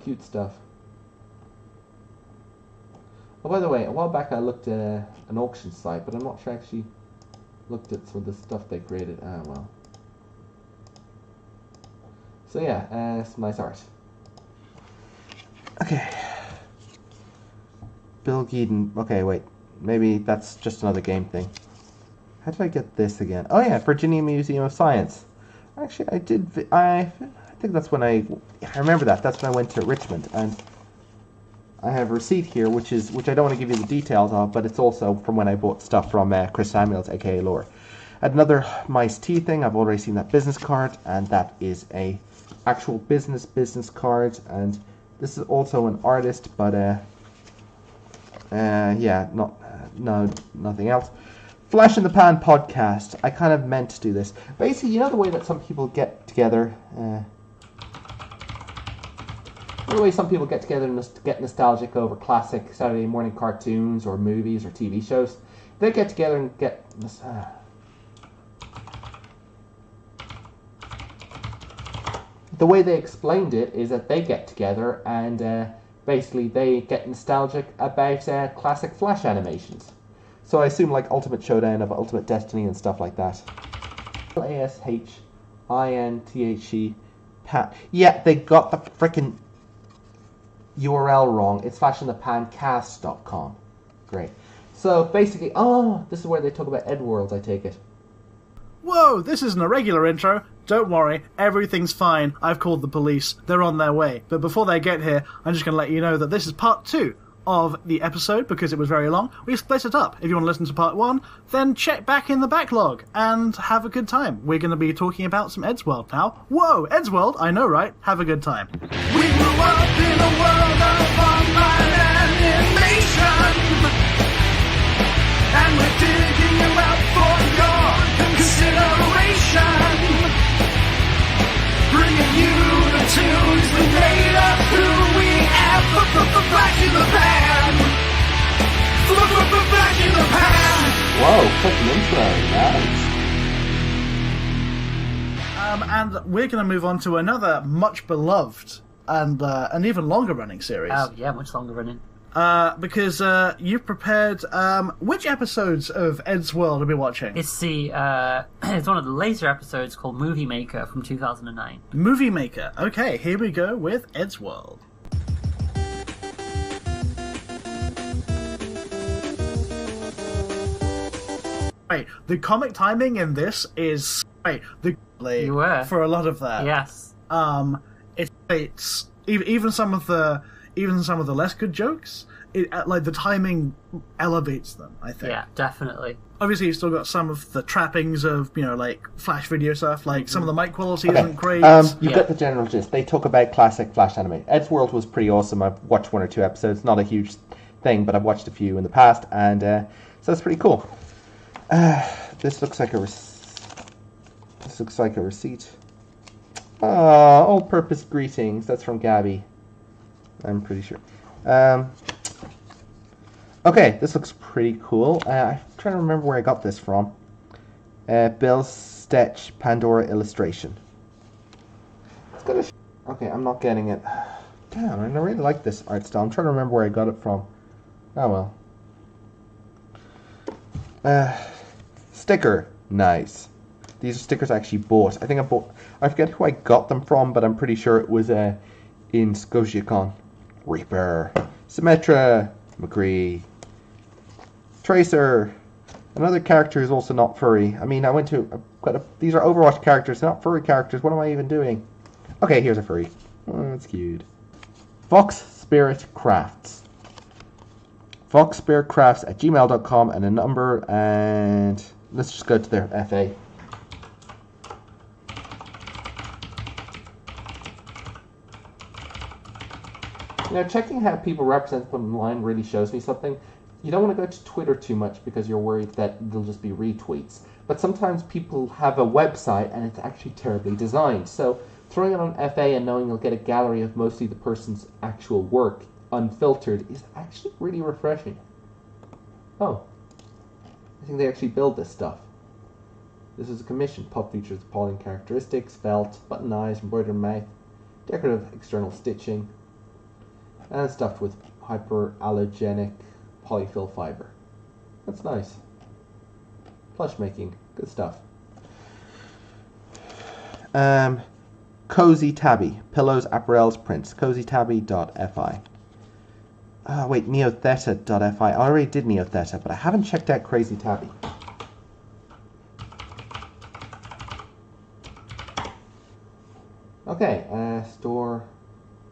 Speaker 1: cute stuff. Oh, by the way, a while back I looked at an auction site, but I'm not sure I actually looked at some of the stuff they created. Ah, well. So yeah, some nice art. Okay. Bill Geeden. Okay, wait. Maybe that's just another game thing. How did I get this again? Oh yeah, Virginia Museum of Science. Actually, I did. I think that's when I remember that. That's when I went to Richmond, and I have a receipt here, which I don't want to give you the details of, but it's also from when I bought stuff from Chris Samuels, aka Lore. Another Mice T thing. I've already seen that business card, and that is a actual business card. And this is also an artist, but yeah, nothing else. Flash in the Pan podcast. I kind of meant to do this. Basically, you know the way that some people get together. The way some people get together and get nostalgic over classic Saturday morning cartoons or movies or TV shows. They get together and get. The way they explained it is that they get together and basically they get nostalgic about classic Flash animations. So I assume like Ultimate Showdown of Ultimate Destiny and stuff like that. ASHINTHE Pan. Yeah, they got the frickin' URL wrong. It's flashinthepancast.com. Great. So basically, oh, this is where they talk about Edworld, I take it.
Speaker 15: Whoa, this isn't a regular intro. Don't worry, everything's fine. I've called the police. They're on their way. But before they get here, I'm just going to let you know that this is part 2 of the episode because it was very long. We split it up. If you want to listen to part 1, then check back in the backlog and have a good time. We're going to be talking about some Eddsworld now. Whoa, Eddsworld, I know, right? Have a good time.
Speaker 16: We grew up in a world of online animation, and we're digging you out for your consideration, bringing you the tunes we made up who we have. Flash in the pan. Flash in the pan.
Speaker 1: Whoa, quick intro, nice.
Speaker 15: And we're going to move on to another much beloved and an even longer running series.
Speaker 17: Oh yeah, much longer running.
Speaker 15: Because you've prepared which episodes of Eddsworld are we watching?
Speaker 17: It's the it's one of the later episodes called Movie Maker from 2009.
Speaker 15: Movie Maker. Okay, here we go with Eddsworld. Right, the comic timing in this is
Speaker 17: You were.
Speaker 15: for a lot of that.
Speaker 17: Yes.
Speaker 15: It's even some of the less good jokes. Like the timing elevates them, I think.
Speaker 17: Yeah, definitely.
Speaker 15: Obviously, you've still got some of the trappings of like Flash video stuff. Like some of the mic quality
Speaker 1: Okay.
Speaker 15: isn't great.
Speaker 1: You get the general gist. They talk about classic Flash anime. Eddsworld was pretty awesome. I've watched 1 or 2 episodes. Not a huge thing, but I've watched a few in the past, and so it's pretty cool. This looks like a receipt. All-purpose greetings. That's from Gabby. I'm pretty sure. Okay, this looks pretty cool. I'm trying to remember where I got this from. Bill Stetch Pandora illustration. It's got a. Okay, I'm not getting it. Damn, I really like this art style. I'm trying to remember where I got it from. Oh well. Sticker, nice. These are stickers I actually bought. I forget who I got them from, but I'm pretty sure it was in Scotiacon. Reaper, Symmetra, McCree, Tracer. Another character is also not furry. I mean, these are Overwatch characters, not furry characters. What am I even doing? Okay, here's a furry. Oh, that's cute. Fox Spirit Crafts. foxspiritcrafts@gmail.com and a number, and let's just go to their FA. Checking how people represent them online really shows me something. You don't want to go to Twitter too much because you're worried that they'll just be retweets. But sometimes people have a website and it's actually terribly designed. So throwing it on FA and knowing you'll get a gallery of mostly the person's actual work unfiltered is actually really refreshing. Oh, I think they actually build this stuff. This is a commission. Pup features appalling characteristics, felt, button eyes, embroidered mouth, decorative external stitching, and stuffed with hyperallergenic polyfill fiber. That's nice. Plush making. Good stuff. Cozy Tabby. Pillows, apparels, prints. CozyTabby.fi. Oh, wait, Neotheta.fi. I already did Neotheta, but I haven't checked out Crazy Tabby. Okay, store.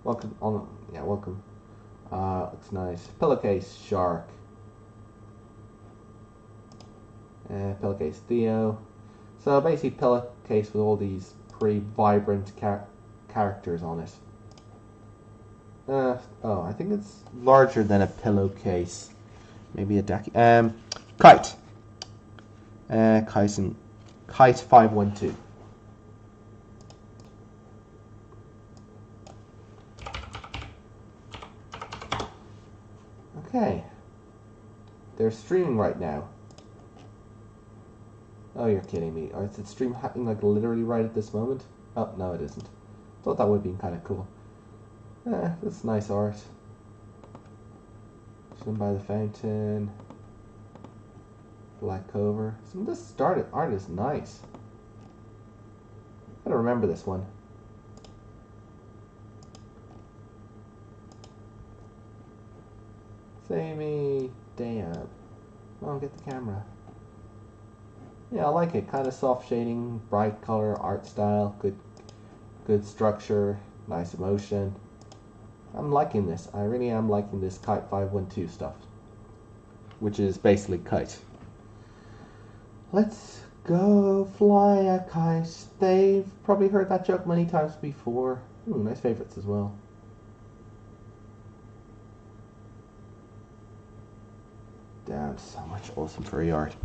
Speaker 1: Welcome on. Yeah, welcome. Looks nice. Pillowcase shark. Pillowcase Theo. So basically, pillowcase with all these pretty vibrant characters on it. Oh, I think it's larger than a pillowcase. Maybe a deck. Kite. Kite 512. Okay. They're streaming right now. Oh, you're kidding me. Or is the stream happening like literally right at this moment? Oh, no it isn't. Thought that would be kind of cool. That's nice art. Swim by the fountain. Black cover. Some of this art is nice. Gotta remember this one. Samey, damn. Come on, get the camera. Yeah, I like it. Kind of soft shading, bright color, art style, good structure, nice emotion. I'm liking this. I really am liking this Kite 512 stuff, which is basically Kite. Let's go fly a kite. They've probably heard that joke many times before. Ooh, nice favorites as well. Damn, so much awesome furry art.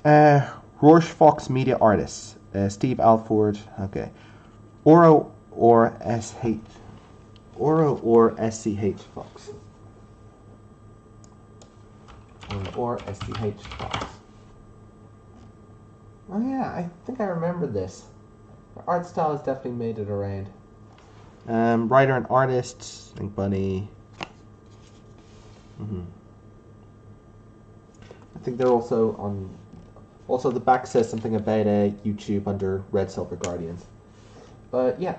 Speaker 1: Sofox Media Artists. Steve Alford. Okay. Oro or SCH Fox. Or SCH Fox. Oh yeah, I think I remember this. The art style has definitely made it around. Writer and artist, I think Bunny. I think they're also on. Also, the back says something about YouTube under Red Silver Guardians. But yeah.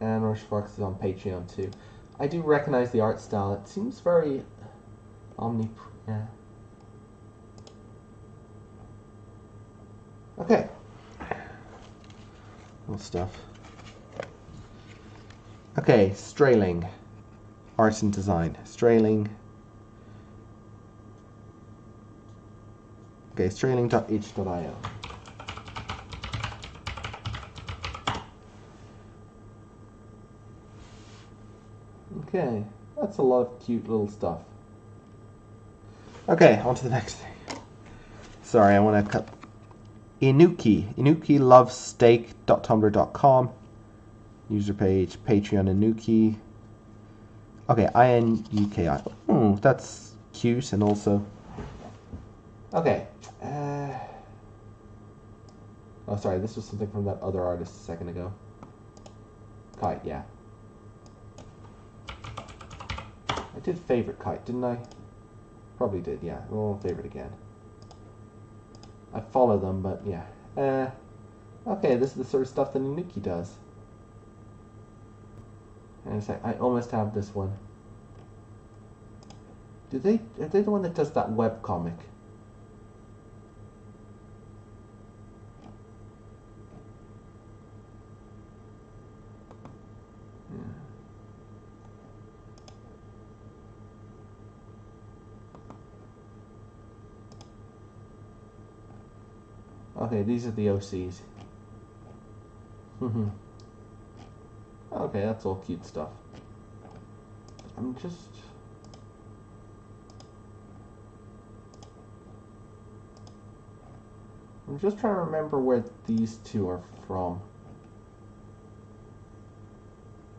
Speaker 1: And Sofox is on Patreon too. I do recognize the art style. It seems very yeah. Okay. Cool stuff. Okay, Strailing. Art and design. Strailing. Okay, strailing.itch.io. Okay, that's a lot of cute little stuff. Okay, on to the next thing. Sorry, I want to cut. Inuki loves steak.tumblr.com. User page, Patreon Inuki. Okay, INUKI. Oh, that's cute and also. Okay. Oh, sorry, this was something from that other artist a second ago. Kite, yeah. I did favorite Kite, didn't I? Probably did, yeah. We'll favorite again. I follow them, but yeah. Okay, this is the sort of stuff that Inuki does. And it's like, I almost have this one. Are they the one that does that webcomic? Okay, these are the OCs. Okay, that's all cute stuff. I'm just trying to remember where these two are from.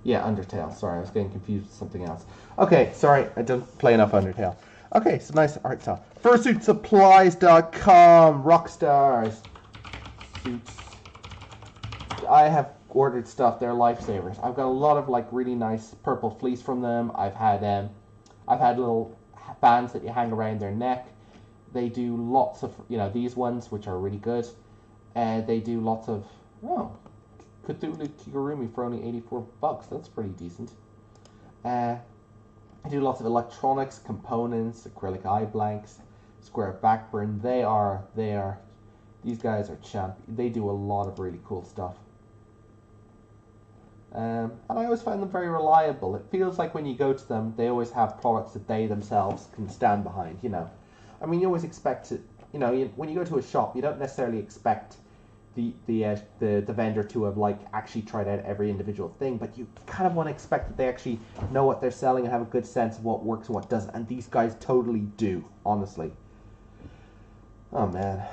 Speaker 1: Yeah, Undertale. Sorry, I was getting confused with something else. Okay, sorry, I didn't play enough Undertale. Okay, so nice art style. Fursuitsupplies.com, Rockstars. Suits. I have ordered stuff. They're lifesavers. I've got a lot of like really nice purple fleece from them. I've had little bands that you hang around their neck. They do lots of these ones which are really good. They do lots of Cthulhu Kigurumi for only $84. That's pretty decent. They do lots of electronics, components, acrylic eye blanks, square backburn. These guys are champ. They do a lot of really cool stuff. And I always find them very reliable. It feels like when you go to them, they always have products that they themselves can stand behind, you know. I mean, you always expect it, you know, when you go to a shop, you don't necessarily expect the vendor to have, like, actually tried out every individual thing, but you kind of want to expect that they actually know what they're selling and have a good sense of what works and what doesn't, and these guys totally do, honestly. Oh, man.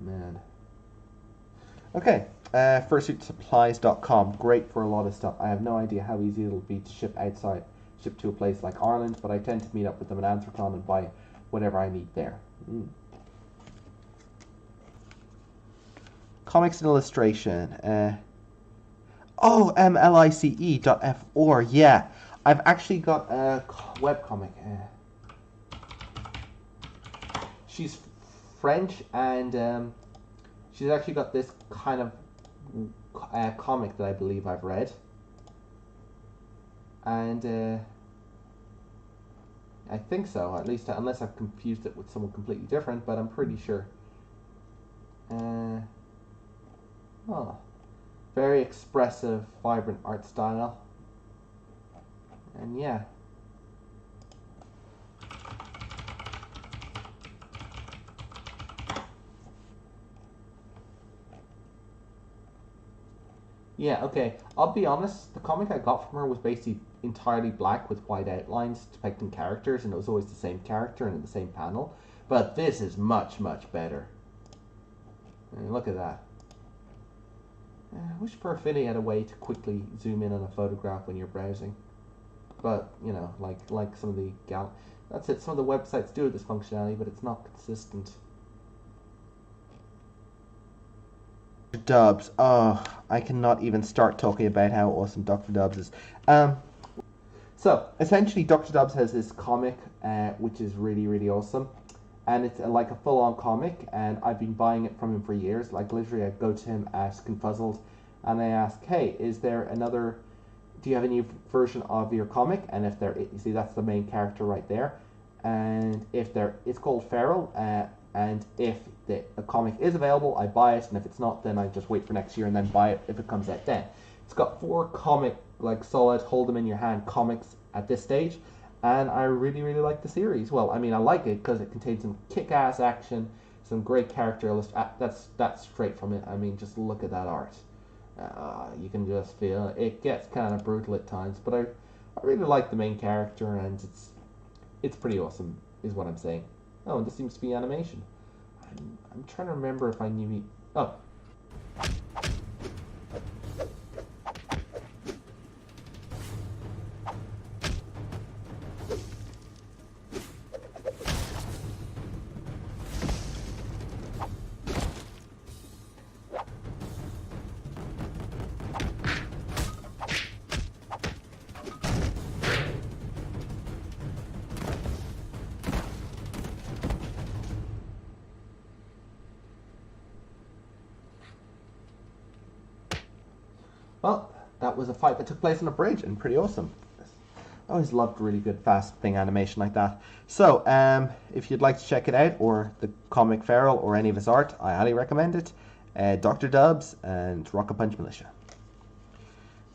Speaker 1: Man. Okay, fursuitsupplies.com. Great for a lot of stuff. I have no idea how easy it'll be to ship to a place like Ireland, but I tend to meet up with them in Anthracon and buy whatever I need there. Comics and illustration. lice.for. Yeah, I've actually got a webcomic. She's French, and she's actually got this kind of comic that I believe I've read, and I think so, at least, unless I've confused it with someone completely different, but I'm pretty sure. Very expressive, vibrant art style, and yeah. Yeah, okay. I'll be honest, the comic I got from her was basically entirely black with white outlines depicting characters, and it was always the same character and in the same panel. But this is much, much better. I mean, look at that. I wish Furfinity had a way to quickly zoom in on a photograph when you're browsing. But, you know, like some of the that's it, some of the websites do have this functionality, but it's not consistent. Dubs. Oh, I cannot even start talking about how awesome Dr. Dubs is. So, essentially, Dr. Dubs has this comic, which is really, really awesome. And it's like a full-on comic, and I've been buying it from him for years. Like, literally, I go to him at Confuzzled, and I ask, hey, is there another... Do you have a new version of your comic? And if there... You see, that's the main character right there. And if there... It's called Feral, and if the comic is available, I buy it, and if it's not, then I just wait for next year and then buy it if it comes out then. It's got 4 comic, like, solid, hold-them-in-your-hand comics at this stage, and I really, really like the series. Well, I mean, I like it because it contains some kick-ass action, some great character that's straight from it. I mean, just look at that art. You can just feel it. It gets kind of brutal at times, but I really like the main character, and it's pretty awesome, is what I'm saying. Oh, and this seems to be animation. I'm trying to remember if I knew Oh. Well, that was a fight that took place on a bridge, and pretty awesome. I always loved really good fast thing animation like that. So, if you'd like to check it out, or the comic Feral, or any of his art, I highly recommend it. Dr. Dubs and Rocket Punch Militia.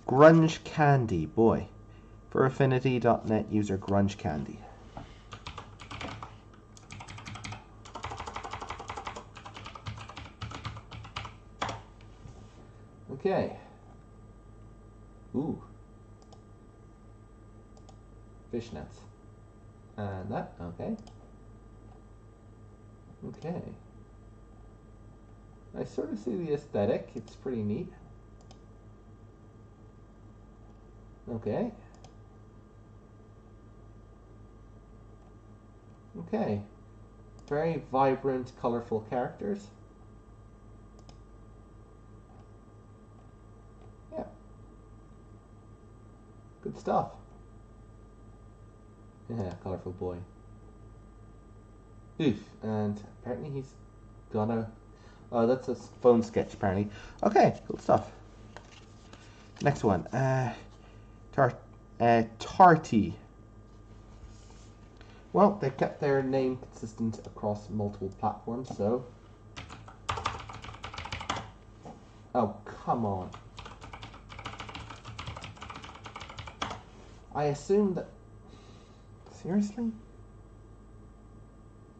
Speaker 1: Grunge Candy, boy. For Affinity.net user Grunge Candy. Okay. Ooh. Fishnets. And that, okay. Okay. I sort of see the aesthetic. It's pretty neat. Okay. Okay. Very vibrant, colorful characters. Yeah. Good stuff. Yeah, colorful boy. Oof, and apparently he's gonna... Oh, that's a phone sketch, apparently. Okay, cool stuff. Next one. Tarty. Well, they kept their name consistent across multiple platforms, so... Oh, come on. I assume that... Seriously?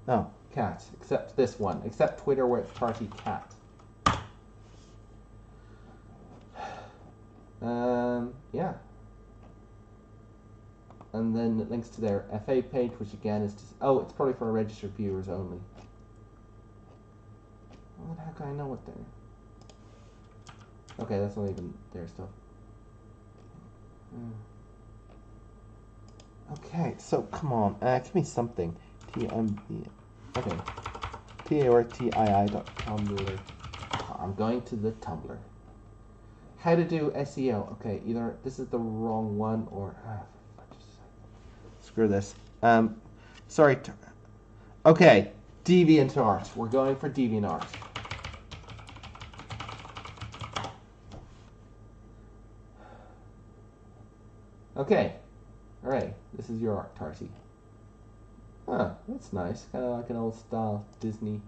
Speaker 1: No, cat. Except this one. Except Twitter where it's party cat. Yeah. And then it links to their FA page, which again is just... Oh, it's probably for registered viewers only. Well, how can I know what they're... Okay, that's not even their stuff. Okay, so come on, give me something. TMB. Okay. TAORTII.tumblr. I'm going to the Tumblr. How to do SEO. Okay, either this is the wrong one or screw this. Sorry. Okay, DeviantArt. We're going for DeviantArt. Okay. Alright, this is your art, Tarty. Huh, that's nice. Kind of like an old style Disney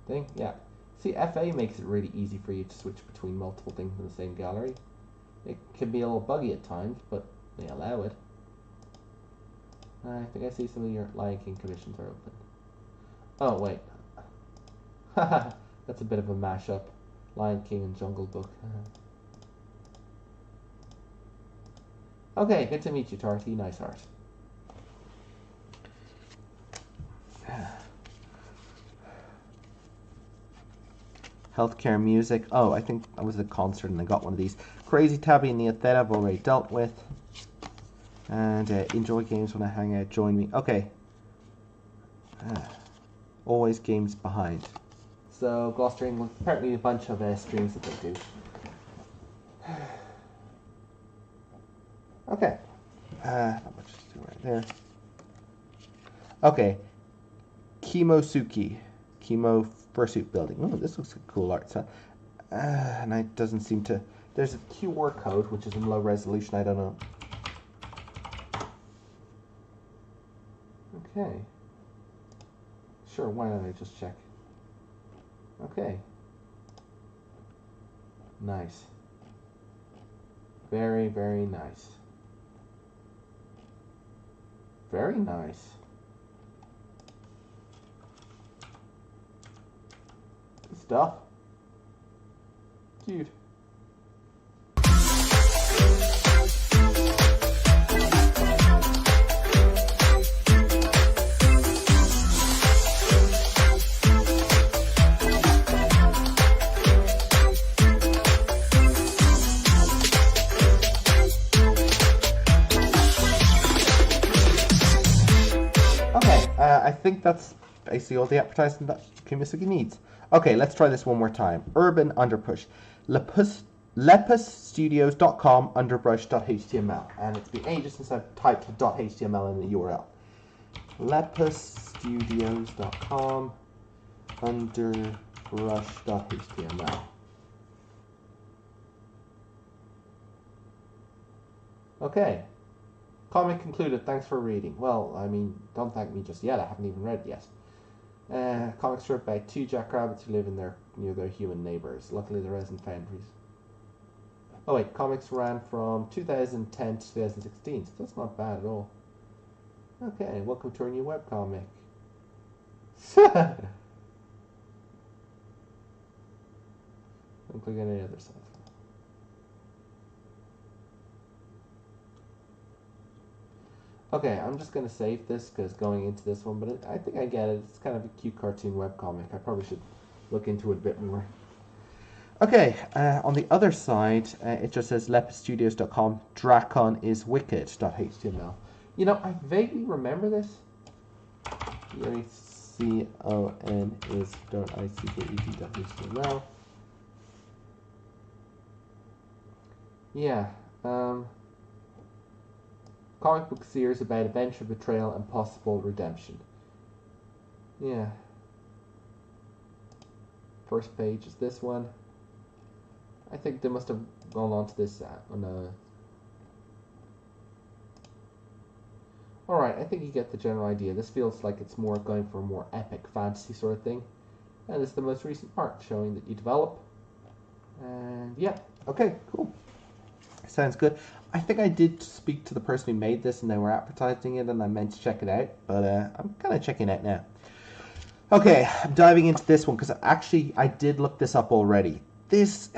Speaker 1: thing. Yeah. See, FA makes it really easy for you to switch between multiple things in the same gallery. It can be a little buggy at times, but they allow it. I think I see some of your Lion King commissions are open. Oh, wait. Haha, that's a bit of a mashup. Lion King and Jungle Book. Okay, good to meet you, Tarty. Nice art. Healthcare music. Oh, I think I was at a concert and I got one of these. Crazy Tabby and Neotheta I've already dealt with. And enjoy games when I hang out. Join me. Okay. Always games behind. So, Gloucester, England. Apparently a bunch of streams that they do. Okay. Not much to do right there. Okay. Kimosuki. Chemo Fursuit Building. Oh, this looks like cool art. So, and it doesn't seem to... There's a QR code, which is in low resolution. I don't know. Okay. Sure, why don't I just check? Okay. Nice. Very, very nice. Very nice. Good stuff. Dude. I think that's basically all the advertising that Kimisugi needs. Okay, let's try this one more time. Urban Underpush. Lepusstudios.com underbrush.html. And it's been ages since I've typed .html in the URL. Lepusstudios.com underbrush.html. Okay. Comic concluded. Thanks for reading. Well, I mean, don't thank me just yet. I haven't even read yet. Comic strip by 2 jackrabbits who live near their human neighbors. Luckily, there isn't foundries. Oh wait, comics ran from 2010 to 2016, so that's not bad at all. Okay, welcome to our new webcomic. Don't click on any other stuff. Okay, I'm just going to save this because going into this one, but I think I get it. It's kind of a cute cartoon webcomic. I probably should look into it a bit more. Okay, on the other side, it just says lepusstudios.com draconiswicked.html. You know, I vaguely remember this. DRACON is .icket.html. Yeah, comic book series about adventure, betrayal, and possible redemption. Yeah. First page is this one. I think they must have gone on to this Alright, I think you get the general idea. This feels like it's more going for a more epic fantasy sort of thing. And this is the most recent part, showing that you develop. And yeah, okay, cool. Sounds good. I think I did speak to the person who made this and they were advertising it and I meant to check it out, but I'm kind of checking it now. Okay, I'm diving into this one because actually I did look this up already. This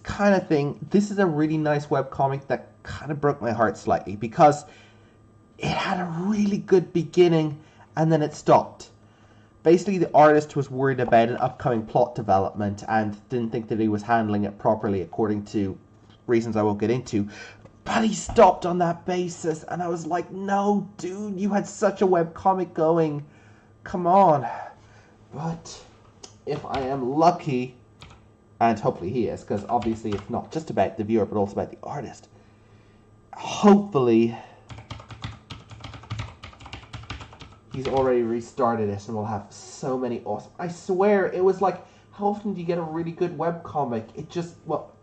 Speaker 1: kind of thing, this is a really nice webcomic that kind of broke my heart slightly because it had a really good beginning and then it stopped. Basically, the artist was worried about an upcoming plot development and didn't think that he was handling it properly according to reasons I won't get into. But he stopped on that basis and I was like, no, dude, you had such a webcomic going. Come on. But if I am lucky, and hopefully he is, because obviously it's not just about the viewer, but also about the artist. Hopefully he's already restarted it and we'll have so many awesome... I swear, it was like, how often do you get a really good webcomic? It just, well,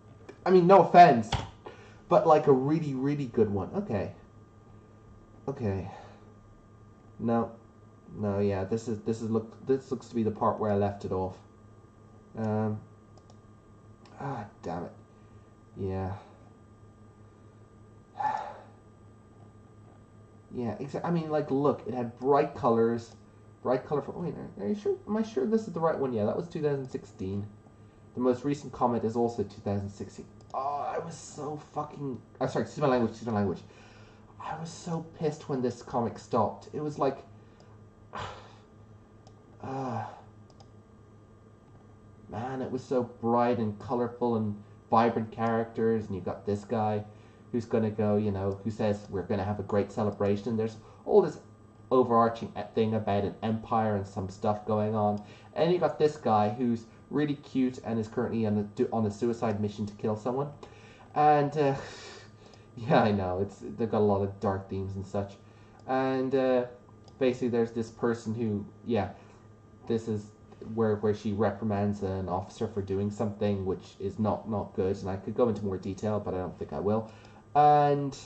Speaker 1: I mean, no offense, but like a really, really good one. Okay. Okay. No, yeah, this looks to be the part where I left it off. Damn it. Yeah. Yeah, exactly. I mean, like, look, it had bright colors, bright colorful. Wait, are you sure? Am I sure this is the right one? Yeah, that was 2016. The most recent comment is also 2016. Oh, I was so fucking... I'm sorry, excuse my language. I was so pissed when this comic stopped. It was like... man, it was so bright and colorful and vibrant characters, and you've got this guy who's going to go, you know, who says we're going to have a great celebration. There's all this overarching thing about an empire and some stuff going on. And you got this guy who's really cute and is currently on a suicide mission to kill someone. And, yeah, I know, they've got a lot of dark themes and such. And, basically there's this person who, yeah, this is where she reprimands an officer for doing something which is not good. And I could go into more detail, but I don't think I will. And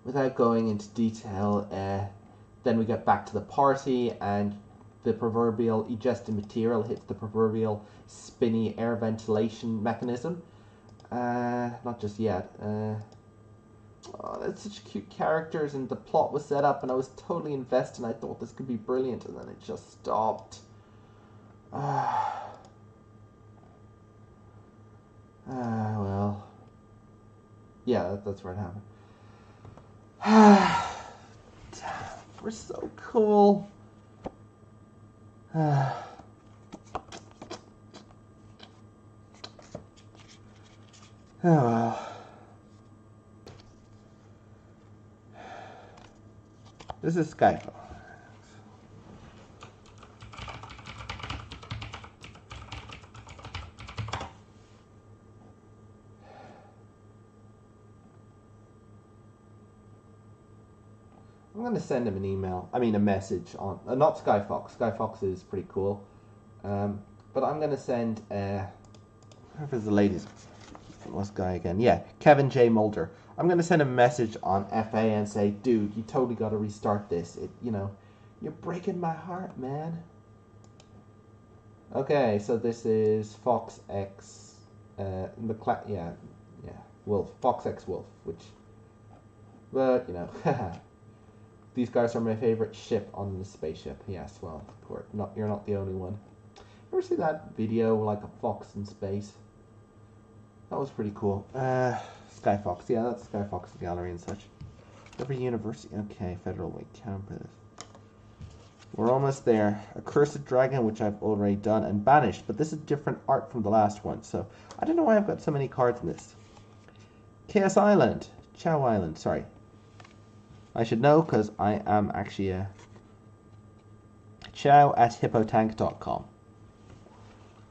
Speaker 1: without going into detail, then we get back to the party, and the proverbial egested material hits the proverbial spinny air ventilation mechanism. Not just yet. Oh, that's such cute characters, and the plot was set up, and I was totally invested, and I thought this could be brilliant, and then it just stopped. Well. Yeah, that's where it happened. We're so cool. Oh well. This is Skype. I'm going to send him an email. I mean, a message on... not Skyfox. Skyfox is pretty cool. But I'm going to send... I don't know if it's the ladies. What's guy again? Yeah, Kevin J. Mulder. I'm going to send a message on FA and say, dude, you totally got to restart this. You know, you're breaking my heart, man. Okay, so this is Fox X... Wolf. Fox X Wolf, which... But, you know... These guys are my favorite ship on the spaceship. Yes, well, of course, you're not the only one. Ever see that video like a fox in space? That was pretty cool. Skyfox, yeah, that's Skyfox gallery and such. Every university, okay, Federal Way Campus. We're almost there. A Cursed Dragon, which I've already done, and Banished, but this is different art from the last one, so I don't know why I've got so many cards in this. Chaos Island, Chow Island, sorry. I should know, because I am actually a chow@hippotank.com.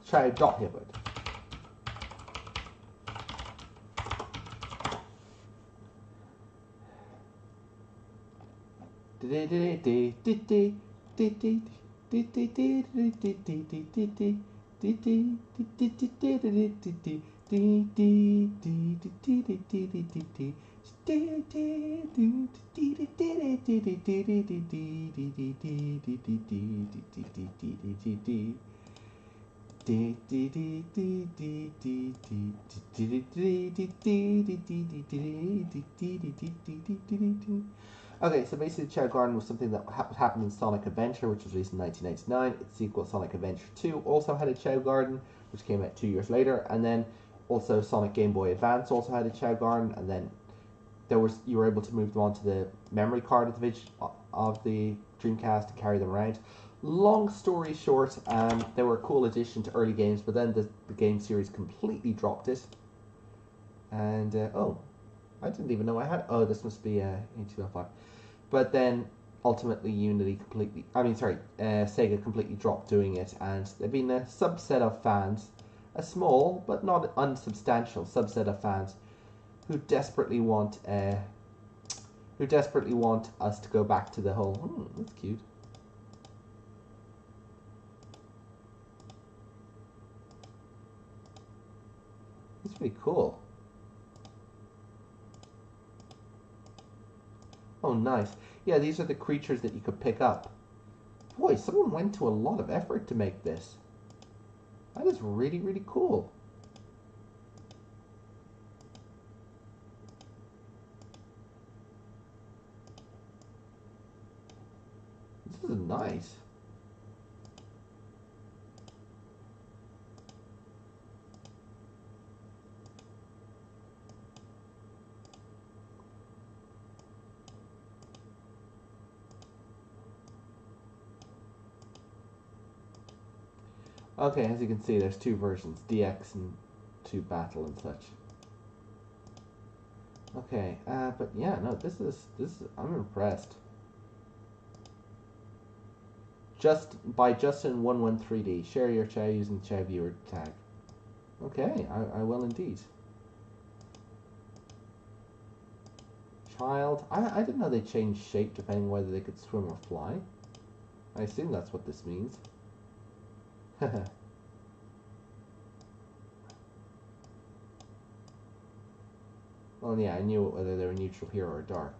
Speaker 1: Chow.hippo. Okay, so basically Chao Garden was something that happened in Sonic Adventure, which was released in 1999. Its sequel, Sonic Adventure 2, also had a Chao Garden, which came out 2 years later, and then also Sonic Game Boy Advance also had a Chao Garden, and then you were able to move them onto the memory card of the Dreamcast to carry them around. Long story short, they were a cool addition to early games, but then the game series completely dropped it. And oh, I didn't even know I had. Oh, this must be A2L5. But then ultimately Sega completely dropped doing it, and there've been a subset of fans, a small but not unsubstantial subset of fans, who desperately want us to go back to the whole. That's cute. It's pretty cool. Oh, nice. Yeah, these are the creatures that you could pick up. Boy, someone went to a lot of effort to make this. That is really, really cool. This is nice. Okay, as you can see, there's two versions, DX and 2 Battle and such. Okay, but yeah, no, this is I'm impressed. By Justin113D. Share your Chao using the Chao viewer tag. Okay, I will indeed. Child. I didn't know they changed shape depending whether they could swim or fly. I assume that's what this means. Well, yeah, I knew whether they were neutral here or dark.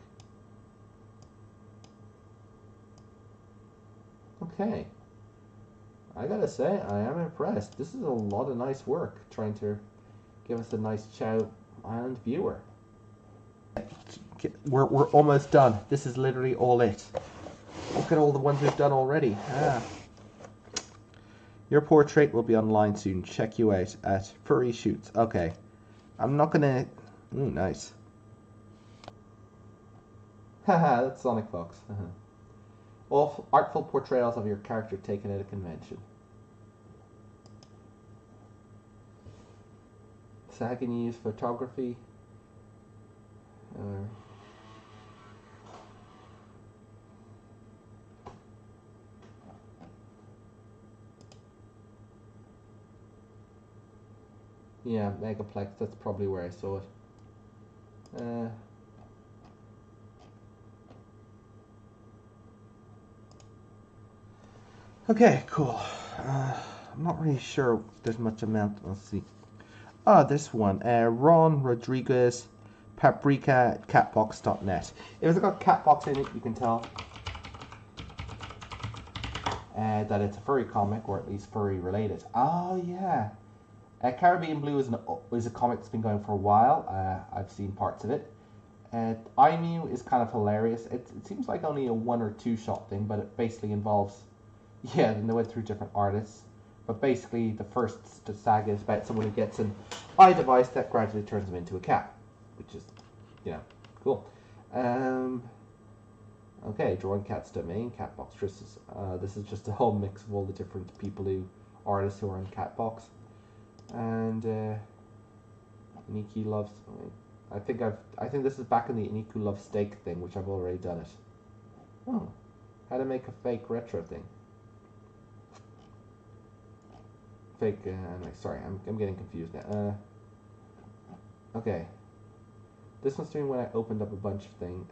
Speaker 1: Okay. I gotta say, I am impressed. This is a lot of nice work, trying to give us a nice Chao Island viewer. We're almost done. This is literally all it. Look at all the ones we've done already. Your portrait will be online soon. Check you out at Furry Shoots. Okay. I'm not gonna... Ooh, nice. Haha, that's Sonic Fox. All artful portrayals of your character taken at a convention. So how can you use photography? Yeah, Megaplex, that's probably where I saw it. Okay, cool. I'm not really sure there's much amount. Let's see. Oh, this one. Ron Rodriguez, Paprika at catbox.net. If it's got catbox in it, you can tell that it's a furry comic, or at least furry related. Oh, yeah. Caribbean Blue is a comic that's been going for a while. I've seen parts of it. IMU is kind of hilarious. It seems like only a 1 or 2 shot thing, but it basically involves... Yeah, then they went through different artists. But basically, the first saga is about someone who gets an eye device that gradually turns them into a cat. Which is, you know, cool. Okay, Drawing Cat's Domain, Catbox Tristis. This is just a whole mix of all the different artists who are on Catbox. And Iniki loves. I think this is back in the Iniku Love Steak thing, which I've already done it. Oh, how to make a fake retro thing. Fake. Sorry, I'm getting confused now. Okay, this one's doing when I opened up a bunch of things.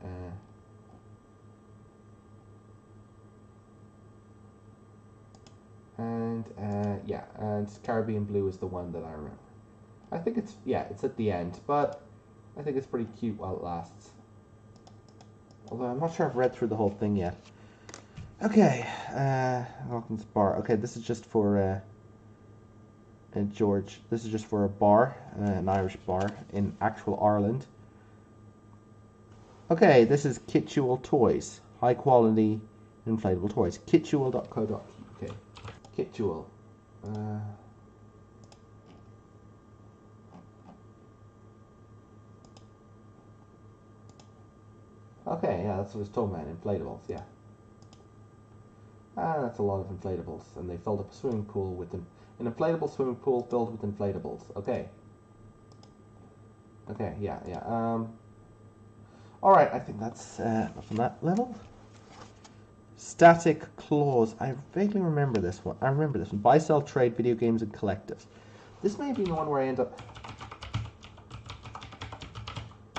Speaker 1: Yeah, and Caribbean Blue is the one that I remember. I think it's at the end, but I think it's pretty cute while it lasts. Although I'm not sure I've read through the whole thing yet. Okay, Hawkins Bar. Okay, this is just for And George, this is just for a bar, an Irish bar in actual Ireland. Okay, this is Kitual Toys, high quality inflatable toys. Kitual.co.uk. Kitual. Okay, yeah, that's what it's talking about, inflatables, yeah. That's a lot of inflatables, and they filled up a swimming pool with them. An inflatable swimming pool filled with inflatables. Okay. Okay, yeah. Alright, I think that's enough on that level. Static Clause. I vaguely remember this one. I remember this one. Buy, sell, trade, video games, and collectives. This may be the one where I end up...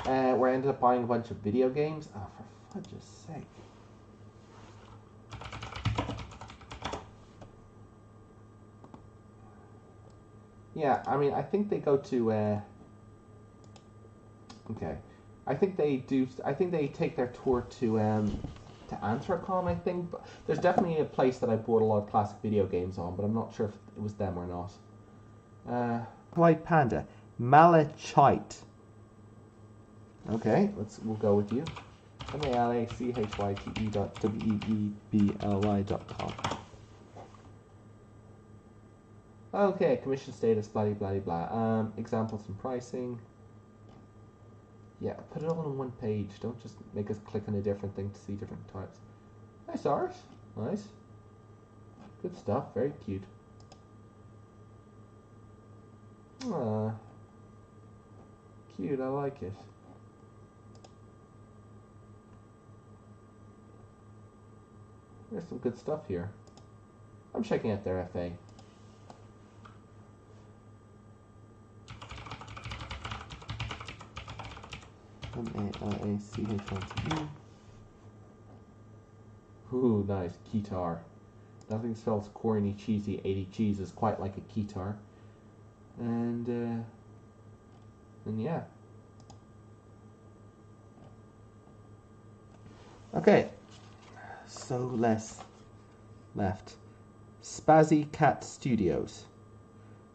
Speaker 1: where I ended up buying a bunch of video games. Oh, for fudge's sake. Yeah, I mean, I think they go to, okay. I think they take their tour to Anthracon, I think. But there's definitely a place that I bought a lot of classic video games on, but I'm not sure if it was them or not. White Panda. Malachite. Okay, we'll go with you. malachyte.weebly.com. Okay, commission status, blah blah blah. Examples and pricing. Yeah, put it all on one page. Don't just make us click on a different thing to see different types. Nice art. Nice. Good stuff. Very cute. Cute, I like it. There's some good stuff here. I'm checking out their FA. M-A-L-A-C-H-I-T-E. Ooh, nice. Keytar. Nothing spells corny, cheesy, 80 cheeses quite like a keytar. And yeah. Okay. So less left. Spazzy Cat Studios.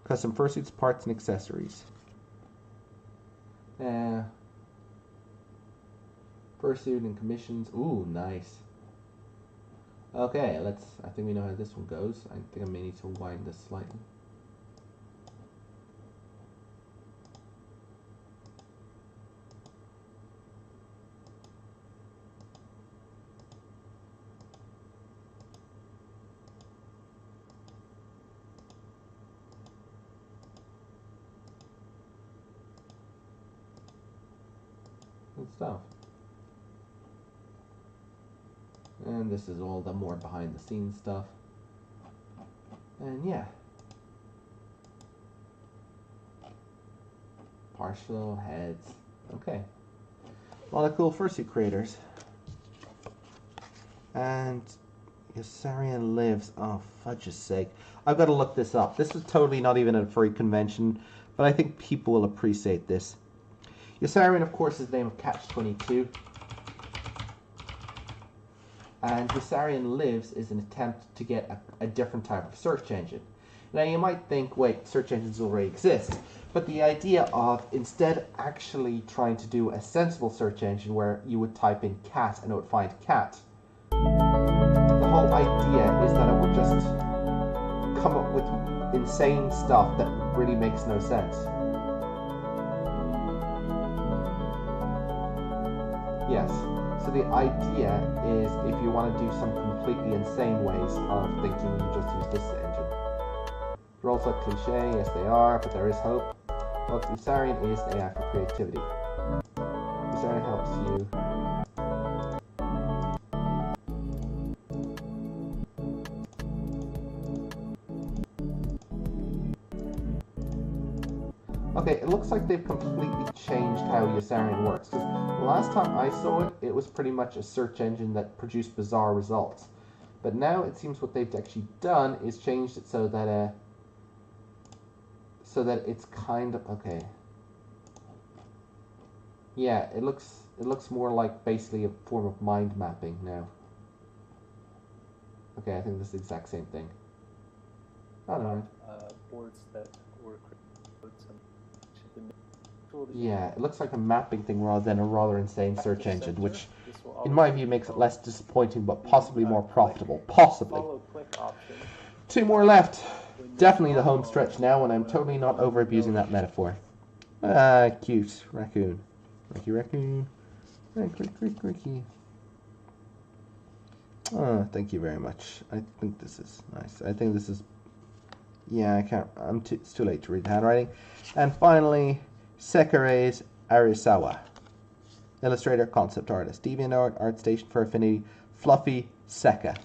Speaker 1: Custom fursuits, parts, and accessories. Fursuit and commissions. Ooh, nice. Okay, I think we know how this one goes. I think I may need to wind this slightly. Good stuff. And this is all the more behind the scenes stuff. And yeah. Partial heads. Okay. A lot of cool fursuit creators. And Yossarian Lives. Oh, fudge's sake. I've got to look this up. This was totally not even a furry convention, but I think people will appreciate this. Yossarian, of course, is the name of Catch-22. And Yossarian Lives is an attempt to get a different type of search engine. Now you might think, wait, search engines already exist. But the idea of instead actually trying to do a sensible search engine where you would type in cat and it would find cat. The whole idea is that it would just come up with insane stuff that really makes no sense. Yes. So the idea is if you want to do some completely insane ways of thinking, you just use this engine. Roles look cliche, yes they are, but there is hope. Well, Yossarian is AI for creativity. Yossarian helps you. Okay, it looks like they've completely changed how Yossarian works. Because the last time I saw it, it was pretty much a search engine that produced bizarre results. But now it seems what they've actually done is changed it so that it's kind of okay. Yeah, it looks more like basically a form of mind mapping now. Okay, I think this is the exact same thing. I don't know.
Speaker 18: Boards that
Speaker 1: Yeah, it looks like a mapping thing rather than a rather insane search engine, which, in my view, makes it less disappointing, but possibly more profitable. Possibly. 2 more left. Definitely the home stretch now, and I'm totally not over-abusing that metaphor. Cute. Raccoon. Raccoon. Ricky. Oh, thank you very much. I think this is nice. I think this is... Yeah, I can't... it's too late to read the handwriting. And finally, Sekire's Arisawa. Illustrator, concept artist. DeviantArt, ArtStation for Affinity, Fluffy Seka.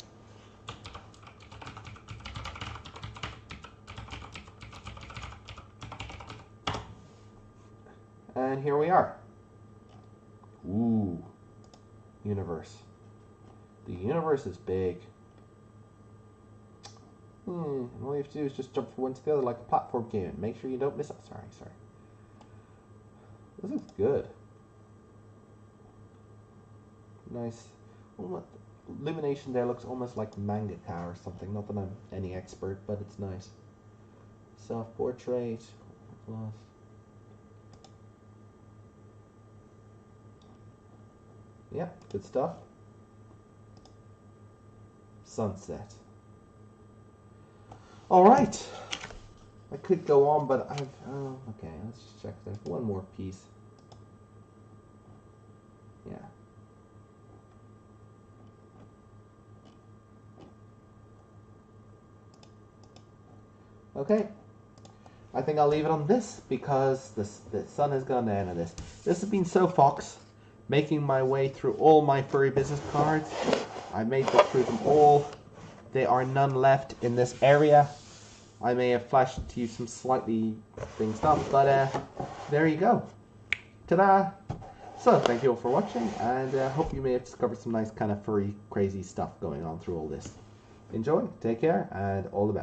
Speaker 1: And here we are. Ooh. Universe. The universe is big. All you have to do is just jump from one to the other like a platform game. Make sure you don't miss it. Sorry. This is good. Nice. Illumination there looks almost like mangaka or something. Not that I'm any expert, but it's nice. Self-portrait. Yeah, good stuff. Sunset. Alright. I could go on, but I've... Oh, okay, let's just check that. One more piece. Yeah. Okay. I think I'll leave it on this because the sun has gone down on this. This has been Sofox, making my way through all my furry business cards. I made it through them all. There are none left in this area. I may have flashed to you some slightly thing stuff, but there you go. Ta-da! So, thank you all for watching, and hope you may have discovered some nice kind of furry, crazy stuff going on through all this. Enjoy, take care, and all the best.